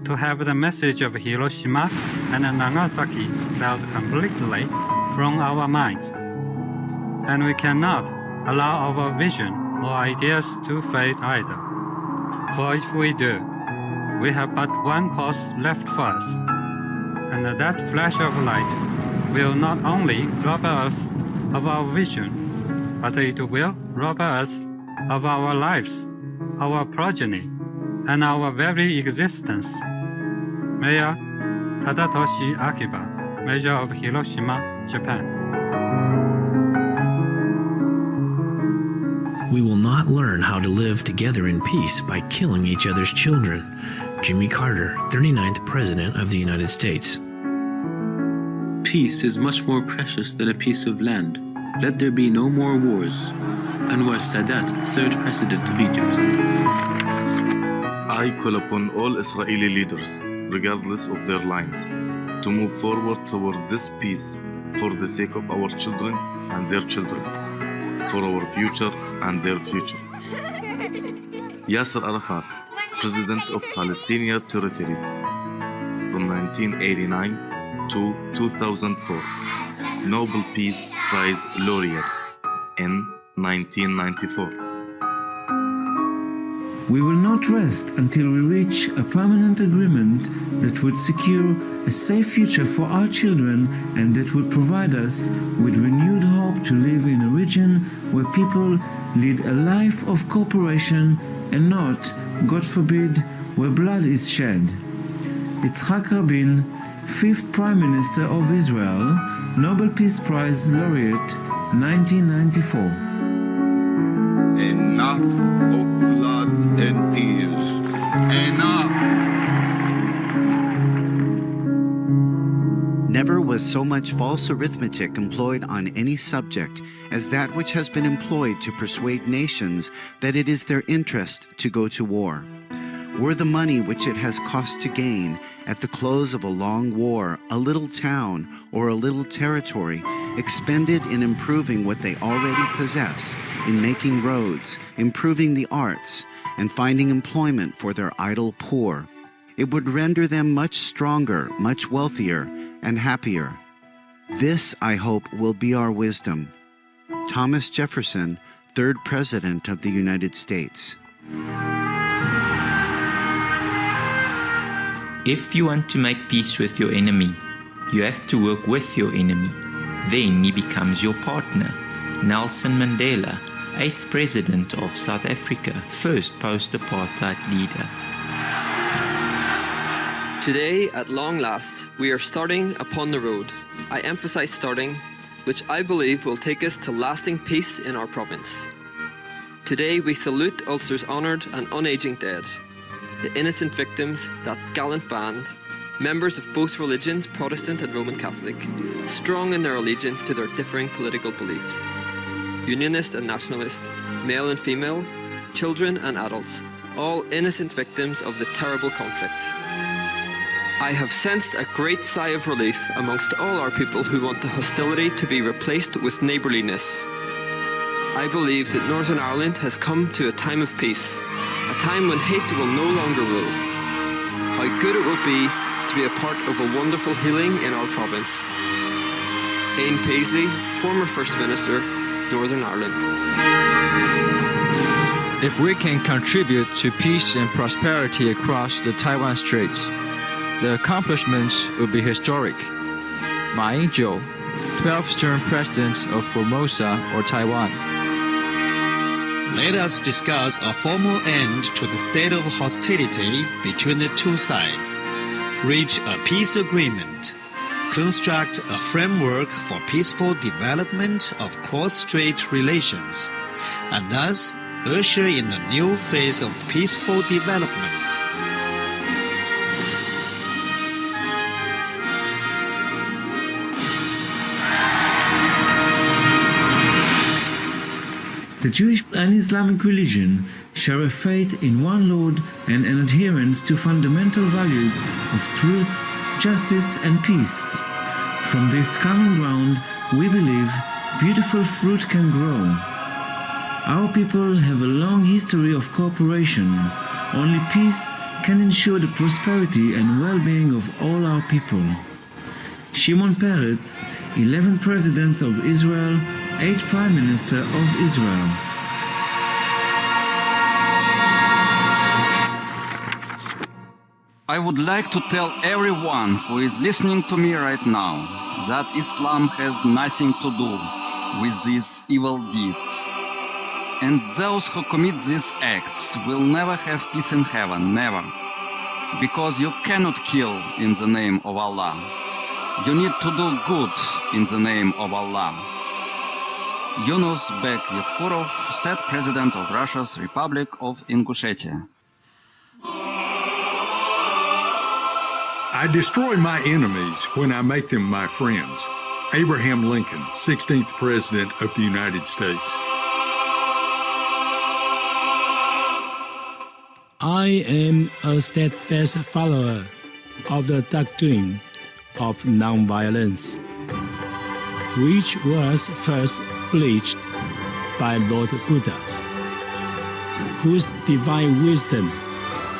to have the message of Hiroshima and Nagasaki expelled completely from our minds. And we cannot allow our vision or ideas to fade either. For if we do, we have but one course left for us, and that flash of light will not only rob us of our vision, but it will rob us of our lives, our progeny, and our very existence. Mayor Tadatoshi Akiba, Mayor of Hiroshima, Japan. We will not learn how to live together in peace by killing each other's children. Jimmy Carter, 39th President of the United States. Peace is much more precious than a piece of land. Let there be no more wars. Anwar Sadat, 3rd President of Egypt. I call upon all Israeli leaders, regardless of their lines, to move forward toward this peace for the sake of our children and their children, for our future and their future. Yasser Arafat, President of Palestinian Territories, from 1989 to 2004, Nobel Peace Prize laureate in 1994. We will not rest until we reach a permanent agreement that would secure a safe future for our children and that would provide us with renewed hope to live in a region where people lead a life of cooperation and not, God forbid, where blood is shed. Yitzhak Rabin, 5th Prime Minister of Israel, Nobel Peace Prize laureate, 1994. Enough of blood and tears. Enough! Never was so much false arithmetic employed on any subject as that which has been employed to persuade nations that it is their interest to go to war. Were the money which it has cost to gain at the close of a long war, a little town or a little territory, expended in improving what they already possess, in making roads, improving the arts, and finding employment for their idle poor, it would render them much stronger, much wealthier, and happier. This, I hope, will be our wisdom. Thomas Jefferson, 3rd President of the United States. If you want to make peace with your enemy, you have to work with your enemy. Then he becomes your partner. Nelson Mandela, 8th President of South Africa, first post-apartheid leader. Today, at long last, we are starting upon the road. I emphasize starting, which I believe will take us to lasting peace in our province. Today, we salute Ulster's honoured and unaging dead, the innocent victims, that gallant band, members of both religions, Protestant and Roman Catholic, strong in their allegiance to their differing political beliefs. Unionist and nationalist, male and female, children and adults, all innocent victims of the terrible conflict. I have sensed a great sigh of relief amongst all our people who want the hostility to be replaced with neighbourliness. I believe that Northern Ireland has come to a time of peace, a time when hate will no longer rule. How good it will be to be a part of a wonderful healing in our province. Ian Paisley, former First Minister, Northern Ireland. If we can contribute to peace and prosperity across the Taiwan Straits, the accomplishments will be historic. Ma Ying-jeou, 12th term President of Formosa or Taiwan. Let us discuss a formal end to the state of hostility between the two sides. reach a peace agreement, construct a framework for peaceful development of cross-strait relations, and thus usher in a new phase of peaceful development. The Jewish and Islamic religion share a faith in one Lord and an adherence to fundamental values of truth, justice and peace. From this common ground, we believe beautiful fruit can grow. Our people have a long history of cooperation. Only peace can ensure the prosperity and well-being of all our people. Shimon Peretz, 11 presidents of Israel, 8 prime minister of Israel. I would like to tell everyone who is listening to me right now that Islam has nothing to do with these evil deeds. And those who commit these acts will never have peace in heaven, never. Because you cannot kill in the name of Allah. You need to do good in the name of Allah. Yunus Bek Yevkurov, said President of Russia's Republic of Ingushetia. I destroy my enemies when I make them my friends. Abraham Lincoln, 16th President of the United States. I am a steadfast follower of the doctrine of nonviolence, which was first preached by Lord Buddha, whose divine wisdom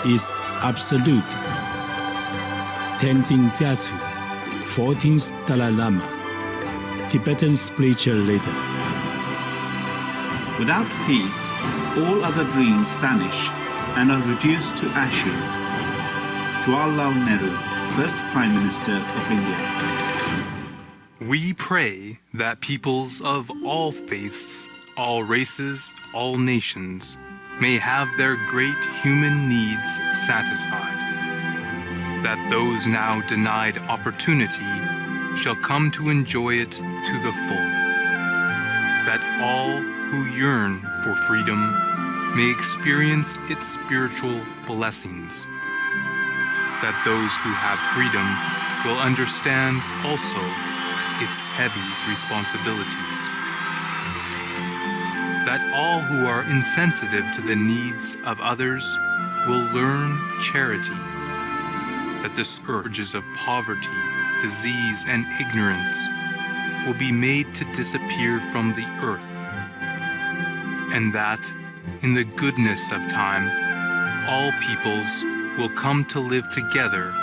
is absolute. Tenzin Gyatso, 14th Dalai Lama, Tibetan spiritual leader. Without peace, all other dreams vanish and are reduced to ashes. Jawaharlal Nehru, first Prime Minister of India. We pray that peoples of all faiths, all races, all nations may have their great human needs satisfied, that those now denied opportunity shall come to enjoy it to the full, that all who yearn for freedom may experience its spiritual blessings, that those who have freedom will understand also its heavy responsibilities, that all who are insensitive to the needs of others will learn charity, that the scourges of poverty, disease, and ignorance will be made to disappear from the earth, and that, in the goodness of time, all peoples will come to live together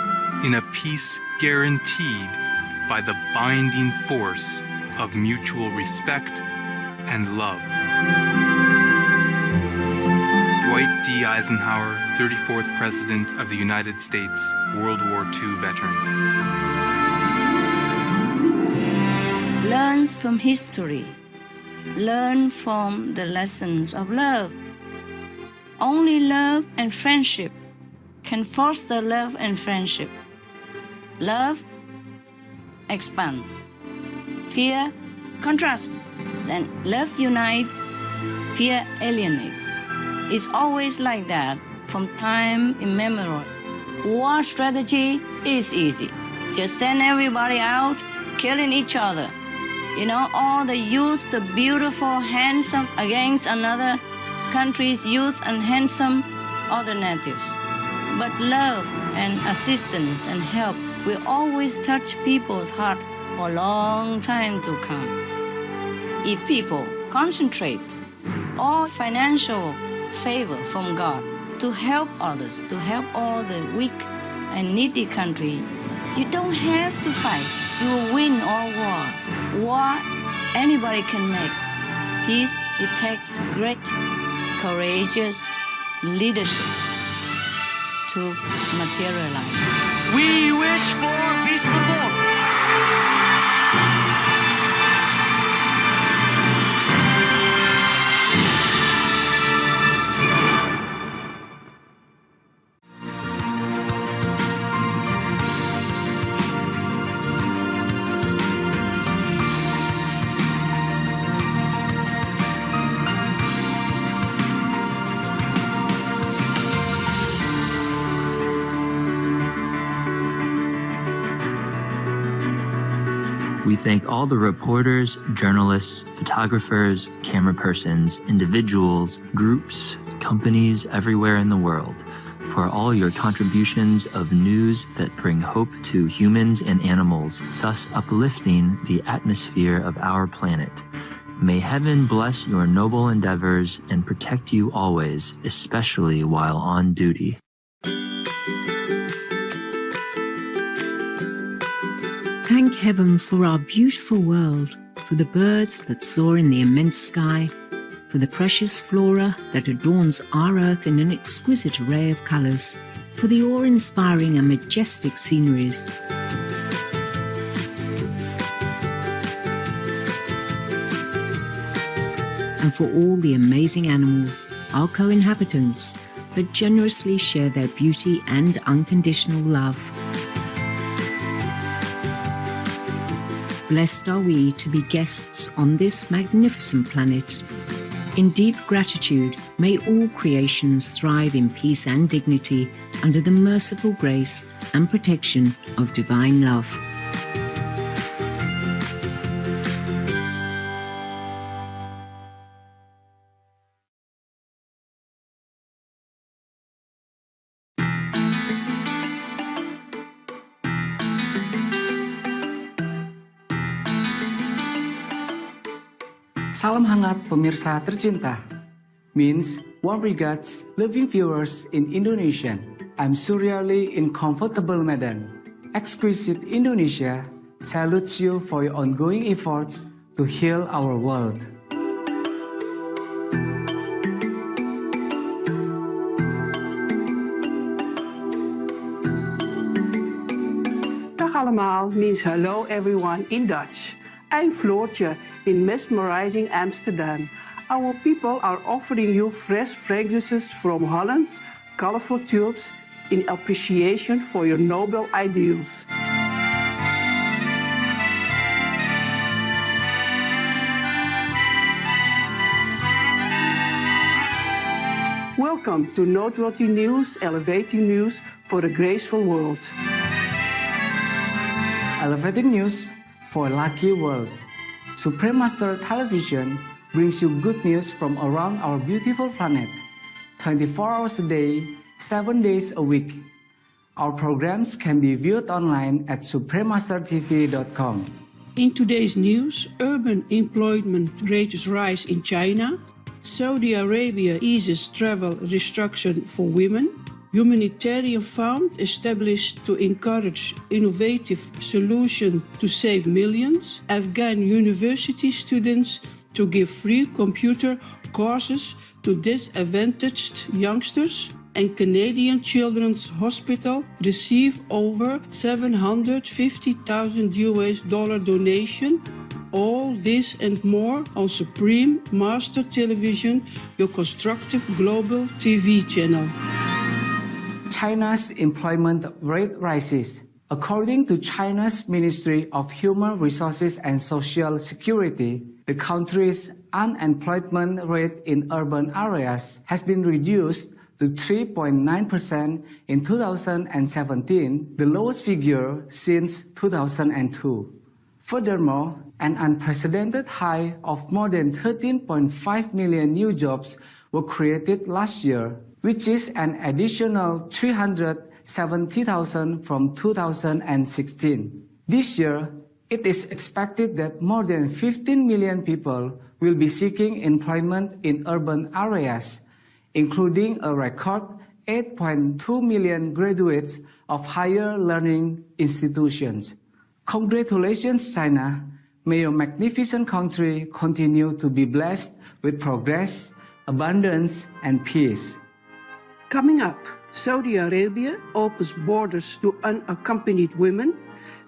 in a peace guaranteed by the binding force of mutual respect and love. Dwight D. Eisenhower, 34th President of the United States, World War II veteran. Learn from history. Learn from the lessons of love. Only love and friendship can foster love and friendship. Love expands. Fear contrasts. Then love unites. Fear alienates. It's always like that from time immemorial. War strategy is easy. Just send everybody out killing each other. You know, all the youth, the beautiful, handsome against another country's youth and handsome other natives. But love and assistance and help will always touch people's heart for a long time to come. If people concentrate all financial favor from God to help others, to help all the weak and needy country, you don't have to fight. You will win all war. War, anybody can make. Peace, it takes great, courageous leadership to materialize. We wish for peaceful world. We thank all the reporters, journalists, photographers, camera persons, individuals, groups, companies everywhere in the world for all your contributions of news that bring hope to humans and animals, thus uplifting the atmosphere of our planet. May heaven bless your noble endeavors and protect you always, especially while on duty. Thank heaven for our beautiful world, for the birds that soar in the immense sky, for the precious flora that adorns our earth in an exquisite array of colors, for the awe-inspiring and majestic sceneries. And for all the amazing animals, our co-inhabitants, that generously share their beauty and unconditional love. Blessed are we to be guests on this magnificent planet. In deep gratitude, may all creations thrive in peace and dignity under the merciful grace and protection of divine love. Salam hangat pemirsa tercinta. Means warm regards loving viewers in Indonesian. I'm surely in comfortable Medan. Exquisite Indonesia salutes you for your ongoing efforts to heal our world. Dag allemaal means hello everyone in Dutch. I'm Floortje in mesmerizing Amsterdam. Our people are offering you fresh fragrances from Holland's colorful tubes in appreciation for your noble ideals. Welcome to Noteworthy News, elevating news for a graceful world. Elevating news for a lucky world. Supreme Master Television brings you good news from around our beautiful planet, 24 hours a day, 7 days a week. Our programs can be viewed online at suprememastertv.com. In today's news, urban employment rates rise in China, Saudi Arabia eases travel restriction for women, humanitarian fund established to encourage innovative solutions to save millions, Afghan university students to give free computer courses to disadvantaged youngsters, and Canadian Children's Hospital receive over $750,000 donation. All this and more on Supreme Master Television, your constructive global TV channel. China's employment rate rises. According to China's Ministry of Human Resources and Social Security, the country's unemployment rate in urban areas has been reduced to 3.9% in 2017, the lowest figure since 2002. Furthermore, an unprecedented high of more than 13.5 million new jobs were created last year, which is an additional 370,000 from 2016. This year, it is expected that more than 15 million people will be seeking employment in urban areas, including a record 8.2 million graduates of higher learning institutions. Congratulations, China. May your magnificent country continue to be blessed with progress, abundance, and peace. Coming up, Saudi Arabia opens borders to unaccompanied women.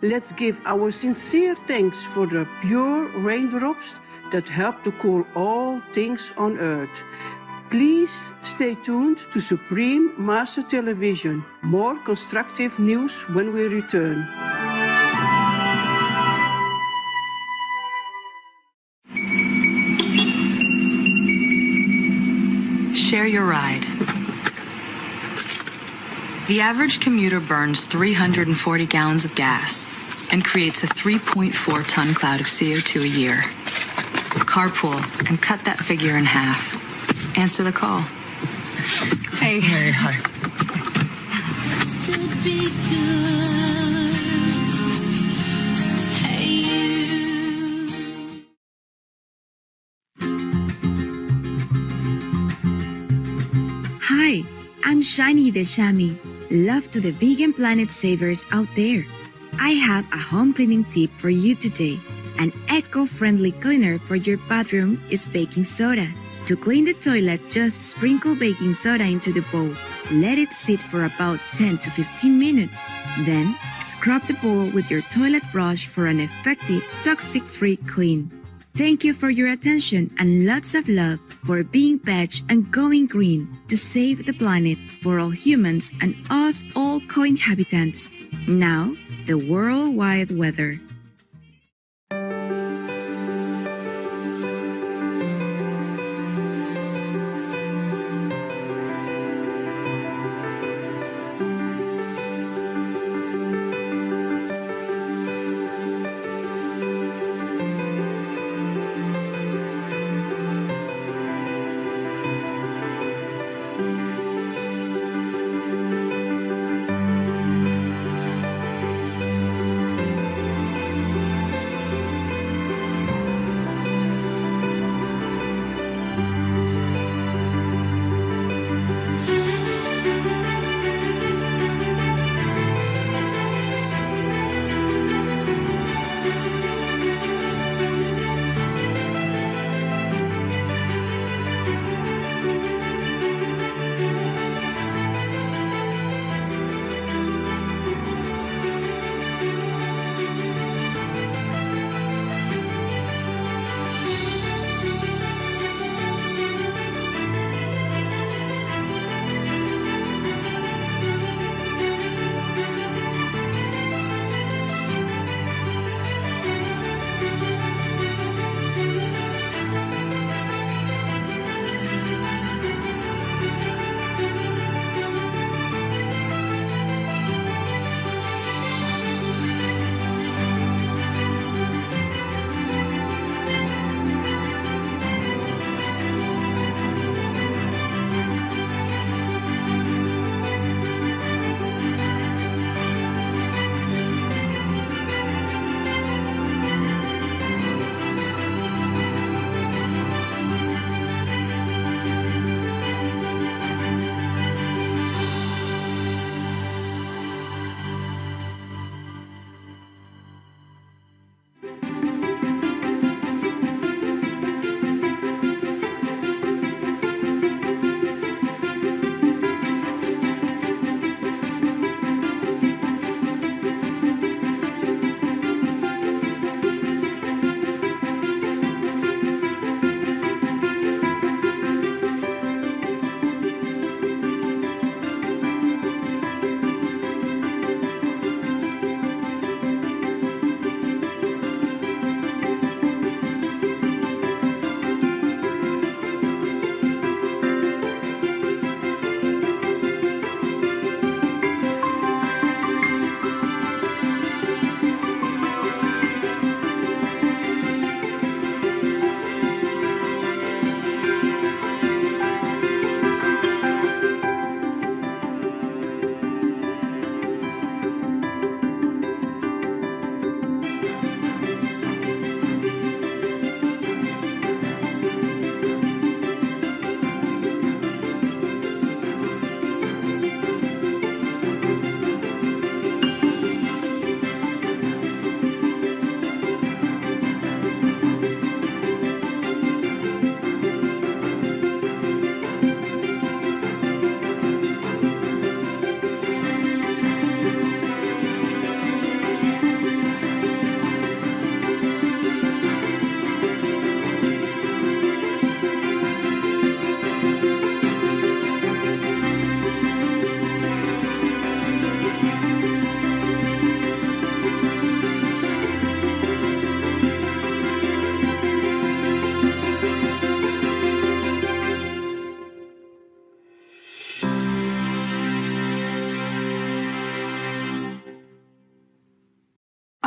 Let's give our sincere thanks for the pure raindrops that help to cool all things on earth. Please stay tuned to Supreme Master Television. More constructive news when we return. Share your ride. The average commuter burns 340 gallons of gas. and creates a 3.4 ton cloud of CO2 a year. Carpool and cut that figure in half. Answer the call. Hey. Hey, hi. Hi, I'm Shiny the Shami. Love to the vegan planet savers out there. I have a home cleaning tip for you today. An eco-friendly cleaner for your bathroom is baking soda. To clean the toilet, just sprinkle baking soda into the bowl. Let it sit for about 10 to 15 minutes. Then, scrub the bowl with your toilet brush for an effective, toxic-free clean. Thank you for your attention and lots of love for being veg and going green to save the planet for all humans and us all co-inhabitants. Now, the worldwide weather.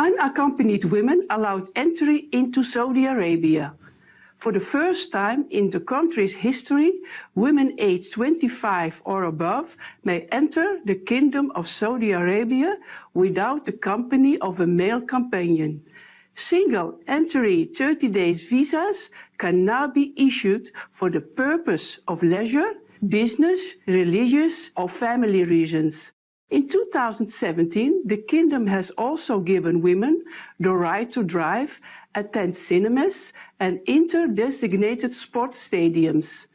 Unaccompanied women allowed entry into Saudi Arabia. For the first time in the country's history, women aged 25 or above may enter the Kingdom of Saudi Arabia without the company of a male companion. Single entry 30 days visas can now be issued for the purpose of leisure, business, religious, or family reasons. In 2017, the Kingdom has also given women the right to drive, attend cinemas, and enter designated sports stadiums.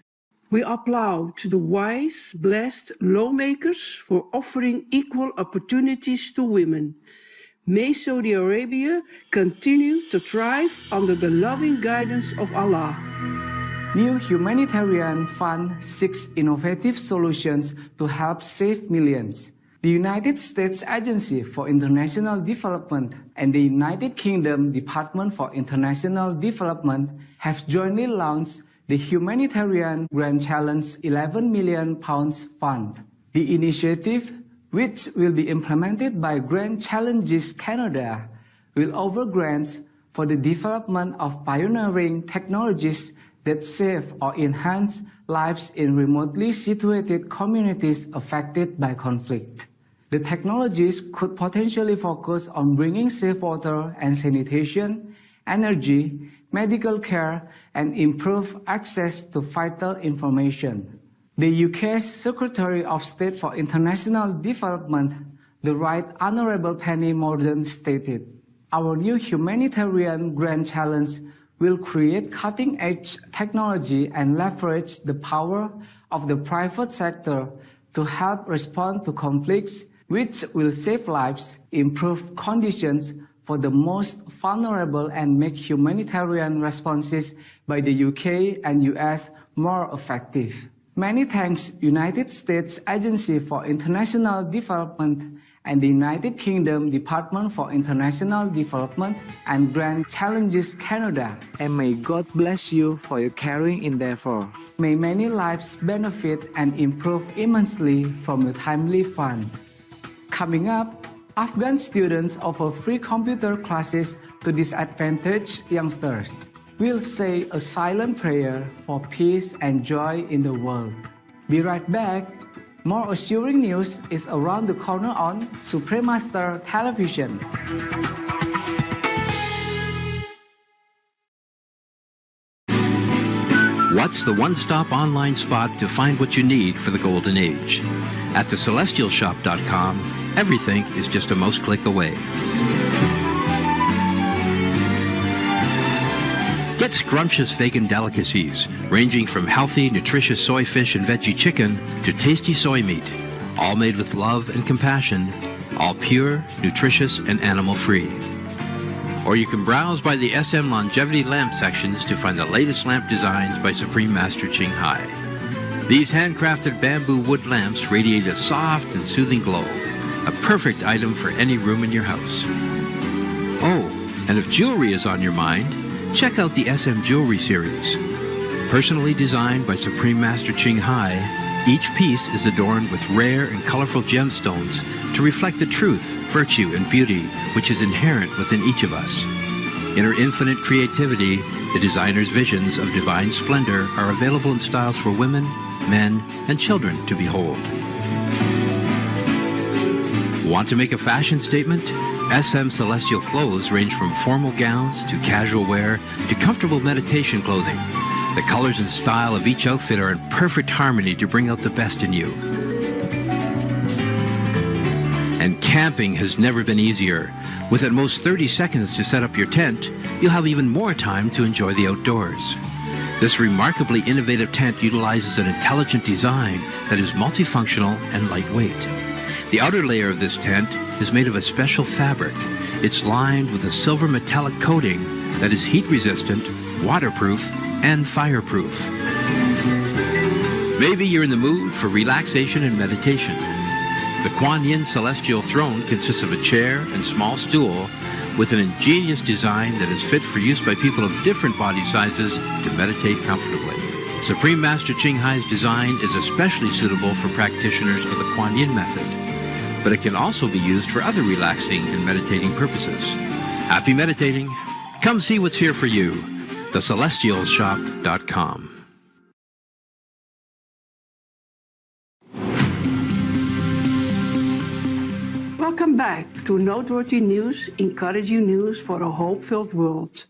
We applaud the wise, blessed lawmakers for offering equal opportunities to women. May Saudi Arabia continue to thrive under the loving guidance of Allah. New Humanitarian Fund seeks innovative solutions to help save millions. The United States Agency for International Development and the United Kingdom Department for International Development have jointly launched the Humanitarian Grand Challenge £11 million Fund. The initiative, which will be implemented by Grand Challenges Canada, will offer grants for the development of pioneering technologies that save or enhance lives in remotely situated communities affected by conflict. The technologies could potentially focus on bringing safe water and sanitation, energy, medical care, and improve access to vital information. The UK's Secretary of State for International Development, the Right Honourable Penny Mordaunt, stated, "Our new humanitarian grand challenge will create cutting-edge technology and leverage the power of the private sector to help respond to conflicts which will save lives, improve conditions for the most vulnerable, and make humanitarian responses by the UK and US more effective." Many thanks United States Agency for International Development and the United Kingdom Department for International Development and Grand Challenges Canada, and may God bless you for your caring endeavor. May many lives benefit and improve immensely from your timely fund. Coming up, Afghan students offer free computer classes to disadvantaged youngsters. We'll say a silent prayer for peace and joy in the world. Be right back. More assuring news is around the corner on Supremaster Television. What's the one-stop online spot to find what you need for the golden age? At thecelestialshop.com, everything is just a mouse click away. Get scrumptious vegan delicacies, ranging from healthy, nutritious soy fish and veggie chicken to tasty soy meat, all made with love and compassion, all pure, nutritious, and animal-free. Or you can browse by the SM Longevity lamp sections to find the latest lamp designs by Supreme Master Khai. These handcrafted bamboo wood lamps radiate a soft and soothing glow, a perfect item for any room in your house. Oh, and if jewelry is on your mind, check out the SM Jewelry series. Personally designed by Supreme Master Khai, each piece is adorned with rare and colorful gemstones to reflect the truth, virtue, and beauty which is inherent within each of us. In her infinite creativity, the designer's visions of divine splendor are available in styles for women, men, and children to behold. Want to make a fashion statement? SM Celestial clothes range from formal gowns to casual wear to comfortable meditation clothing. The colors and style of each outfit are in perfect harmony to bring out the best in you. And camping has never been easier. With at most 30 seconds to set up your tent, you'll have even more time to enjoy the outdoors. This remarkably innovative tent utilizes an intelligent design that is multifunctional and lightweight. The outer layer of this tent is made of a special fabric. It's lined with a silver metallic coating that is heat-resistant, waterproof, and fireproof. Maybe you're in the mood for relaxation and meditation. The Kuan Yin Celestial Throne consists of a chair and small stool with an ingenious design that is fit for use by people of different body sizes to meditate comfortably. Supreme Master Khai's design is especially suitable for practitioners of the Kuan Yin method, but it can also be used for other relaxing and meditating purposes. Happy meditating. Come see what's here for you. TheCelestialShop.com. Welcome back to Noteworthy News, encouraging news for a hope-filled world.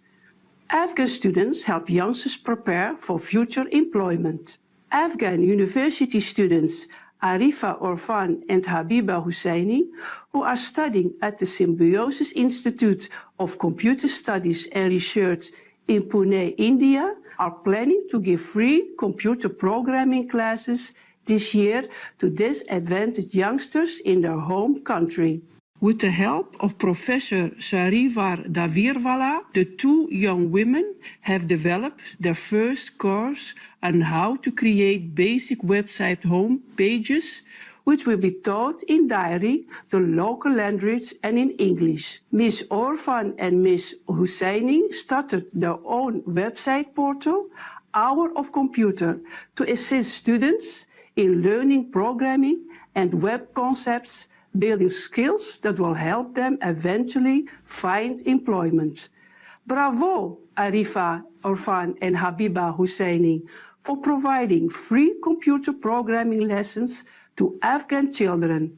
Afghan students help youngsters prepare for future employment. Afghan university students Arifa Orfan and Habiba Husseini, who are studying at the Symbiosis Institute of Computer Studies and Research in Pune, India, are planning to give free computer programming classes this year to disadvantaged youngsters in their home country. With the help of Professor Sarivar Davirwala, the two young women have developed their first course on how to create basic website home pages, which will be taught in Diary, the local language, and in English. Ms. Orfan and Ms. Husseini started their own website portal, Hour of Computer, to assist students in learning programming and web concepts, building skills that will help them eventually find employment. Bravo, Arifa Orfan and Habiba Husseini, for providing free computer programming lessons to Afghan children.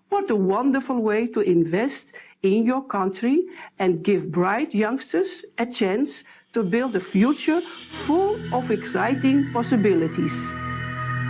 What a wonderful way to invest in your country and give bright youngsters a chance to build a future full of exciting possibilities.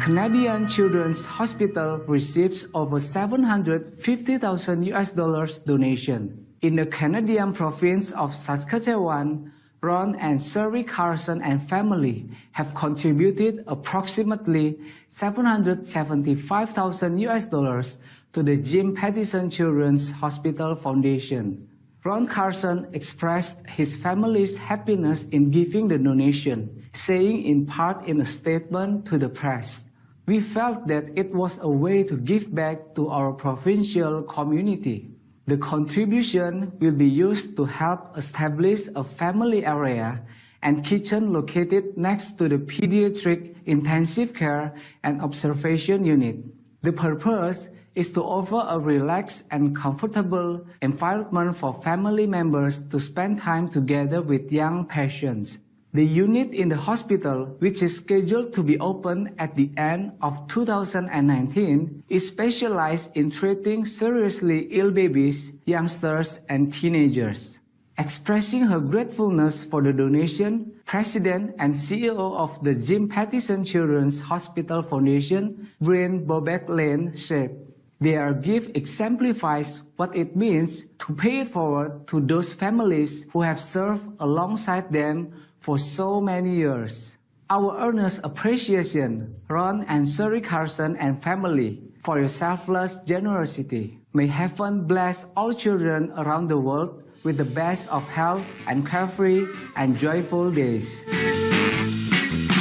Canadian Children's Hospital receives over $750,000 donation. In the Canadian province of Saskatchewan, Ron and Sherry Carson and family have contributed approximately $775,000 to the Jim Pattison Children's Hospital Foundation. Ron Carson expressed his family's happiness in giving the donation, saying in part in a statement to the press, "We felt that it was a way to give back to our provincial community. The contribution will be used to help establish a family area and kitchen located next to the pediatric intensive care and observation unit. The purpose is to offer a relaxed and comfortable environment for family members to spend time together with young patients. The unit in the hospital, which is scheduled to be open at the end of 2019, is specialized in treating seriously ill babies, youngsters, and teenagers." Expressing her gratefulness for the donation, President and CEO of the Jim Pattison Children's Hospital Foundation, Bryn Bobek Lane, said, "Their gift exemplifies what it means to pay it forward to those families who have served alongside them for so many years. Our earnest appreciation, Ron and Sherry Carson and family, for your selfless generosity. May heaven bless all children around the world with the best of health and carefree and joyful days."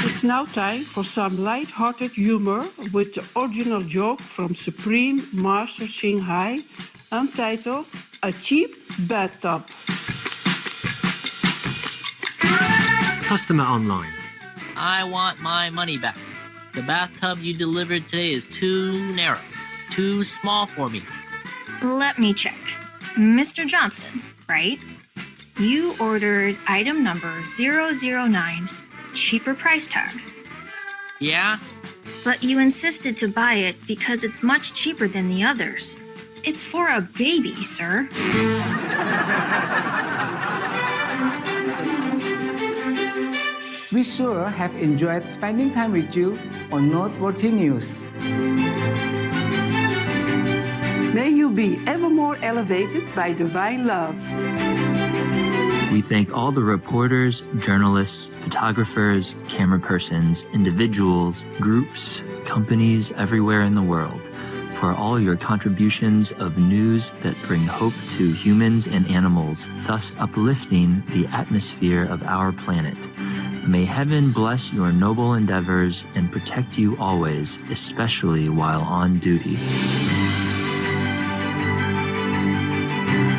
It's now time for some light-hearted humor with the original joke from Supreme Master Shanghai, entitled "A Cheap Bathtub." Customer online. I want my money back. The bathtub you delivered today is too narrow, too small for me. Let me check. Mr. Johnson, right? You ordered item number 009, cheaper price tag. Yeah? But you insisted to buy it because it's much cheaper than the others. It's for a baby, sir. We sure have enjoyed spending time with you on Noteworthy News. May you be ever more elevated by divine love. We thank all the reporters, journalists, photographers, camera persons, individuals, groups, companies everywhere in the world for all your contributions of news that bring hope to humans and animals, thus uplifting the atmosphere of our planet. May heaven bless your noble endeavors and protect you always, especially while on duty.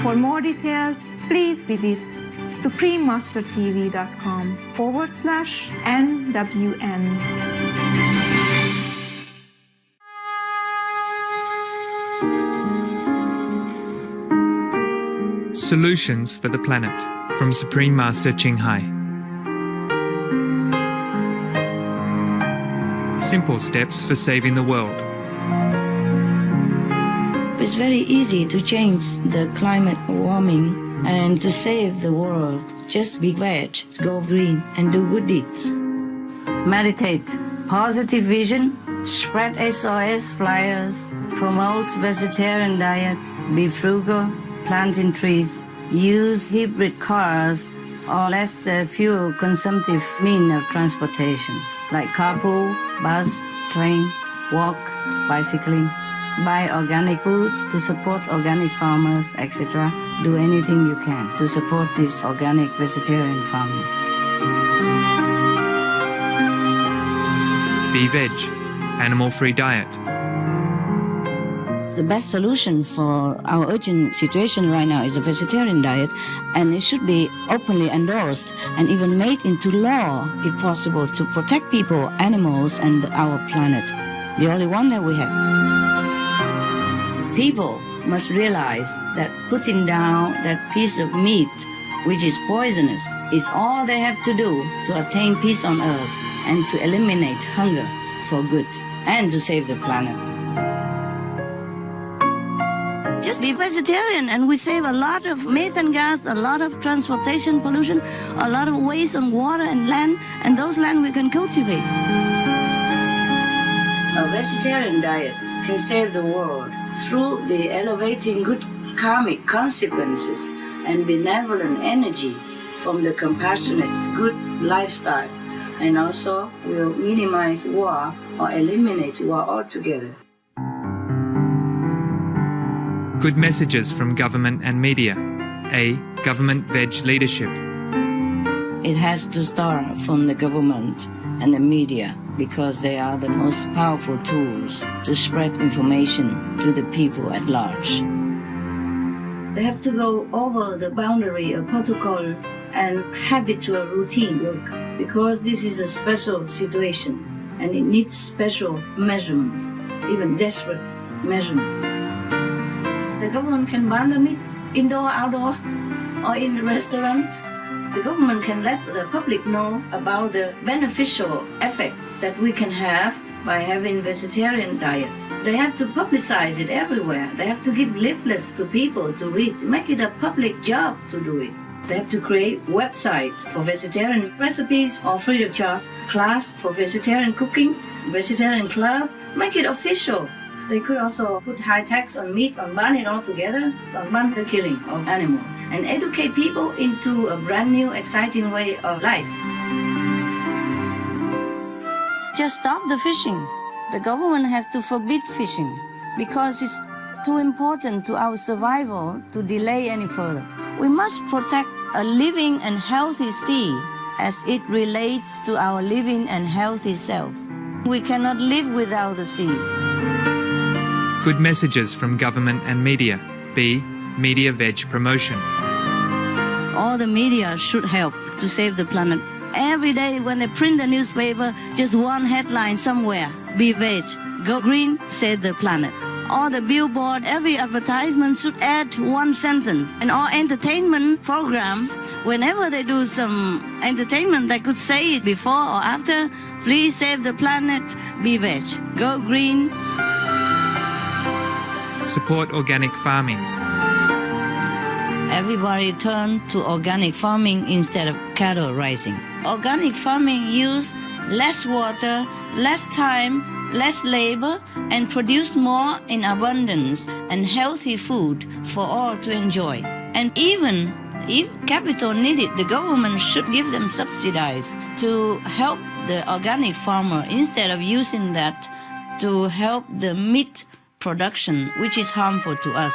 For more details, please visit suprememastertv.com/NWN. Solutions for the Planet from Supreme Master Khai. Simple steps for saving the world. It's very easy to change the climate warming and to save the world. Just be veg, go green, and do good deeds. Meditate, positive vision, spread SOS flyers, promote vegetarian diet, be frugal, planting trees, use hybrid cars or less fuel consumptive mean of transportation like carpool, bus, train, walk, bicycling. Buy organic food to support organic farmers, etc. Do anything you can to support this organic vegetarian farming. Be veg, animal-free diet. The best solution for our urgent situation right now is a vegetarian diet, and it should be openly endorsed and even made into law, if possible, to protect people, animals, and our planet. The only one that we have. People must realize that putting down that piece of meat, which is poisonous, is all they have to do to attain peace on earth and to eliminate hunger for good and to save the planet. Just be vegetarian and we save a lot of methane gas, a lot of transportation pollution, a lot of waste on water and land, and those land we can cultivate. A vegetarian diet can save the world through the elevating good karmic consequences and benevolent energy from the compassionate good lifestyle, and also will minimize war or eliminate war altogether. Good messages from government and media. A. Government veg leadership. It has to start from the government and the media because they are the most powerful tools to spread information to the people at large. They have to go over the boundary of protocol and habitual routine work because this is a special situation and it needs special measurement, even desperate measurement. The government can ban the meat indoor, outdoor, or in the restaurant. The government can let the public know about the beneficial effect that we can have by having vegetarian diet. They have to publicize it everywhere. They have to give leaflets to people to read, make it a public job to do it. They have to create websites for vegetarian recipes or free of charge class for vegetarian cooking, vegetarian club, make it official. They could also put high tax on meat, on ban it altogether, on ban the killing of animals, and educate people into a brand new, exciting way of life. Just stop the fishing. The government has to forbid fishing because it's too important to our survival to delay any further. We must protect a living and healthy sea as it relates to our living and healthy self. We cannot live without the sea. Good messages from government and media. B. Media veg promotion. All the media should help to save the planet. Every day when they print the newspaper, just one headline somewhere. Be veg, go green, save the planet. All the billboard, every advertisement should add one sentence. And all entertainment programs, whenever they do some entertainment, they could say it before or after. Please save the planet, be veg, go green. Support organic farming. Everybody turn to organic farming instead of cattle raising. Organic farming use less water, less time, less labor, and produce more in abundance and healthy food for all to enjoy. And even if capital needed, the government should give them subsidies to help the organic farmer instead of using that to help the meat production, which is harmful to us.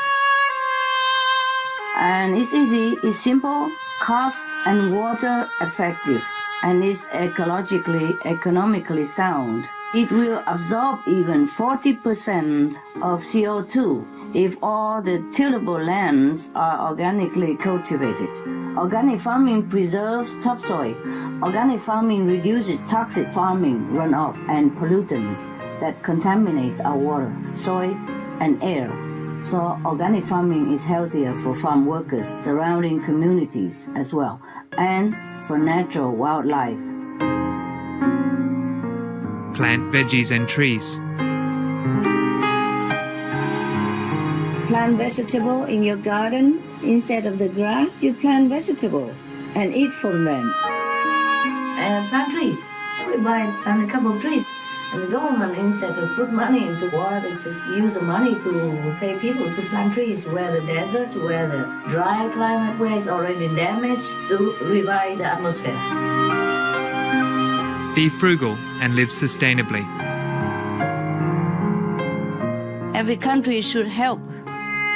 And it's easy, it's simple, cost and water effective, and it's ecologically, economically sound. It will absorb even 40% of CO2 if all the tillable lands are organically cultivated. Organic farming preserves topsoil. Organic farming reduces toxic farming runoff and pollutants that contaminate our water, soil, and air. So organic farming is healthier for farm workers, surrounding communities as well, and for natural wildlife. Plant veggies and trees. Plant vegetable in your garden. Instead of the grass, you plant vegetable and eat from them. And plant trees. We buy a couple of trees. And the government, instead of put money into water, they just use the money to pay people to plant trees where the desert, where the dry climate, where it's already damaged, to revive the atmosphere. Be frugal and live sustainably. Every country should help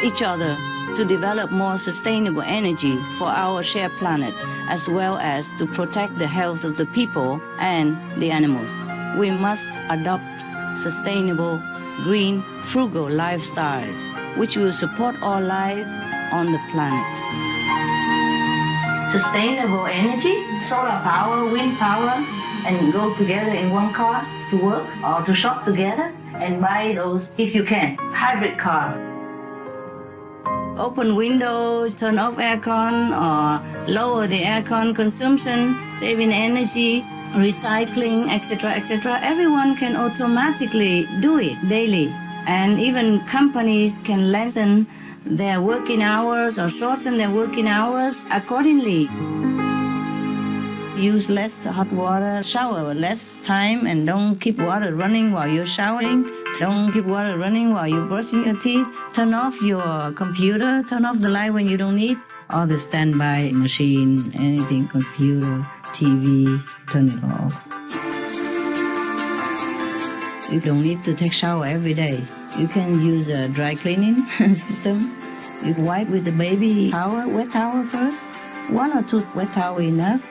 each other to develop more sustainable energy for our shared planet, as well as to protect the health of the people and the animals. We must adopt sustainable, green, frugal lifestyles, which will support all life on the planet. Sustainable energy, solar power, wind power, and go together in one car to work or to shop together and buy those, if you can, hybrid car. Open windows, turn off aircon or lower the aircon consumption, saving energy, recycling, etc., etc. Everyone can automatically do it daily. And even companies can lengthen their working hours or shorten their working hours accordingly. Use less hot water, shower less time, and don't keep water running while you're showering. Don't keep water running while you're brushing your teeth. Turn off your computer, turn off the light when you don't need. Or the standby machine, anything, computer, TV, turn it off. You don't need to take shower every day. You can use a dry cleaning system. You wipe with the baby towel, wet towel first. 1 or 2 wet towel enough.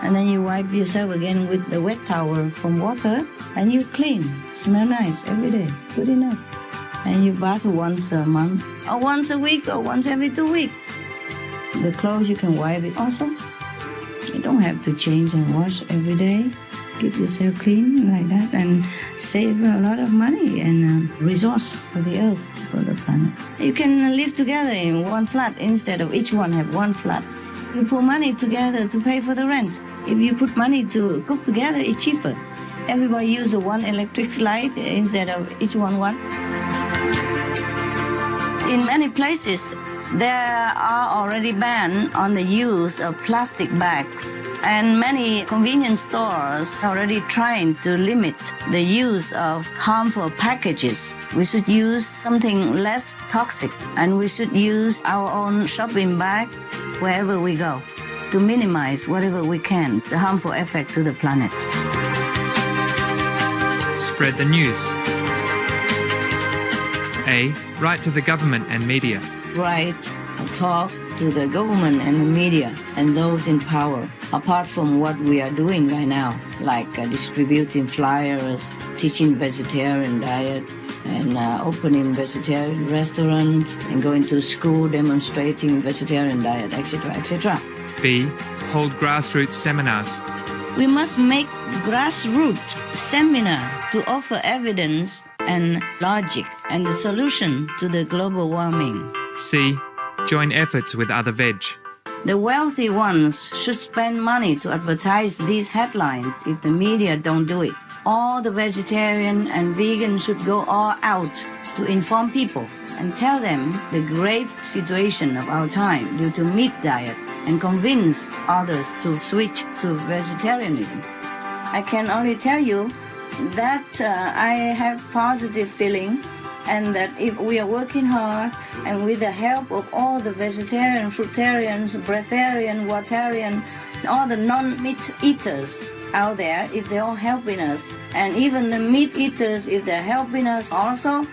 And then you wipe yourself again with the wet towel from water, and you clean. Smell nice every day. Good enough. And you bath once a month, or once a week, or once every 2 weeks. The clothes you can wipe it also. You don't have to change and wash every day. Keep yourself clean like that and save a lot of money and resource for the earth, for the planet. You can live together in one flat instead of each one have one flat. You put money together to pay for the rent. If you put money to cook together, it's cheaper. Everybody use one electric light instead of each one. In many places, there are already bans on the use of plastic bags, and many convenience stores are already trying to limit the use of harmful packages. We should use something less toxic, and we should use our own shopping bag wherever we go to minimize whatever we can the harmful effect to the planet. Spread the news. A. Write to the government and media. Write or talk to the government and the media and those in power, apart from what we are doing right now, like distributing flyers, teaching vegetarian diet, and opening vegetarian restaurants, and going to school demonstrating vegetarian diet, etc., etc. B. Hold grassroots seminars. We must make grassroots seminar to offer evidence and logic and the solution to the global warming. C. Join efforts with other veg. The wealthy ones should spend money to advertise these headlines if the media don't do it. All the vegetarian and vegan should go all out to inform people and tell them the grave situation of our time due to meat diet and convince others to switch to vegetarianism. I can only tell you that I have positive feeling, and that if we are working hard and with the help of all the vegetarian, fruitarians, breatharian, watarian, all the non-meat eaters out there, if they're all helping us, and even the meat eaters, if they're helping us also,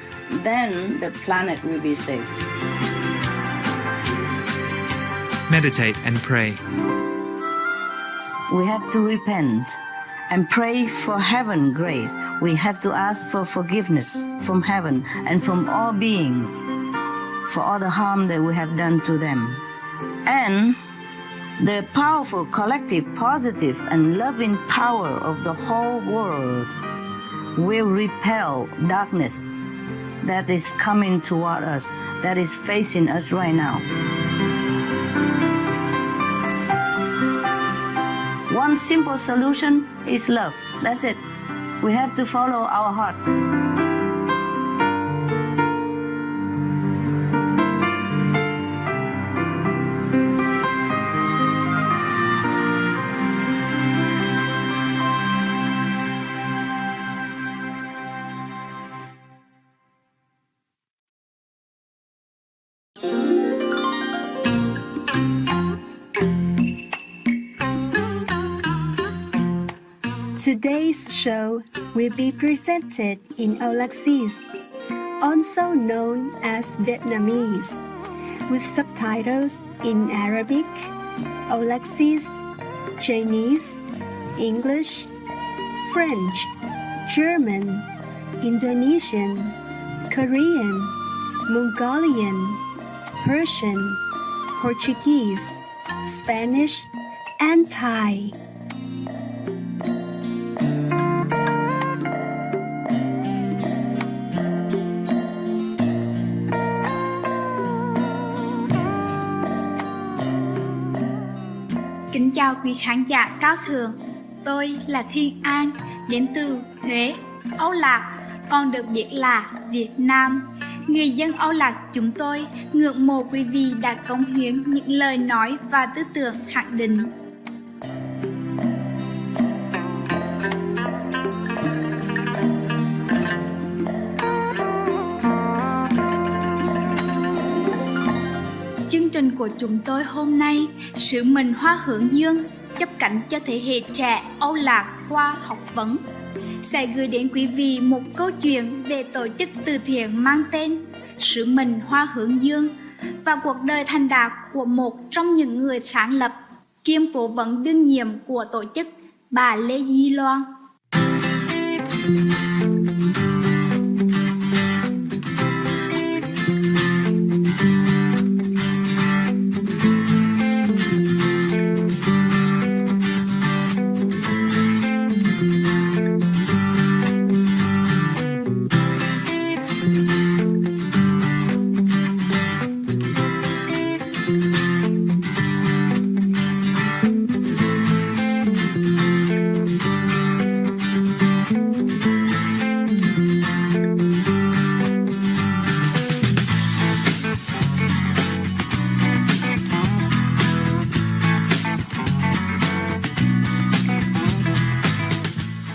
then the planet will be safe. Meditate and pray. We have to repent and pray for heaven grace. We have to ask for forgiveness from heaven and from all beings for all the harm that we have done to them. And the powerful, collective, positive, and loving power of the whole world will repel darkness that is coming toward us, that is facing us right now. One simple solution is love. That's it. We have to follow our heart. Today's show will be presented in Aulacese, also known as Vietnamese, with subtitles in Arabic, Aulacese, Chinese, English, French, German, Indonesian, Korean, Mongolian, Persian, Portuguese, Spanish, and Thai. Kính chào quý khán giả cao thượng. Tôi là Thiên An, đến từ Huế, Âu Lạc, còn được biết là Việt Nam. Người dân Âu Lạc chúng tôi ngưỡng mộ quý vị đã cống hiến những lời nói và tư tưởng khẳng định. Chương trình của chúng tôi hôm nay, sứ mệnh Hoa Hướng Dương, chấp cánh cho thế hệ trẻ Âu Lạc qua học vấn, sẽ gửi đến quý vị một câu chuyện về tổ chức từ thiện mang tên Sứ mệnh Hoa Hướng Dương và cuộc đời thành đạt của một trong những người sáng lập kiêm cố vấn đương nhiệm của tổ chức, bà Lê Di Loan.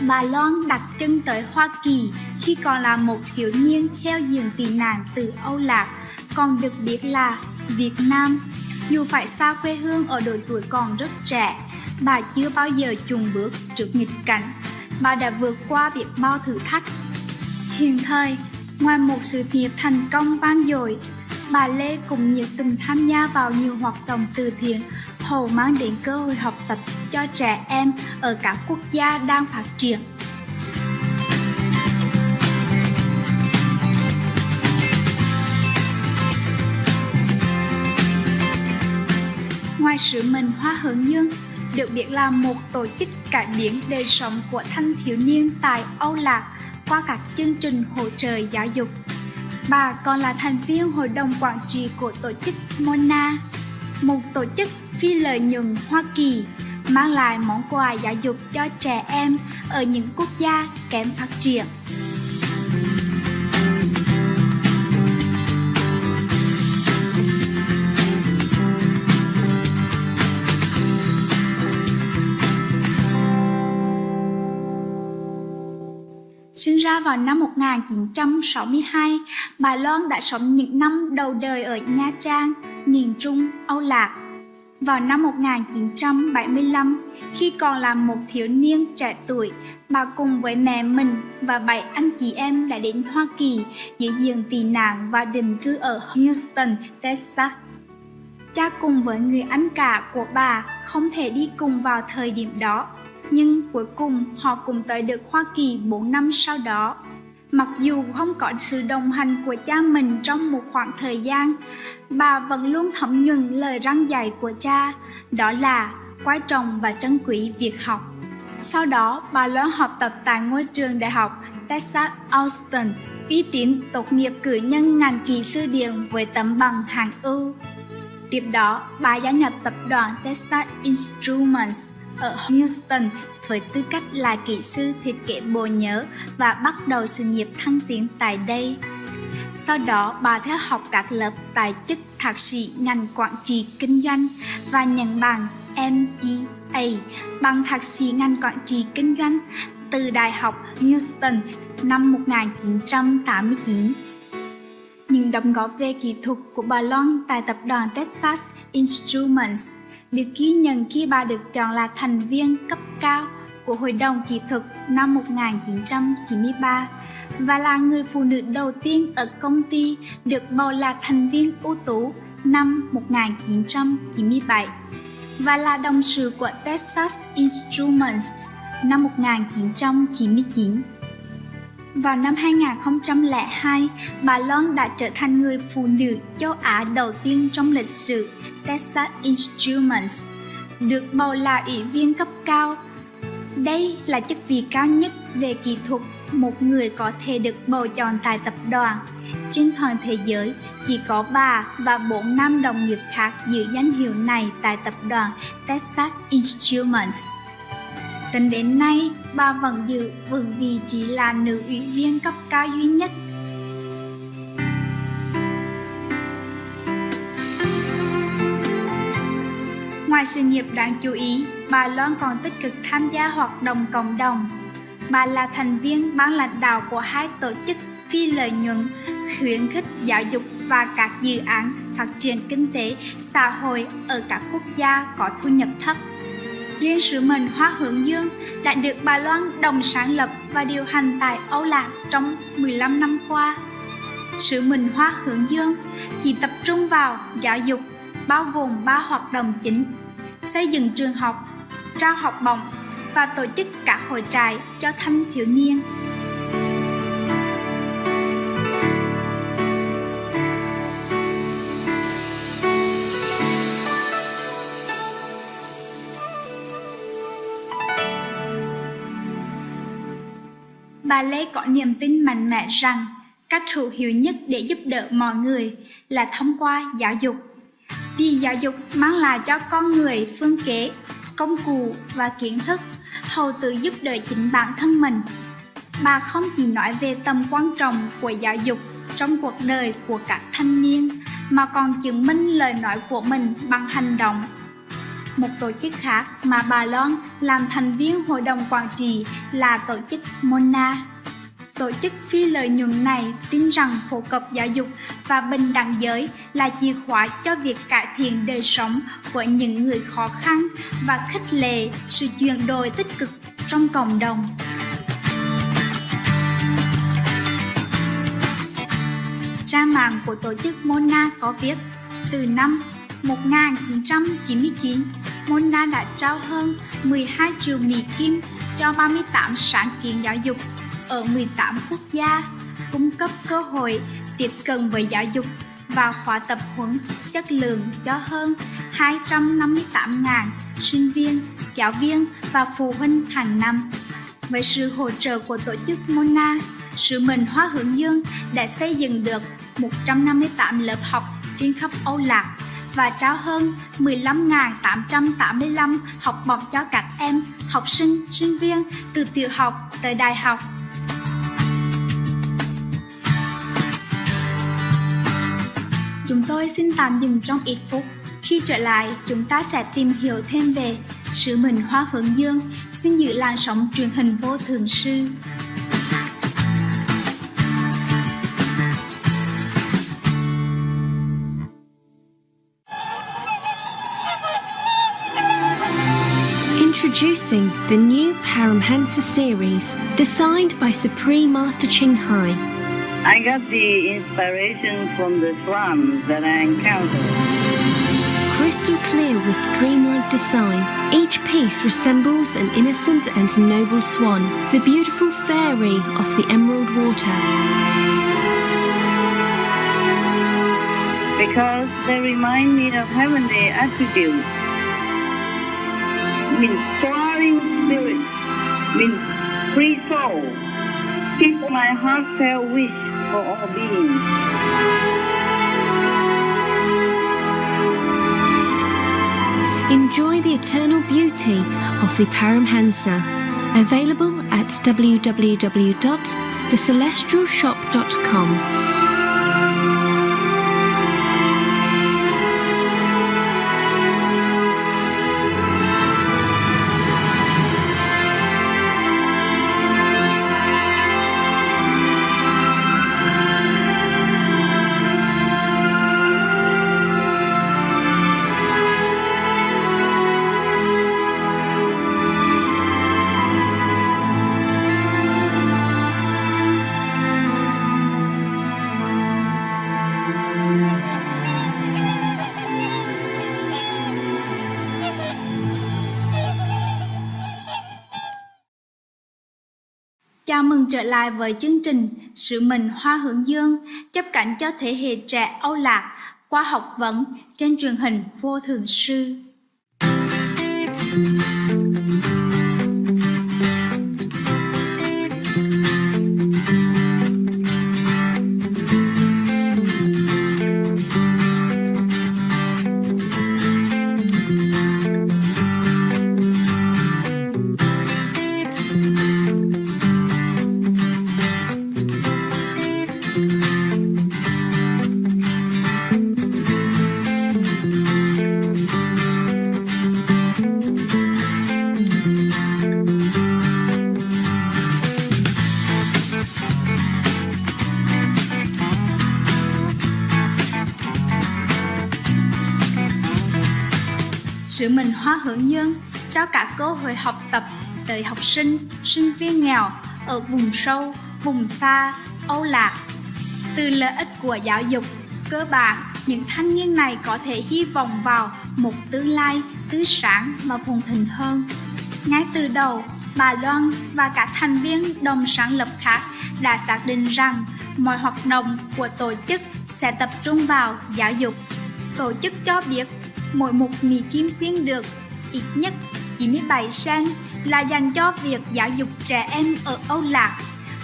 Bà Loan đặt chân tới Hoa Kỳ khi còn là một thiếu niên theo diện tị nạn từ Âu Lạc, còn được biết là Việt Nam. Dù phải xa quê hương ở độ tuổi còn rất trẻ, bà chưa bao giờ chùn bước trước nghịch cảnh. Bà đã vượt qua biết bao thử thách. Hiện thời, ngoài một sự nghiệp thành công vang dội, bà Lê cũng nhiệt tình tham gia vào nhiều hoạt động từ thiện, hầu mang đến cơ hội học tập cho trẻ em ở các quốc gia đang phát triển. Ngoài sứ mệnh Hoa Hướng Dương, được biết là một tổ chức cải biến đời sống của thanh thiếu niên tại Âu Lạc qua các chương trình hỗ trợ giáo dục, bà còn là thành viên hội đồng quản trị của tổ chức Mona, một tổ chức phi lợi nhuận Hoa Kỳ mang lại món quà giáo dục cho trẻ em ở những quốc gia kém phát triển. Sinh ra vào năm 1962, bà Loan đã sống những năm đầu đời ở Nha Trang, miền Trung, Âu Lạc. Vào năm 1975, khi còn là một thiếu niên trẻ tuổi, bà cùng với mẹ mình và 7 anh chị em đã đến Hoa Kỳ dưới diện tị nạn và định cư ở Houston, Texas. Cha cùng với người anh cả của bà không thể đi cùng vào thời điểm đó, nhưng cuối cùng họ cũng tới được Hoa Kỳ 4 năm sau đó. Mặc dù không có sự đồng hành của cha mình trong một khoảng thời gian, bà vẫn luôn thấm nhuần lời răn dạy của cha, đó là quan trọng và trân quý việc học. Sau đó, bà Loan học tập tại ngôi trường đại học Texas Austin, uy tín tốt nghiệp cử nhân ngành kỹ sư điện với tấm bằng hạng ưu. Tiếp đó, bà gia nhập tập đoàn Texas Instruments ở Houston với tư cách là kỹ sư thiết kế bộ nhớ và bắt đầu sự nghiệp thăng tiến tại đây. Sau đó, bà theo học các lớp tại chức thạc sĩ ngành quản trị kinh doanh và nhận bằng MBA, bằng thạc sĩ ngành quản trị kinh doanh từ Đại học Houston năm 1989. Những đóng góp về kỹ thuật của bà Loan tại tập đoàn Texas Instruments được ghi nhận khi bà được chọn là thành viên cấp cao của Hội đồng Kỹ thuật năm 1993 và là người phụ nữ đầu tiên ở công ty được bầu là thành viên ưu tú năm 1997 và là đồng sự của Texas Instruments năm 1999. Vào năm 2002, bà Loan đã trở thành người phụ nữ châu Á đầu tiên trong lịch sử Texas Instruments được bầu là ủy viên cấp cao. Đây là chức vị cao nhất về kỹ thuật một người có thể được bầu chọn tại tập đoàn. Trên toàn thế giới, chỉ có bà và 4 nam đồng nghiệp khác giữ danh hiệu này tại tập đoàn Texas Instruments. Tính đến nay, bà vẫn giữ vững vị trí là nữ ủy viên cấp cao duy nhất. Ngoài sự nghiệp đáng chú ý, bà Loan còn tích cực tham gia hoạt động cộng đồng. Bà là thành viên ban lãnh đạo của 2 tổ chức phi lợi nhuận khuyến khích giáo dục và các dự án phát triển kinh tế xã hội ở các quốc gia có thu nhập thấp. Riêng sứ mệnh Hoa Hướng Dương đã được bà Loan đồng sáng lập và điều hành tại Âu Lạc trong 15 năm qua. Sứ mệnh Hoa Hướng Dương chỉ tập trung vào giáo dục, bao gồm 3 hoạt động chính: xây dựng trường học, trao học bổng và tổ chức các hội trại cho thanh thiếu niên. Bà Lê có niềm tin mạnh mẽ rằng cách hữu hiệu nhất để giúp đỡ mọi người là thông qua giáo dục. Vì giáo dục mang lại cho con người phương kế, công cụ và kiến thức, hầu tự giúp đỡ chính bản thân mình. Bà không chỉ nói về tầm quan trọng của giáo dục trong cuộc đời của các thanh niên, mà còn chứng minh lời nói của mình bằng hành động. Một tổ chức khác mà bà Loan làm thành viên hội đồng quản trị là tổ chức Mona. Tổ chức phi lợi nhuận này tin rằng phổ cập giáo dục và bình đẳng giới là chìa khóa cho việc cải thiện đời sống của những người khó khăn và khích lệ sự chuyển đổi tích cực trong cộng đồng. Trang mạng của tổ chức Mona có viết, từ năm 1999, Mona đã trao hơn 12 triệu Mỹ Kim cho 38 sáng kiến giáo dục ở 18 quốc gia, cung cấp cơ hội tiếp cận với giáo dục và khóa tập huấn chất lượng cho hơn 258.000 sinh viên, giáo viên và phụ huynh hàng năm. Với sự hỗ trợ của tổ chức Mona, sứ mệnh Hoa Hướng Dương đã xây dựng được 158 lớp học trên khắp Âu Lạc và trao hơn 15.885 học bổng cho các em, học sinh, sinh viên từ tiểu học tới đại học. Chúng tôi xin tạm dừng trong ít phút. Khi trở lại, chúng ta sẽ tìm hiểu thêm về sứ mệnh Hoa Hướng Dương. Xin giữ làn sóng truyền hình vô thường sư. Introducing the new Paramhansa series, designed by Supreme Master Khai. I got the inspiration from the swans that I encountered. Crystal clear with dreamlike design, each piece resembles an innocent and noble swan, the beautiful fairy of the emerald water. Because they remind me of heavenly attributes. Means soaring spirit, means free soul, It's my heartfelt wish for all beings. Enjoy the eternal beauty of the Paramhansa, available at www.thecelestialshop.com. Chào mừng trở lại với chương trình Sứ mệnh Hoa Hướng Dương, chấp cánh cho thế hệ trẻ Âu Lạc qua học vấn trên truyền hình Vô Thượng Sư. Sứ mệnh Hoa Hướng Dương trao cả cơ hội học tập tới học sinh, sinh viên nghèo ở vùng sâu, vùng xa, Âu Lạc. Từ lợi ích của giáo dục, cơ bản, những thanh niên này có thể hy vọng vào một tương lai tươi sáng và phồn thịnh hơn. Ngay từ đầu, bà Loan và các thành viên đồng sáng lập khác đã xác định rằng mọi hoạt động của tổ chức sẽ tập trung vào giáo dục. Tổ chức cho biết mỗi một mì kim khuyên được ít nhất 97 cent là dành cho việc giáo dục trẻ em ở Âu Lạc.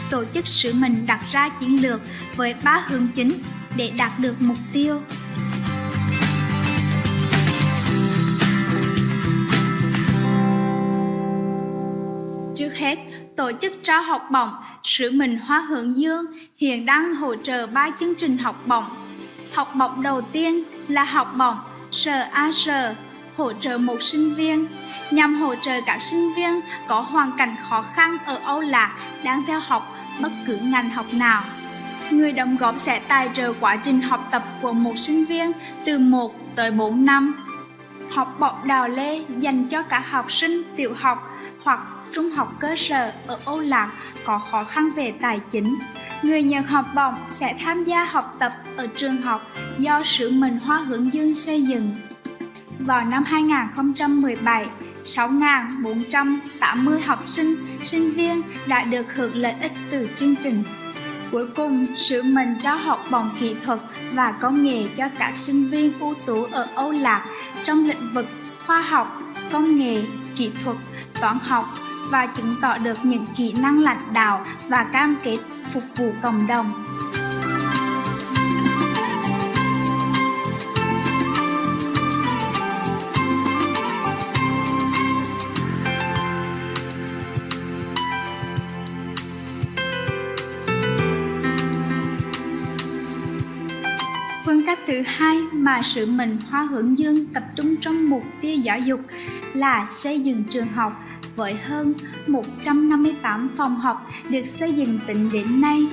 Tổ chức sứ mệnh đặt ra chiến lược với 3 hướng chính để đạt được mục tiêu. Trước hết, tổ chức trao học bổng Sứ mệnh Hoa Hướng Dương hiện đang hỗ trợ 3 chương trình học bổng. Học bổng đầu tiên là học bổng SAS, hỗ trợ một sinh viên, nhằm hỗ trợ các sinh viên có hoàn cảnh khó khăn ở Âu Lạc đang theo học bất cứ ngành học nào. Người đóng góp sẽ tài trợ quá trình học tập của một sinh viên từ 1 tới 4 năm. Học bổng Đào Lê dành cho các học sinh tiểu học hoặc trung học cơ sở ở Âu Lạc có khó khăn về tài chính. Người nhận học bổng sẽ tham gia học tập ở trường học do Sứ mệnh Hoa Hướng Dương xây dựng. Vào năm 2017, 6.480 học sinh, sinh viên đã được hưởng lợi ích từ chương trình. Cuối cùng, sứ mệnh trao học bổng kỹ thuật và công nghệ cho các sinh viên ưu tú ở Âu Lạc trong lĩnh vực khoa học, công nghệ, kỹ thuật, toán học và chứng tỏ được những kỹ năng lãnh đạo và cam kết phục vụ cộng đồng. Phương cách thứ hai mà sứ mệnh Hoa Hướng Dương tập trung trong mục tiêu giáo dục là xây dựng trường học với hơn 158 phòng học được xây dựng tính đến nay.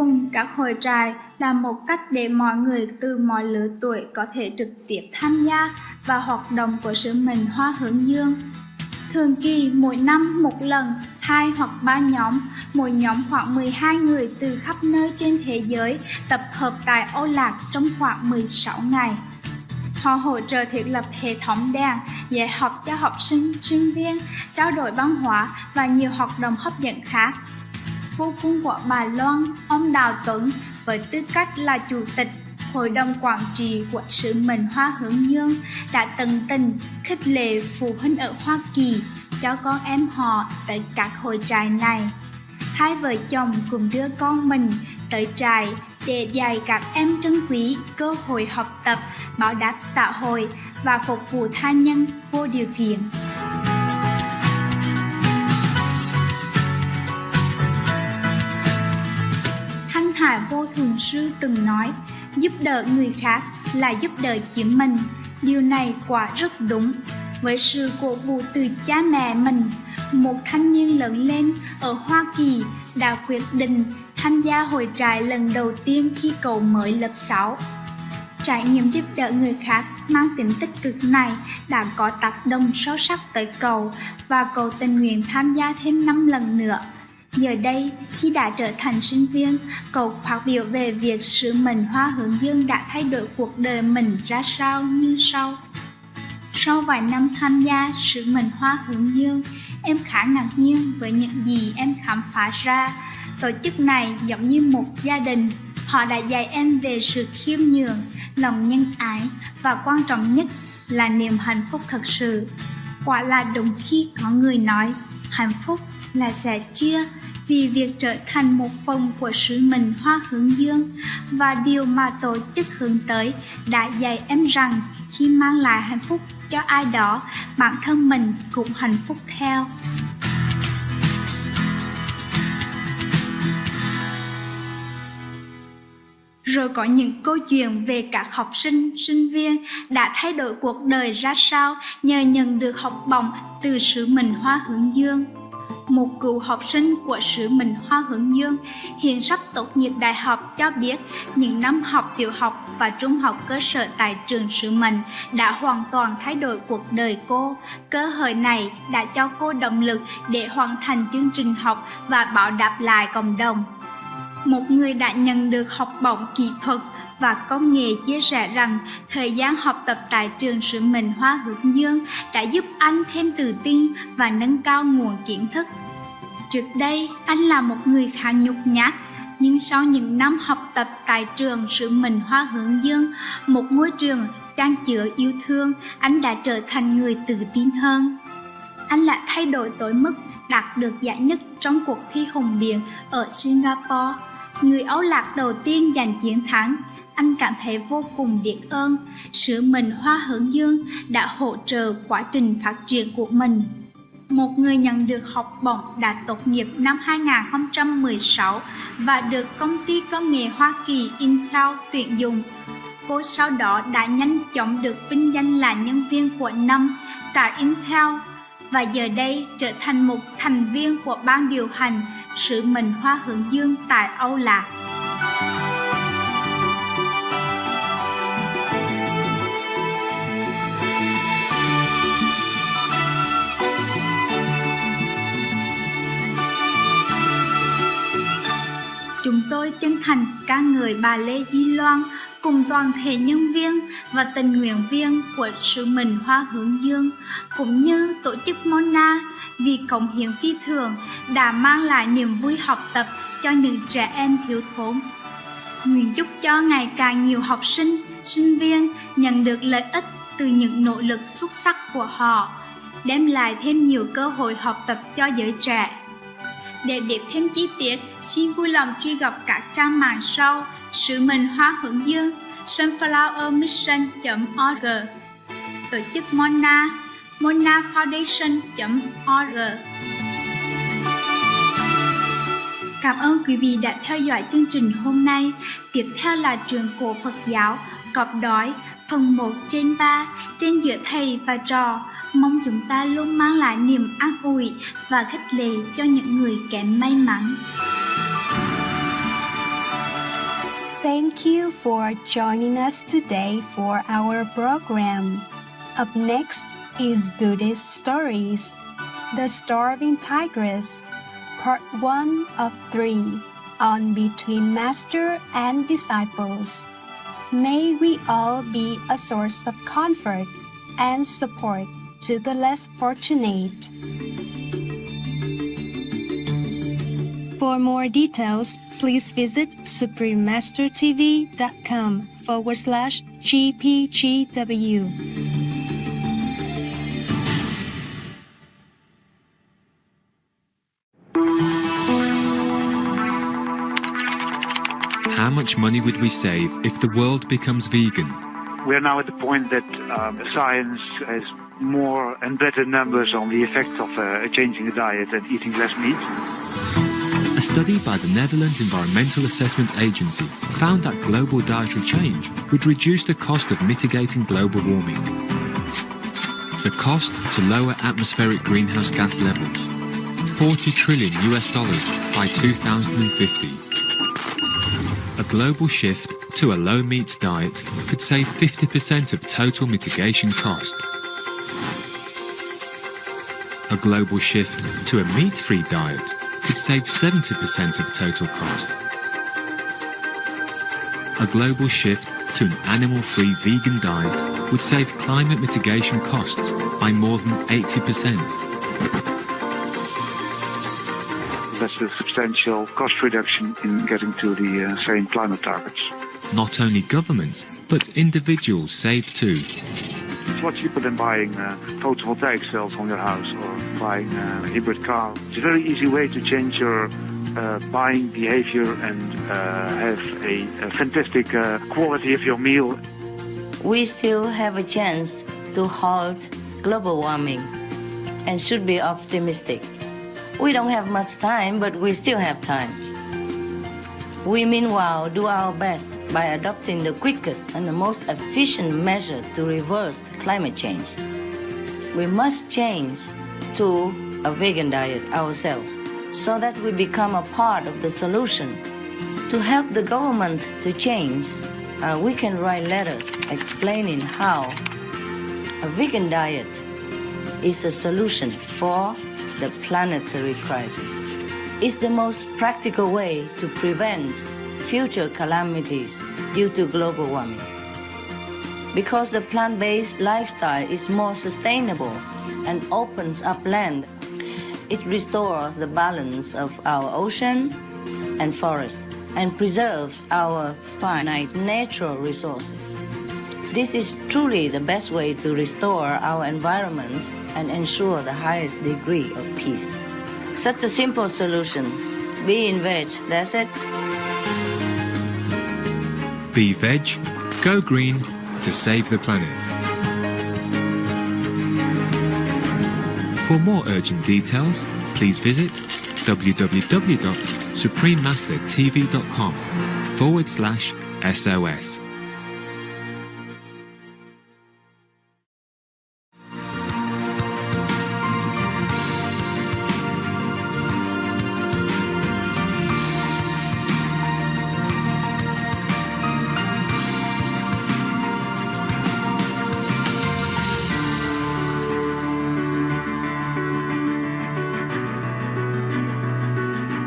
cùng, các hội trại là một cách để mọi người từ mọi lứa tuổi có thể trực tiếp tham gia vào hoạt động của sứ mệnh Hoa Hướng Dương. Thường kỳ mỗi năm một lần, 2 hoặc 3 nhóm, mỗi nhóm khoảng 12 người từ khắp nơi trên thế giới tập hợp tại Âu Lạc trong khoảng 16 ngày. Họ hỗ trợ thiết lập hệ thống đèn, dạy học cho học sinh, sinh viên, trao đổi văn hóa và nhiều hoạt động hấp dẫn khác. Phu quân của bà Loan, ông Đào Tuấn, với tư cách là chủ tịch Hội đồng Quản trị của sứ mệnh Hoa Hướng Dương, đã tận tình khích lệ phụ huynh ở Hoa Kỳ cho con em họ tới các hội trại này. Hai vợ chồng cùng đưa con mình tới trại để dạy các em trân quý cơ hội học tập, báo đáp xã hội và phục vụ tha nhân vô điều kiện. Thanh Hải Vô Thường Sư từng nói, giúp đỡ người khác là giúp đỡ chính mình. Điều này quả rất đúng. Với sự cổ vũ từ cha mẹ mình, một thanh niên lớn lên ở Hoa Kỳ đã quyết định tham gia hội trại lần đầu tiên khi cậu mới lớp 6. Trải nghiệm giúp đỡ người khác mang tính tích cực này đã có tác động sâu sắc tới cậu và cậu tình nguyện tham gia thêm 5 lần nữa. Giờ đây, khi đã trở thành sinh viên, cậu phát biểu về việc sứ mệnh Hoa Hướng Dương đã thay đổi cuộc đời mình ra sao như sau. Sau vài năm tham gia sứ mệnh Hoa Hướng Dương, em khá ngạc nhiên với những gì em khám phá ra. Tổ chức này giống như một gia đình. Họ đã dạy em về sự khiêm nhường, lòng nhân ái và quan trọng nhất là niềm hạnh phúc thật sự. Quả là đúng khi có người nói, hạnh phúc là sẻ chia, vì việc trở thành một phần của sứ mệnh Hoa Hướng Dương và điều mà tổ chức hướng tới đã dạy em rằng khi mang lại hạnh phúc cho ai đó, bản thân mình cũng hạnh phúc theo. Rồi có những câu chuyện về các học sinh, sinh viên đã thay đổi cuộc đời ra sao nhờ nhận được học bổng từ sứ mệnh Hoa Hướng Dương. Một cựu học sinh của sứ mệnh Hoa Hướng Dương hiện sắp tốt nghiệp đại học cho biết những năm học tiểu học và trung học cơ sở tại trường sứ mệnh đã hoàn toàn thay đổi cuộc đời cô. Cơ hội này đã cho cô động lực để hoàn thành chương trình học và báo đáp lại cộng đồng. Một người đã nhận được học bổng kỹ thuật và công nghệ chia sẻ rằng thời gian học tập tại trường sứ mệnh Hoa Hướng Dương đã giúp anh thêm tự tin và nâng cao nguồn kiến thức. Trước đây, anh là một người khá nhút nhát, nhưng sau những năm học tập tại trường sứ mệnh Hoa Hướng Dương, một ngôi trường chan chứa yêu thương, anh đã trở thành người tự tin hơn. Anh đã thay đổi tới mức đạt được giải nhất trong cuộc thi hùng biện ở Singapore. Người Âu Lạc đầu tiên giành chiến thắng. Anh cảm thấy vô cùng biết ơn. Sứ mệnh Hoa Hướng Dương đã hỗ trợ quá trình phát triển của mình. Một người nhận được học bổng đã tốt nghiệp năm 2016 và được công ty công nghệ Hoa Kỳ Intel tuyển dụng. Cô sau đó đã nhanh chóng được vinh danh là nhân viên của năm tại Intel và giờ đây trở thành một thành viên của ban điều hành sứ mệnh Hoa Hướng Dương tại Âu Lạc. Chúng tôi chân thành ca ngợi bà Lê Di Loan cùng toàn thể nhân viên và tình nguyện viên của sứ mệnh Hoa Hướng Dương, cũng như tổ chức Mona vì cống hiến phi thường đã mang lại niềm vui học tập cho những trẻ em thiếu thốn. Nguyện chúc cho ngày càng nhiều học sinh, sinh viên nhận được lợi ích từ những nỗ lực xuất sắc của họ, đem lại thêm nhiều cơ hội học tập cho giới trẻ. Để biết thêm chi tiết, xin vui lòng truy cập các trang mạng sau: sứ mệnh Hoa Hướng Dương, sunflowermission.org, tổ chức Mona, monafoundation.org. Cảm ơn quý vị đã theo dõi chương trình hôm nay. Tiếp theo là truyện cổ Phật giáo Cọp Đói, phần 1/3, trên giữa thầy và trò. Mong chúng ta luôn mang lại niềm an ủi và khích lệ cho những người kém may mắn. Thank you for joining us today for our program. Up next is Buddhist Stories, The Starving Tigress, Part 1 of 3, on Between Master and Disciples. May we all be a source of comfort and support to the less fortunate. For more details, please visit suprememastertv.com/GPGW. How much money would we save if the world becomes vegan? We're now at the point that science has more and better numbers on the effect of changing the diet and eating less meat. A study by the Netherlands Environmental Assessment Agency found that global dietary change would reduce the cost of mitigating global warming. The cost to lower atmospheric greenhouse gas levels, $40 trillion by 2050. A global shift to a low-meat diet could save 50% of total mitigation cost. A global shift to a meat-free diet could save 70% of total cost. A global shift to an animal-free vegan diet would save climate mitigation costs by more than 80%. That's a substantial cost reduction in getting to the same climate targets. Not only governments, but individuals save too. It's much cheaper than buying photovoltaic cells on your house or buying a hybrid car. It's a very easy way to change your buying behavior and have a fantastic quality of your meal. We still have a chance to halt global warming and should be optimistic. We don't have much time, but we still have time. We meanwhile do our best by adopting the quickest and the most efficient measure to reverse climate change. We must change to a vegan diet ourselves so that we become a part of the solution. To help the government to change, we can write letters explaining how a vegan diet is a solution for the planetary crisis. It's the most practical way to prevent future calamities due to global warming. Because the plant-based lifestyle is more sustainable and opens up land, it restores the balance of our ocean and forest and preserves our finite natural resources. This is truly the best way to restore our environment and ensure the highest degree of peace. Such a simple solution. Be in veg, that's it. Be veg, go green to save the planet. For more urgent details, please visit www.suprememastertv.com/SOS.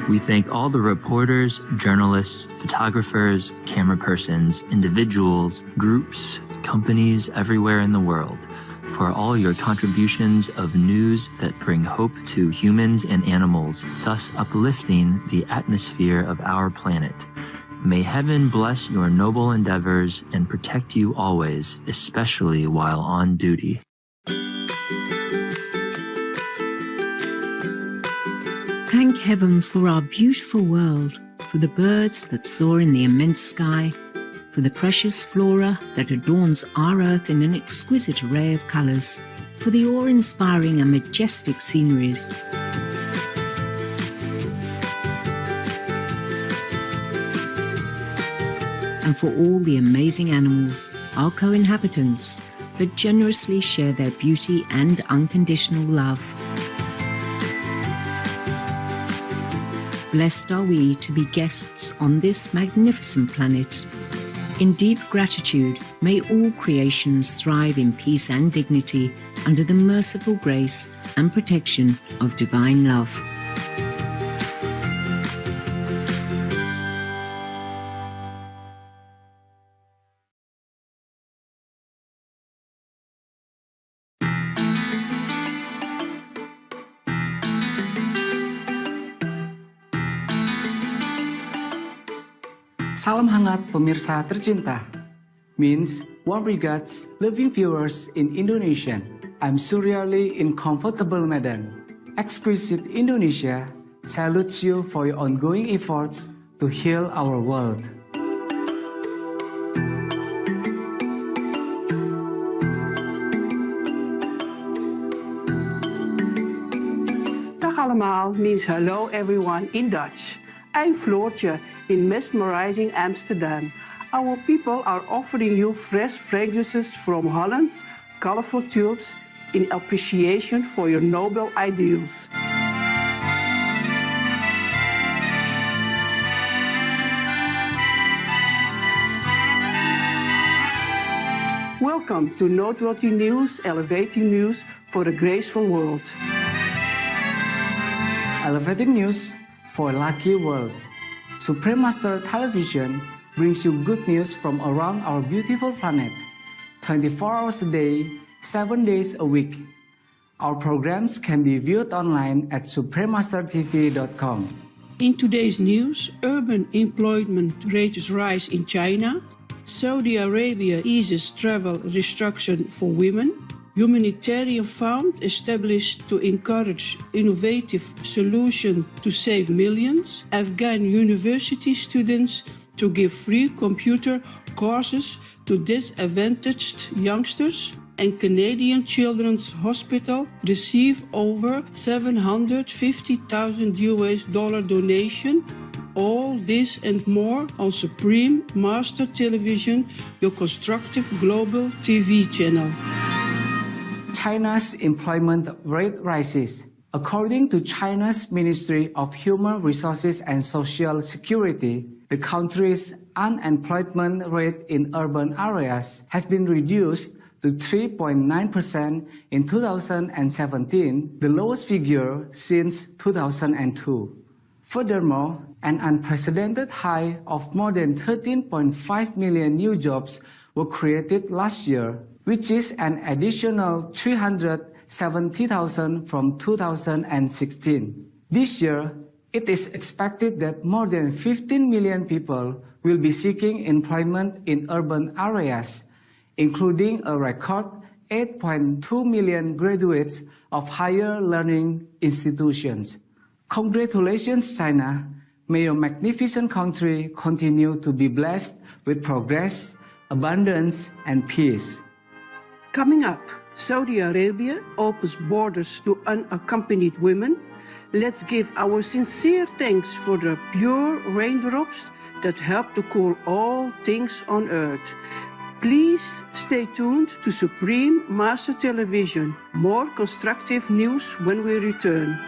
We thank all the reporters, journalists, photographers, camera persons, individuals, groups, companies everywhere in the world for all your contributions of news that bring hope to humans and animals, thus uplifting the atmosphere of our planet. May heaven bless your noble endeavors and protect you always, especially while on duty. Thank heaven for our beautiful world, for the birds that soar in the immense sky, for the precious flora that adorns our earth in an exquisite array of colours, for the awe-inspiring and majestic sceneries. And for all the amazing animals, our co-inhabitants, that generously share their beauty and unconditional love. Blessed are we to be guests on this magnificent planet. In deep gratitude, may all creations thrive in peace and dignity under the merciful grace and protection of divine love. Salam hangat pemirsa tercinta. Means warm regards loving viewers in Indonesian. I'm surely incomfortable madam. Exquisite Indonesia salutes you for your ongoing efforts to heal our world. Dag allemaal means hello everyone in Dutch. I'm Floortje in mesmerizing Amsterdam. Our people are offering you fresh fragrances from Holland's colorful tubes in appreciation for your noble ideals. Welcome to Noteworthy News, elevating news for a graceful world. Elevating news for a lucky world. Supreme Master Television brings you good news from around our beautiful planet. 24 hours a day, 7 days a week. Our programs can be viewed online at suprememastertv.com. In today's news, urban employment rates rise in China. Saudi Arabia eases travel restriction for women. Humanitarian fund established to encourage innovative solutions to save millions. Afghan university students to give free computer courses to disadvantaged youngsters. And Canadian Children's Hospital receive over $750,000 donation. All this and more on Supreme Master Television, your constructive global TV channel. China's employment rate rises. According to China's Ministry of Human Resources and Social Security, the country's unemployment rate in urban areas has been reduced to 3.9% in 2017, the lowest figure since 2002. Furthermore, an unprecedented high of more than 13.5 million new jobs were created last year, which is an additional 370,000 from 2016. This year, it is expected that more than 15 million people will be seeking employment in urban areas, including a record 8.2 million graduates of higher learning institutions. Congratulations, China. May your magnificent country continue to be blessed with progress, abundance, and peace. Coming up, Saudi Arabia opens borders to unaccompanied women. Let's give our sincere thanks for the pure raindrops that help to cool all things on earth. Please stay tuned to Supreme Master Television. More constructive news when we return.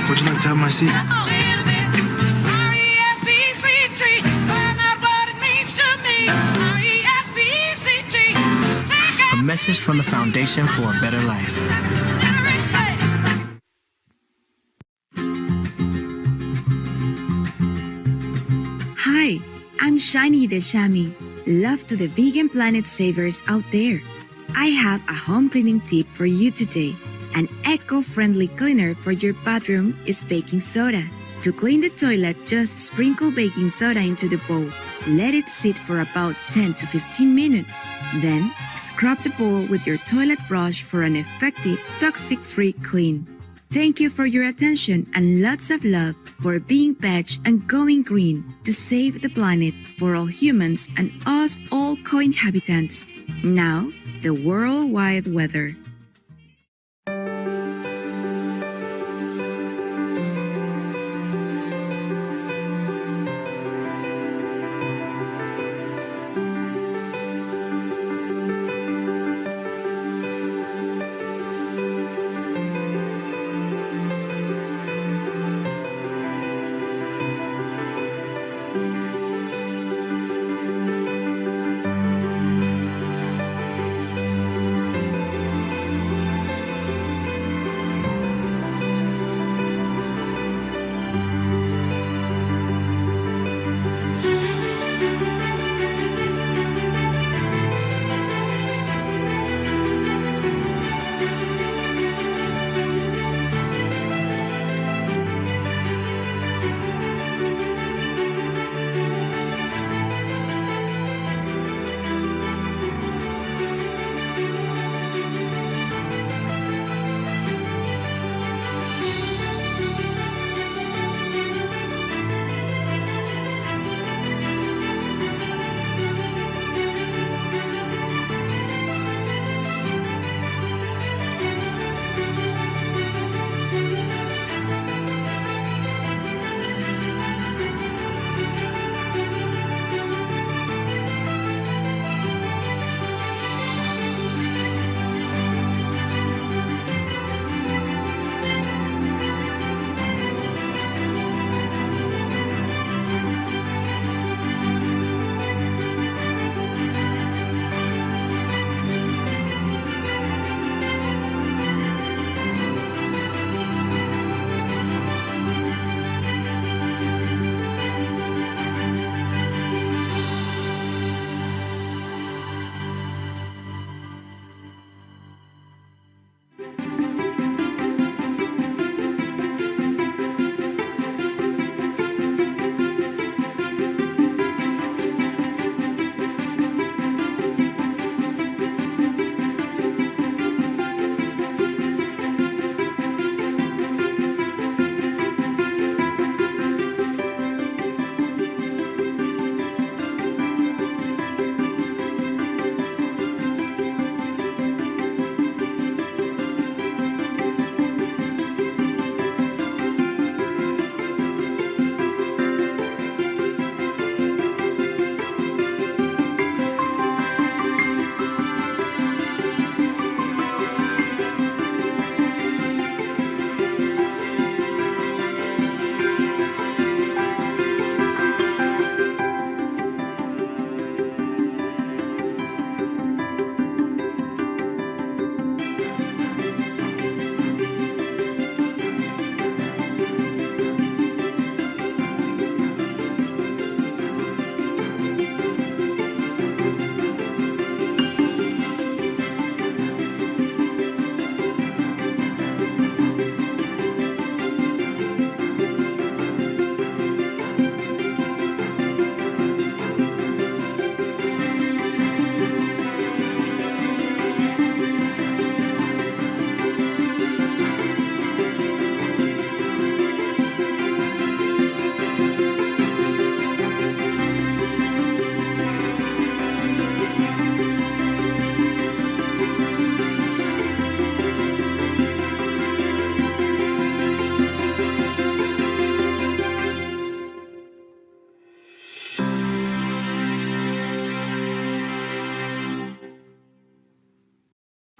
Would you like to have my seat? A message from the Foundation for a Better Life. Hi, I'm Shiny the Shami. Love to the vegan planet savers out there. I have a home cleaning tip for you today. An eco-friendly cleaner for your bathroom is baking soda. To clean the toilet, just sprinkle baking soda into the bowl. Let it sit for about 10 to 15 minutes. Then, scrub the bowl with your toilet brush for an effective, toxic-free clean. Thank you for your attention and lots of love for being veg and going green to save the planet for all humans and us all co-inhabitants. Now, the worldwide weather.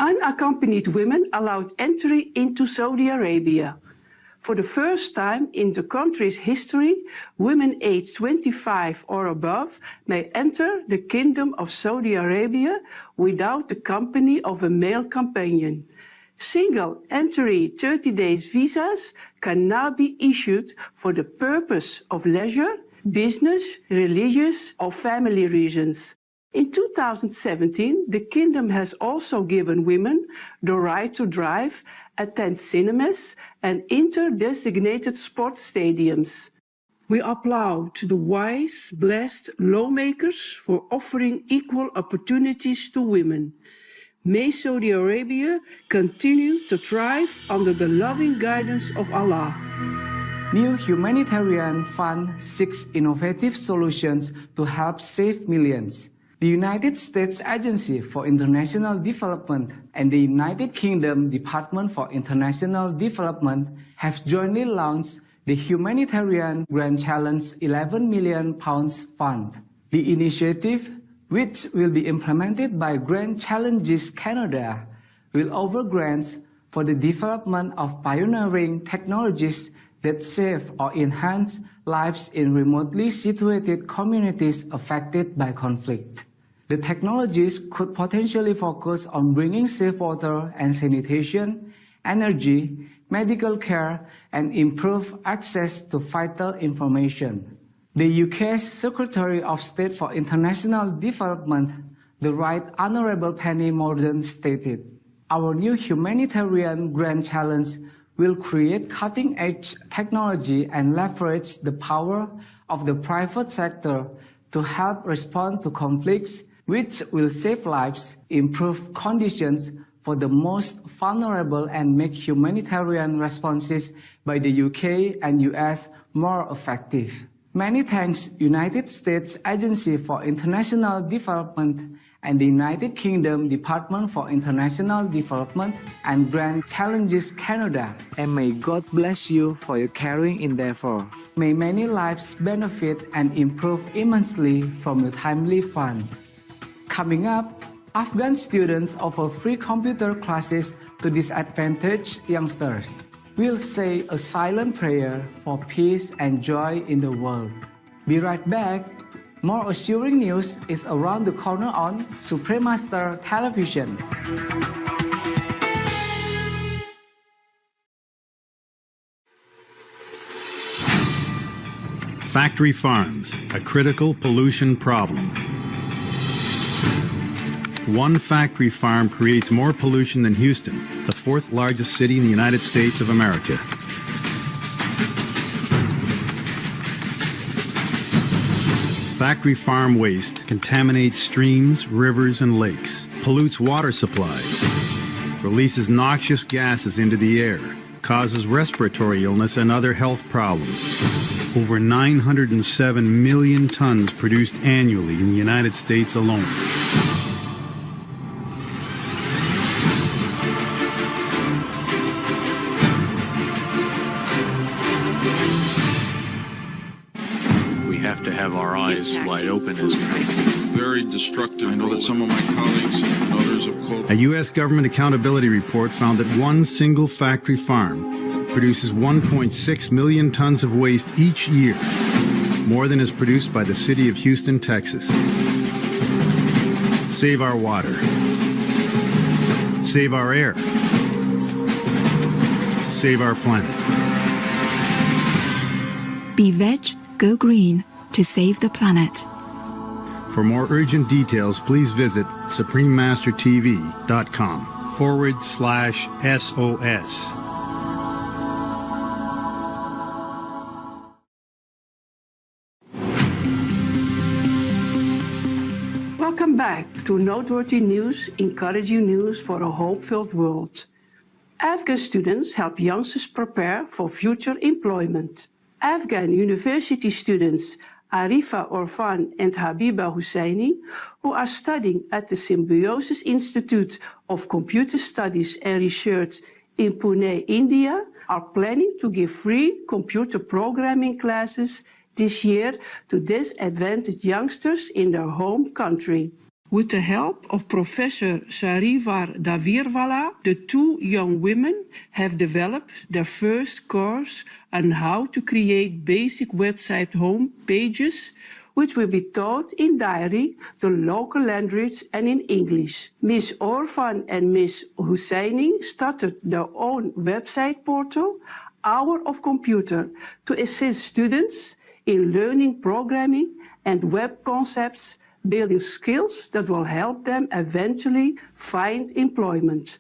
Unaccompanied women allowed entry into Saudi Arabia. For the first time in the country's history, women aged 25 or above may enter the Kingdom of Saudi Arabia without the company of a male companion. Single entry 30 days visas can now be issued for the purpose of leisure, business, religious, or family reasons. In 2017, the Kingdom has also given women the right to drive, attend cinemas, and enter designated sports stadiums. We applaud the wise, blessed lawmakers for offering equal opportunities to women. May Saudi Arabia continue to thrive under the loving guidance of Allah. New Humanitarian Fund seeks innovative solutions to help save millions. The United States Agency for International Development and the United Kingdom Department for International Development have jointly launched the Humanitarian Grand Challenge £11 million Fund. The initiative, which will be implemented by Grand Challenges Canada, will offer grants for the development of pioneering technologies that save or enhance lives in remotely situated communities affected by conflict. The technologies could potentially focus on bringing safe water and sanitation, energy, medical care, and improve access to vital information. The UK's Secretary of State for International Development, the Right Honourable Penny Mordaunt, stated, "Our new humanitarian grand challenge will create cutting-edge technology and leverage the power of the private sector to help respond to conflicts which will save lives, improve conditions for the most vulnerable, and make humanitarian responses by the UK and US more effective." Many thanks United States Agency for International Development and the United Kingdom Department for International Development and Grand Challenges Canada. And may God bless you for your caring endeavor. May many lives benefit and improve immensely from your timely fund. Coming up, Afghan students offer free computer classes to disadvantaged youngsters. We'll say a silent prayer for peace and joy in the world. Be right back. More assuring news is around the corner on Supremaster Television. Factory farms, a critical pollution problem. One factory farm creates more pollution than Houston, the fourth largest city in the United States of America. Factory farm waste contaminates streams, rivers, and lakes, pollutes water supplies, releases noxious gases into the air, causes respiratory illness and other health problems. Over 907 million tons produced annually in the United States alone. Wide open as crisis. Very destructive. I know that some of my colleagues and others have quoted. A U.S. government accountability report found that one single factory farm produces 1.6 million tons of waste each year, more than is produced by the city of Houston, Texas. Save our water. Save our air. Save our planet. Be veg, go green. To save the planet. For more urgent details, please visit suprememastertv.com/SOS. Welcome back to Noteworthy News, encouraging news for a hope-filled world. Afghan students help youngsters prepare for future employment. Afghan university students Arifa Orfan and Habiba Husseini, who are studying at the Symbiosis Institute of Computer Studies and Research in Pune, India, are planning to give free computer programming classes this year to disadvantaged youngsters in their home country. With the help of Professor Sarivar Davirwala, the two young women have developed their first course on how to create basic website home pages, which will be taught in Diary, the local language, and in English. Ms. Orvan and Ms. Husseini started their own website portal, Hour of Computer, to assist students in learning programming and web concepts, building skills that will help them eventually find employment.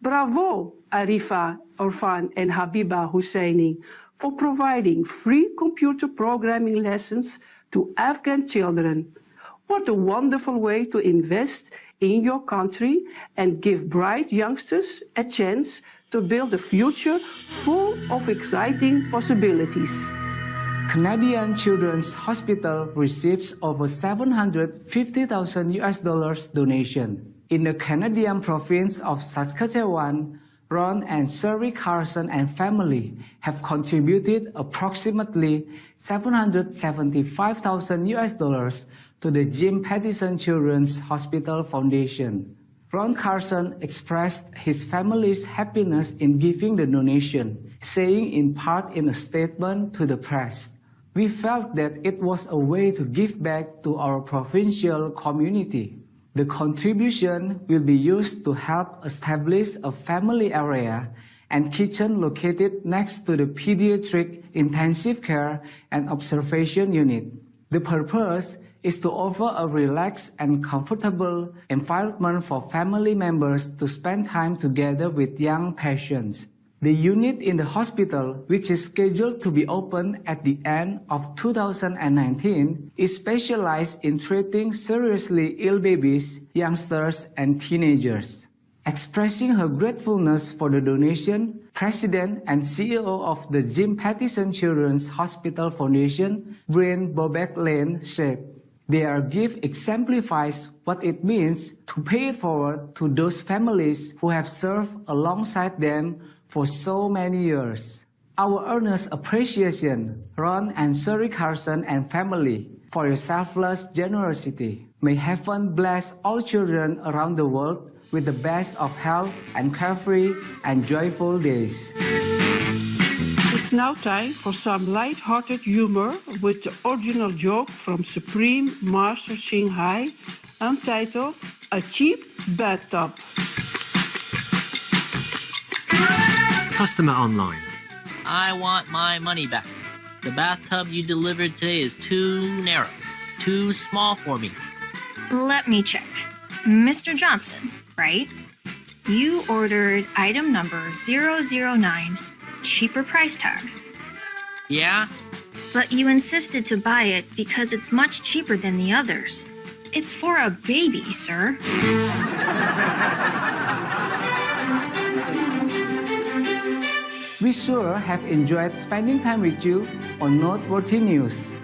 Bravo, Arifa Orvan and Habiba Husseini, for providing free computer programming lessons to Afghan children. What a wonderful way to invest in your country and give bright youngsters a chance to build a future full of exciting possibilities. Canadian Children's Hospital receives over $750,000 donation. In the Canadian province of Saskatchewan, Ron and Sherry Carson and family have contributed approximately $775,000 to the Jim Pattison Children's Hospital Foundation. Ron Carson expressed his family's happiness in giving the donation, saying in part in a statement to the press, "We felt that it was a way to give back to our provincial community. The contribution will be used to help establish a family area and kitchen located next to the pediatric intensive care and observation unit. The purpose is to offer a relaxed and comfortable environment for family members to spend time together with young patients. The unit in the hospital, which is scheduled to be open at the end of 2019, is specialized in treating seriously ill babies, youngsters, and teenagers." Expressing her gratefulness for the donation, President and CEO of the Jim Pattison Children's Hospital Foundation, Brian Bobek-Lane, said, "Their gift exemplifies what it means to pay it forward to those families who have served alongside them for so many years. Our earnest appreciation, Ron and Sherry Carson and family, for your selfless generosity. May heaven bless all children around the world with the best of health and carefree and joyful days." It's now time for some light-hearted humor with the original joke from Supreme Master Shanghai, entitled "A Cheap Bathtub." Customer online. I want my money back. The bathtub you delivered today is too narrow, too small for me. Let me check. Mr. Johnson, right? You ordered item number 009, cheaper price tag. Yeah? But you insisted to buy it because it's much cheaper than the others. It's for a baby, sir. We sure have enjoyed spending time with you on Noteworthy News.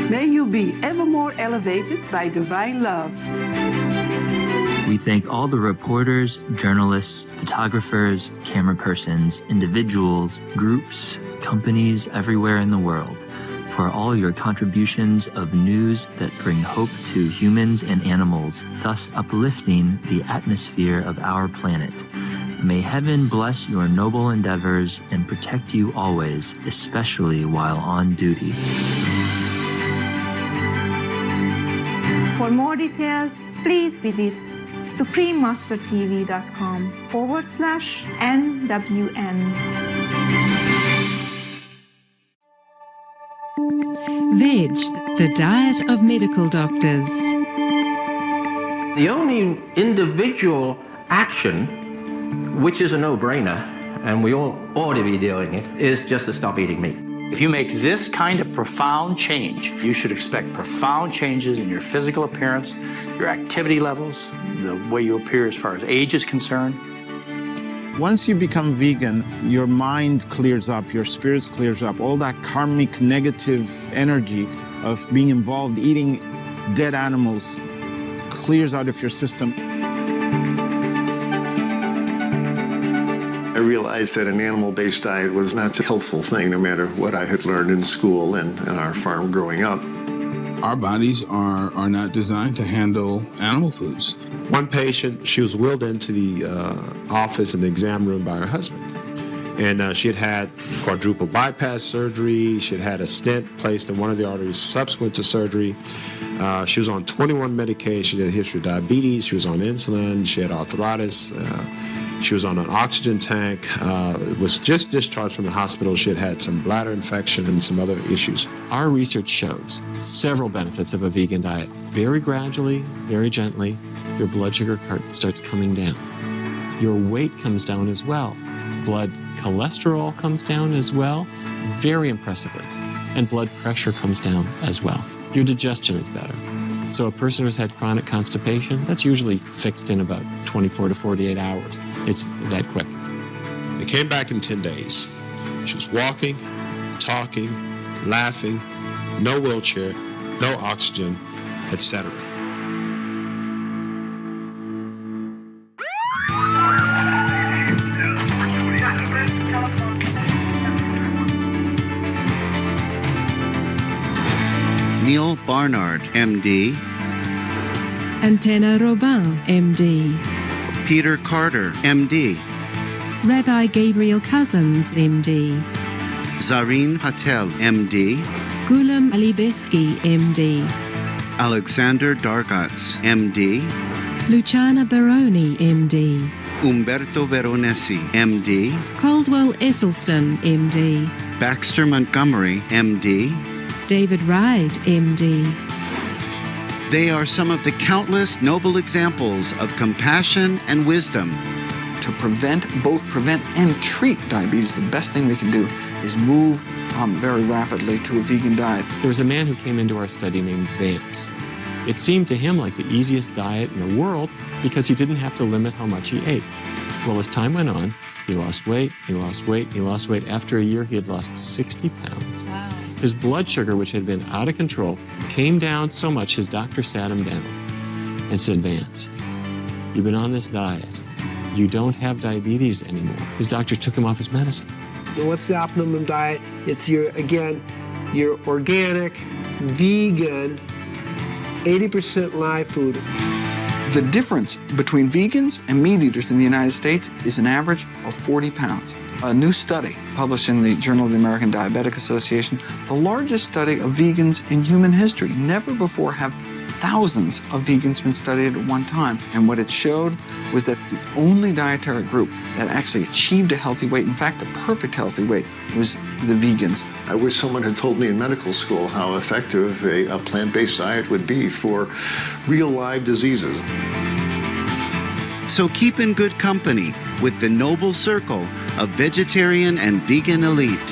May you be ever more elevated by divine love. We thank all the reporters, journalists, photographers, camera persons, individuals, groups, companies everywhere in the world for all your contributions of news that bring hope to humans and animals, thus uplifting the atmosphere of our planet. May heaven bless your noble endeavors and protect you always, especially while on duty. For more details, please visit suprememastertv.com/NWN. Veg, the diet of medical doctors. The only individual action, which is a no-brainer, and we all ought to be doing it, is just to stop eating meat. If you make this kind of profound change, you should expect profound changes in your physical appearance, your activity levels, the way you appear as far as age is concerned. Once you become vegan, your mind clears up, your spirits clears up, all that karmic negative energy of being involved, eating dead animals, clears out of your system. I realized that an animal-based diet was not a helpful thing, no matter what I had learned in school and on our farm growing up. Our bodies are not designed to handle animal foods. One patient, she was wheeled into the office in the exam room by her husband. And she had quadruple bypass surgery. She had a stent placed in one of the arteries subsequent to surgery. She was on 21 medications. She had a history of diabetes. She was on insulin. She had arthritis. She was on an oxygen tank. Was just discharged from the hospital. She had some bladder infection and some other issues. Our research shows several benefits of a vegan diet. Very gradually, very gently, your blood sugar starts coming down. Your weight comes down as well. Blood cholesterol comes down as well, very impressively. And blood pressure comes down as well. Your digestion is better. So a person who's had chronic constipation, that's usually fixed in about 24 to 48 hours. It's that quick. They came back in 10 days. She was walking, talking, laughing, no wheelchair, no oxygen, etc. Neil Barnard, MD. Antenna Robin, MD. Peter Carter, MD. Rabbi Gabriel Cousins, MD. Zareen Patel, MD. Gulam Alibeski, MD. Alexander Dargatz, MD. Luciana Baroni, MD. Umberto Veronesi, MD. Caldwell Esselstyn, MD. Baxter Montgomery, MD. David Ride, MD. They are some of the countless noble examples of compassion and wisdom. To both prevent and treat diabetes, the best thing we can do is move very rapidly to a vegan diet. There was a man who came into our study named Vance. It seemed to him like the easiest diet in the world because he didn't have to limit how much he ate. Well, as time went on, he lost weight, he lost weight, he lost weight. After a year, he had lost 60 pounds. Wow. His blood sugar, which had been out of control, came down so much his doctor sat him down and said, Vance, you've been on this diet. You don't have diabetes anymore. His doctor took him off his medicine. What's the optimum diet? It's your organic, vegan, 80% live food. The difference between vegans and meat eaters in the United States is an average of 40 pounds. A new study published in the Journal of the American Diabetic Association, the largest study of vegans in human history. Never before have thousands of vegans been studied at one time. And what it showed was that the only dietary group that actually achieved a healthy weight, in fact, a perfect healthy weight, was the vegans. I wish someone had told me in medical school how effective a plant-based diet would be for real live diseases. So keep in good company with the noble circle of vegetarian and vegan elite.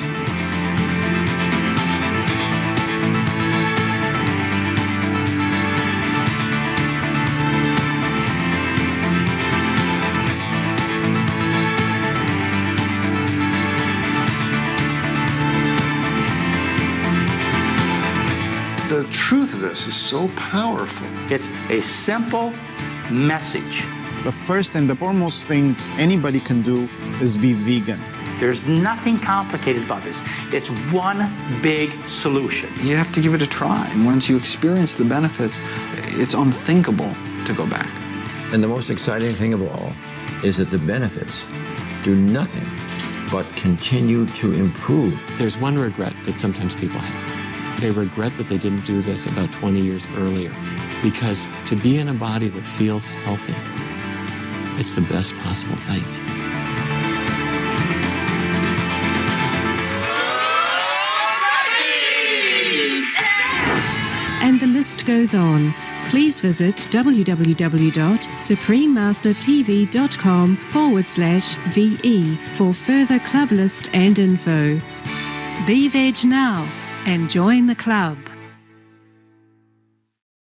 The truth of this is so powerful. It's a simple message. The first and the foremost thing anybody can do is be vegan. There's nothing complicated about this. It's one big solution. You have to give it a try. And once you experience the benefits, it's unthinkable to go back. And the most exciting thing of all is that the benefits do nothing but continue to improve. There's one regret that sometimes people have. They regret that they didn't do this about 20 years earlier. Because to be in a body that feels healthy, it's the best possible thing. And the list goes on. Please visit www.suprememastertv.com/VE for further club list and info. Be veg now and join the club.